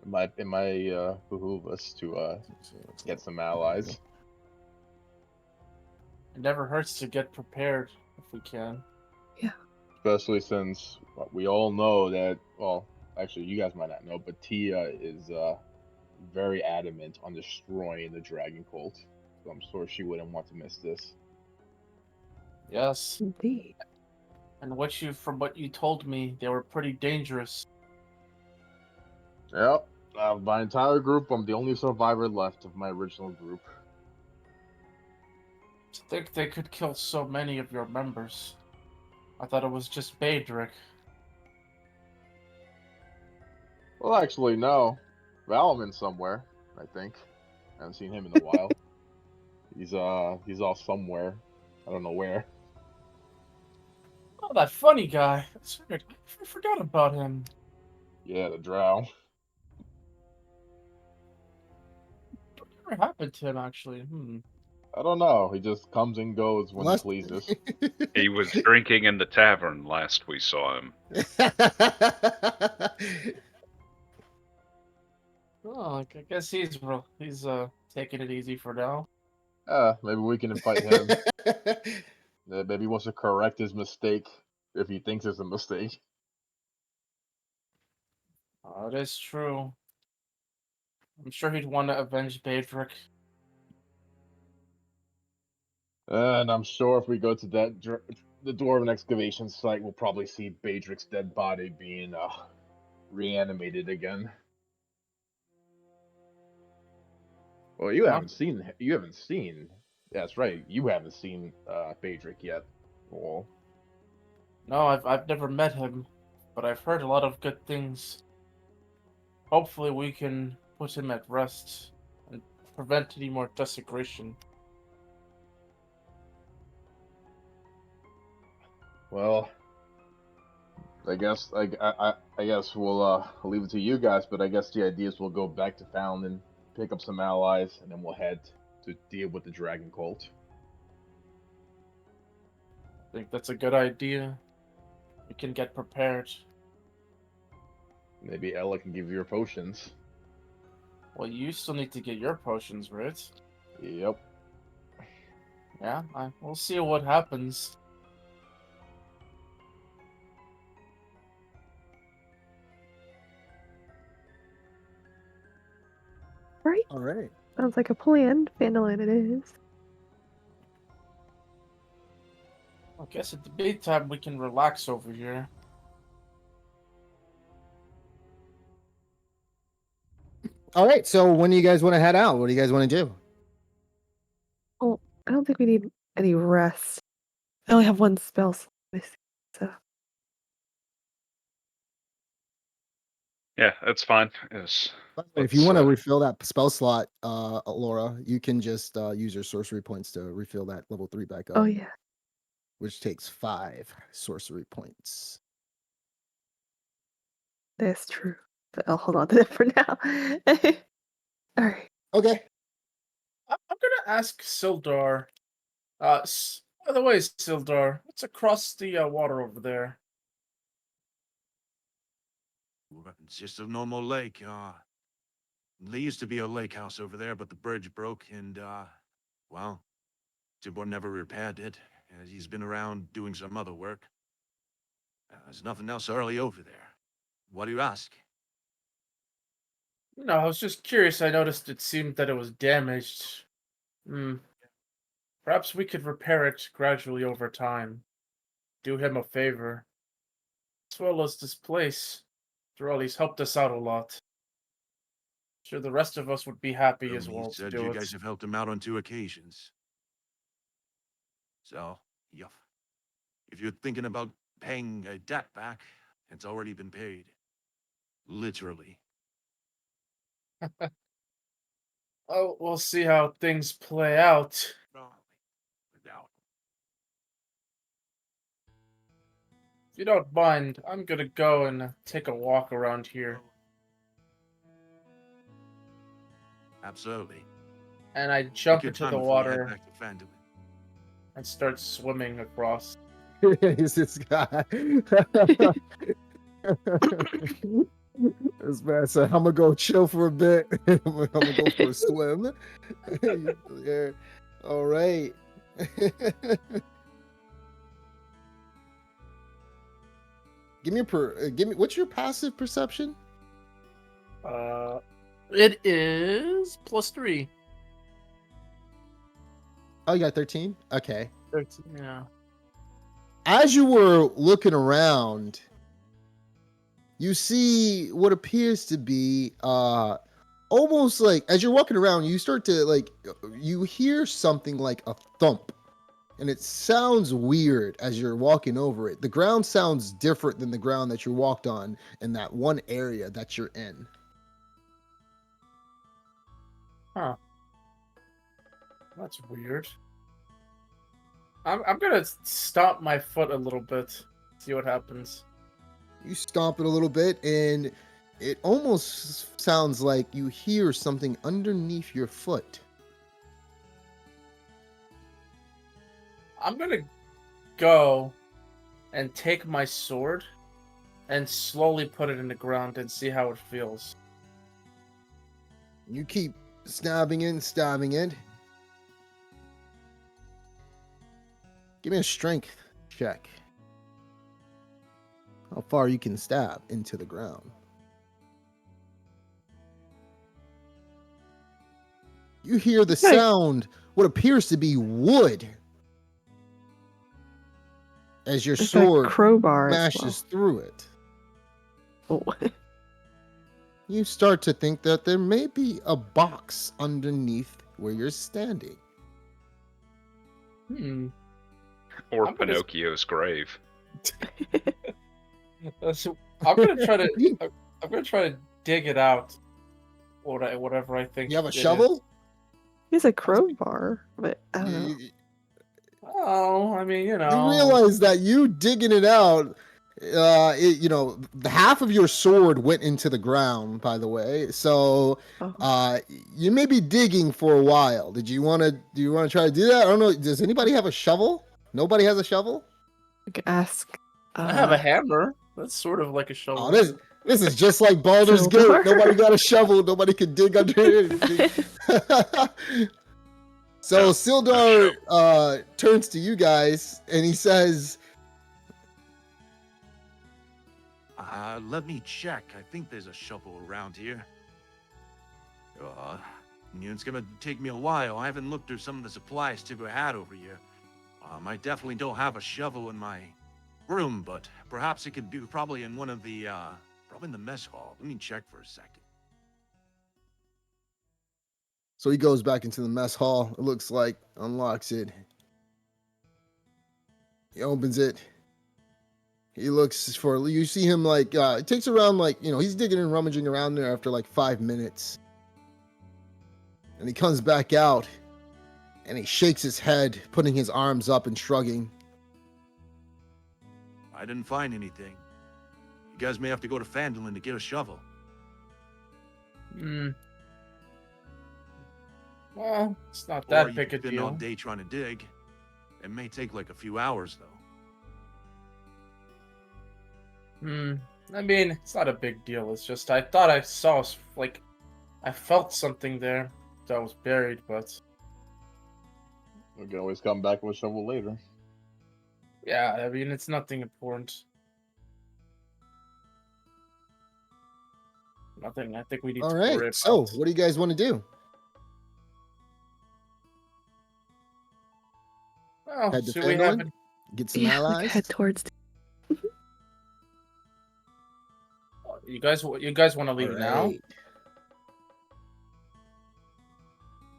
It might behoove us to get some allies. It never hurts to get prepared if we can. Especially since we all know that, well, actually, you guys might not know, but Tia is very adamant on destroying the Dragon Cult. So I'm sure she wouldn't want to miss this. Yes. Indeed. And from what you told me, they were pretty dangerous. Yep. My entire group, I'm the only survivor left of my original group. To think they could kill so many of your members. I thought it was just Baedric. Well, actually, no. Valman's somewhere, I think. I haven't seen him in a while. He's off somewhere. I don't know where. Oh, that funny guy. That's right. I forgot about him. Yeah, the drow. What happened to him, actually? I don't know. He just comes and goes when he pleases. He was drinking in the tavern last we saw him. Oh, I guess he's taking it easy for now. Maybe we can invite him. Maybe he wants to correct his mistake if he thinks it's a mistake. Oh, it is true. I'm sure he'd want to avenge Baedric. And I'm sure if we go to the Dwarven excavation site, we'll probably see Baedric's dead body being reanimated again. Well, you haven't seen. Yeah, that's right. You haven't seen Baedric yet. Well, No, I've never met him, but I've heard a lot of good things. Hopefully, we can put him at rest and prevent any more desecration. well, I guess I guess we'll leave it to you guys. But I guess the idea is we'll go back to Foundland, pick up some allies, and then we'll head to deal with the Dragon Cult. I think that's a good idea. We can get prepared. Maybe Ella can give you your potions. Well, you still need to get your potions, right? Yep. Yeah, we'll see what happens. Right? All right. Sounds like a plan. Vandalin it is. I guess at the meantime, we can relax over here. All right. So when do you guys want to head out? What do you guys want to do? Oh, I don't think we need any rest. I only have one spell slot, so. Yeah, that's fine. Yes. If you want to refill that spell slot, Laura, you can just use your sorcery points to refill that level 3 back up. Oh yeah. Which takes 5 sorcery points. That's true. But I'll hold on to it for now. All right. Okay. I'm gonna ask Sildar. By the way, Sildar, what's across the water over there? It's just a normal lake. There used to be a lake house over there, but the bridge broke and, well, Tibor never repaired it. He's been around doing some other work. There's nothing else early over there. What do you ask? No, I was just curious. I noticed it seemed that it was damaged. Perhaps we could repair it gradually over time. Do him a favor. As well as this place. After all, he's helped us out a lot. Sure, the rest of us would be happy as well He to said do you it. guys have helped him out on 2 occasions. So, yeah. If you're thinking about paying a debt back, it's already been paid. Literally. Oh, we'll see how things play out. If you don't mind, I'm gonna go and take a walk around here. Absolutely. And I jump Take into your the time before you head water back to Phantom. and start swimming across. Is this guy? This man said, I'm gonna go chill for a bit. I'm gonna go for a swim. Yeah. All right. Give me. What's your passive perception? It is +3. Oh, you got 13. Okay. 13. Yeah. As you were looking around, you see what appears to be almost like as you're walking around, you start to like you hear something like a thump. And it sounds weird as you're walking over it. The ground sounds different than the ground that you walked on in that one area that you're in. Huh. That's weird. I'm gonna stomp my foot a little bit, see what happens. You stomp it a little bit, and it almost sounds like you hear something underneath your foot. I'm gonna go and take my sword and slowly put it in the ground and see how it feels. You keep stabbing it. Give me a strength check. How far you can stab into the ground. You hear the sound, what appears to be wood, as your It's sword like crowbar smashes through it. Oh. You start to think that there may be a box underneath where you're standing. Or Pinocchio's grave. So I'm gonna try to dig it out. Whatever I think. You have a it shovel? is. He has a crowbar, but I don't know. Oh, I mean, you know. You realize that you digging it out, the half of your sword went into the ground, by the way. So you may be digging for a while. Do you want to try to do that? I don't know. Does anybody have a shovel? Nobody has a shovel? I could ask. I have a hammer. That's sort of like a shovel. Oh, this is just like Baldur's Gate. Nobody got a shovel. Nobody could dig under it. So Sildar turns to you guys and he says, let me check. I think there's a shovel around here. It's gonna take me a while. I haven't looked through some of the supplies Tibor had over here. I definitely don't have a shovel in my room, but perhaps it could be probably in one of the, probably in the mess hall. Let me check for a second. So he goes back into the mess hall. It looks like, unlocks it. He opens it. He looks for, you see him like, it takes around like, he's digging and rummaging around there after like 5 minutes. And he comes back out and he shakes his head, putting his arms up and shrugging. I didn't find anything. You guys may have to go to Phandalin to get a shovel. Well, it's not that big a Or you've been deal. all day trying to dig. It may take like a few hours, though. I mean, it's not a big deal. It's just I thought I saw, like, I felt something there that was buried, but We can always come back with a shovel later. yeah, I mean, it's nothing important. Nothing I think we need All to worry right. about. So what do you guys want to do? Well, Head to should we have Phandalin? it? Get some Yeah, allies? like head towards. You guys want to leave now? Alright.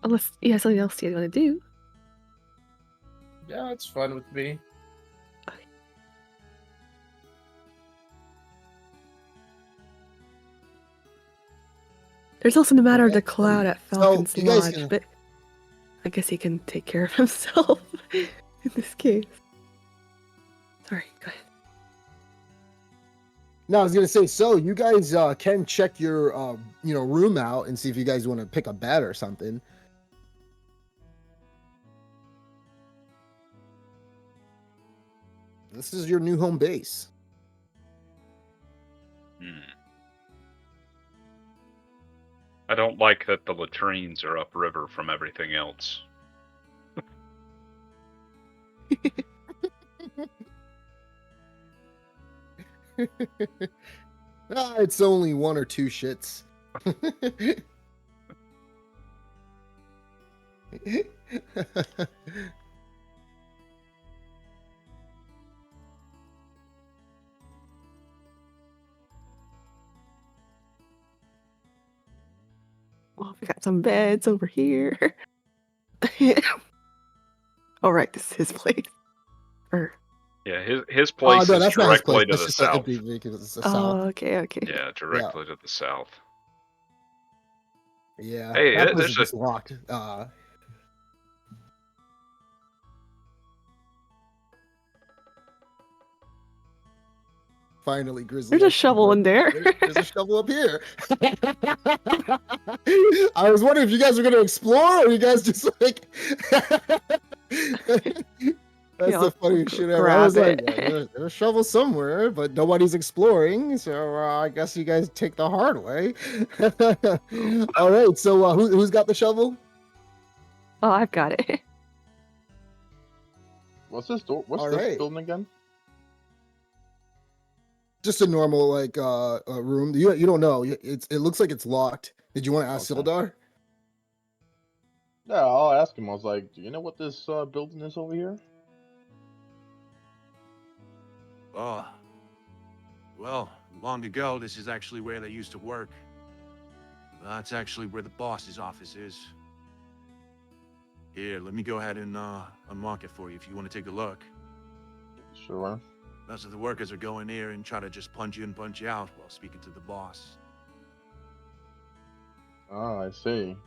Unless you have something else you want to do. Yeah, it's fine with me. There's also the matter of the Alright, cloud at so Falcon's you guys Lodge, can- but I guess he can take care of himself in this case. Sorry, go ahead. No, I was gonna say, so you guys can check your room out and see if you guys want to pick a bed or something. This is your new home base. I don't like that the latrines are upriver from everything else. It's only 1 or 2 shits. Well, we got some beds over here. All right, this is his place. Or Yeah, his place no, is that's not his place. directly to That's the just an south. empty vacant. It's the oh, south. okay. Yeah, directly to the south. Yeah, Hey, that place there's is a just locked. Finally, Grizzly. There's a shovel in there. There's a shovel up here. I was wondering if you guys were going to explore, or you guys just like. That's the funniest shit ever. I was like, there's a shovel somewhere, but nobody's exploring, so I guess you guys take the hard way. All right, so who's got the shovel? Oh, I've got it. What's this door? What's All this right. building again? Just a normal like room. You don't know. It looks like it's locked. Did you want to ask Sildar? Yeah, I'll ask him. I was like, do you know what this building is over here? Oh. Well, long ago, this is actually where they used to work. That's actually where the boss's office is. Here, let me go ahead and unlock it for you if you want to take a look. Sure. Most of the workers are going here and try to just punch you and punch you out while speaking to the boss. Ah, I see.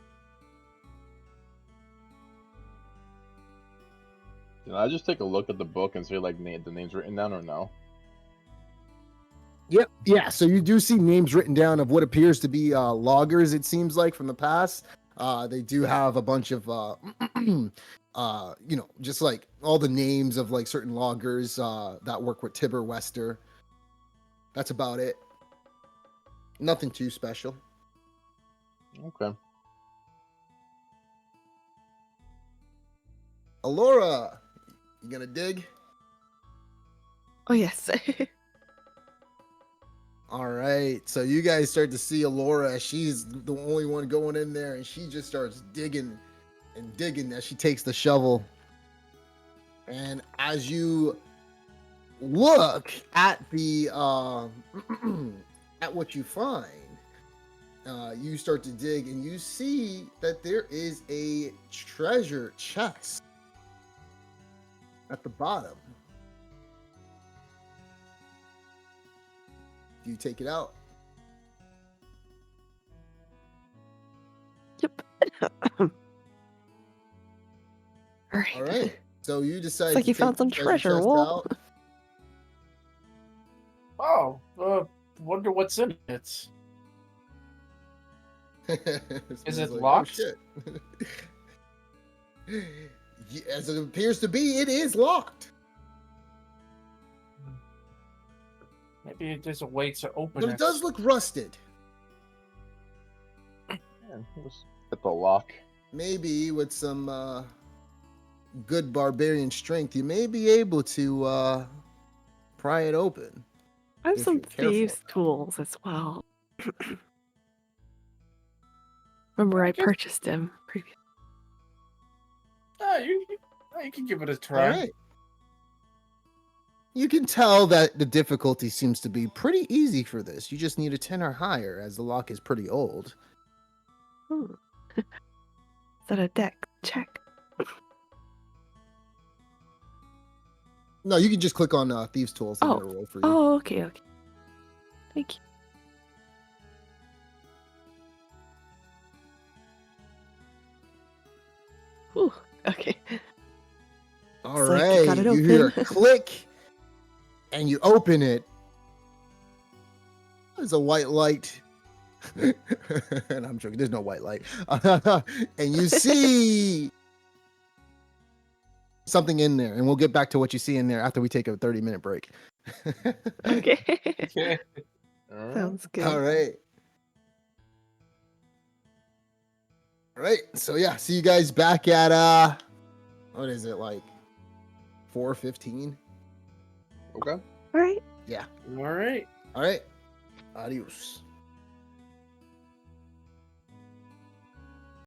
Can I just take a look at the book and see like the names written down or no? Yep. Yeah. So you do see names written down of what appears to be loggers. It seems like from the past. They do have a bunch of just like all the names of like certain loggers that work with Tibor Westor. That's about it. Nothing too special. Okay. Alora, you gonna dig? Oh yes. All right, so you guys start to see Alora. She's the only one going in there, and she just starts digging and digging as she takes the shovel. And as you look at the at what you find, you start to dig, and you see that there is a treasure chest at the bottom. Do you take it out? Yep. All right. So you decide It's like to you found take the some treasure, chest Walt. Oh, wonder what's in it. Is it like, locked? Oh, shit. As it appears to be, it is locked. Maybe there's a way to open But it. it does look rusted. Let's get the lock. Maybe with some good barbarian strength, you may be able to pry it open. I have if some you're careful thieves' tools as well. Remember, I purchased him previously. You can give it a All try. right. You can tell that the difficulty seems to be pretty easy for this. You just need a 10 or higher, as the lock is pretty old. Is that a deck check? No, you can just click on Thieves' Tools and it'll roll for you. Oh, okay. Thank you. Whew, okay. All It's right, like you got it you hear a open. click, and you open it. There's a white light, and I'm joking. There's no white light, and you see something in there, and we'll get back to what you see in there after we take a 30-minute break. Okay. Okay. Sounds good. All right. All right. So yeah, see you guys back at what is it, like 4:15. Okay. All right. Yeah. All right. All right. Adios.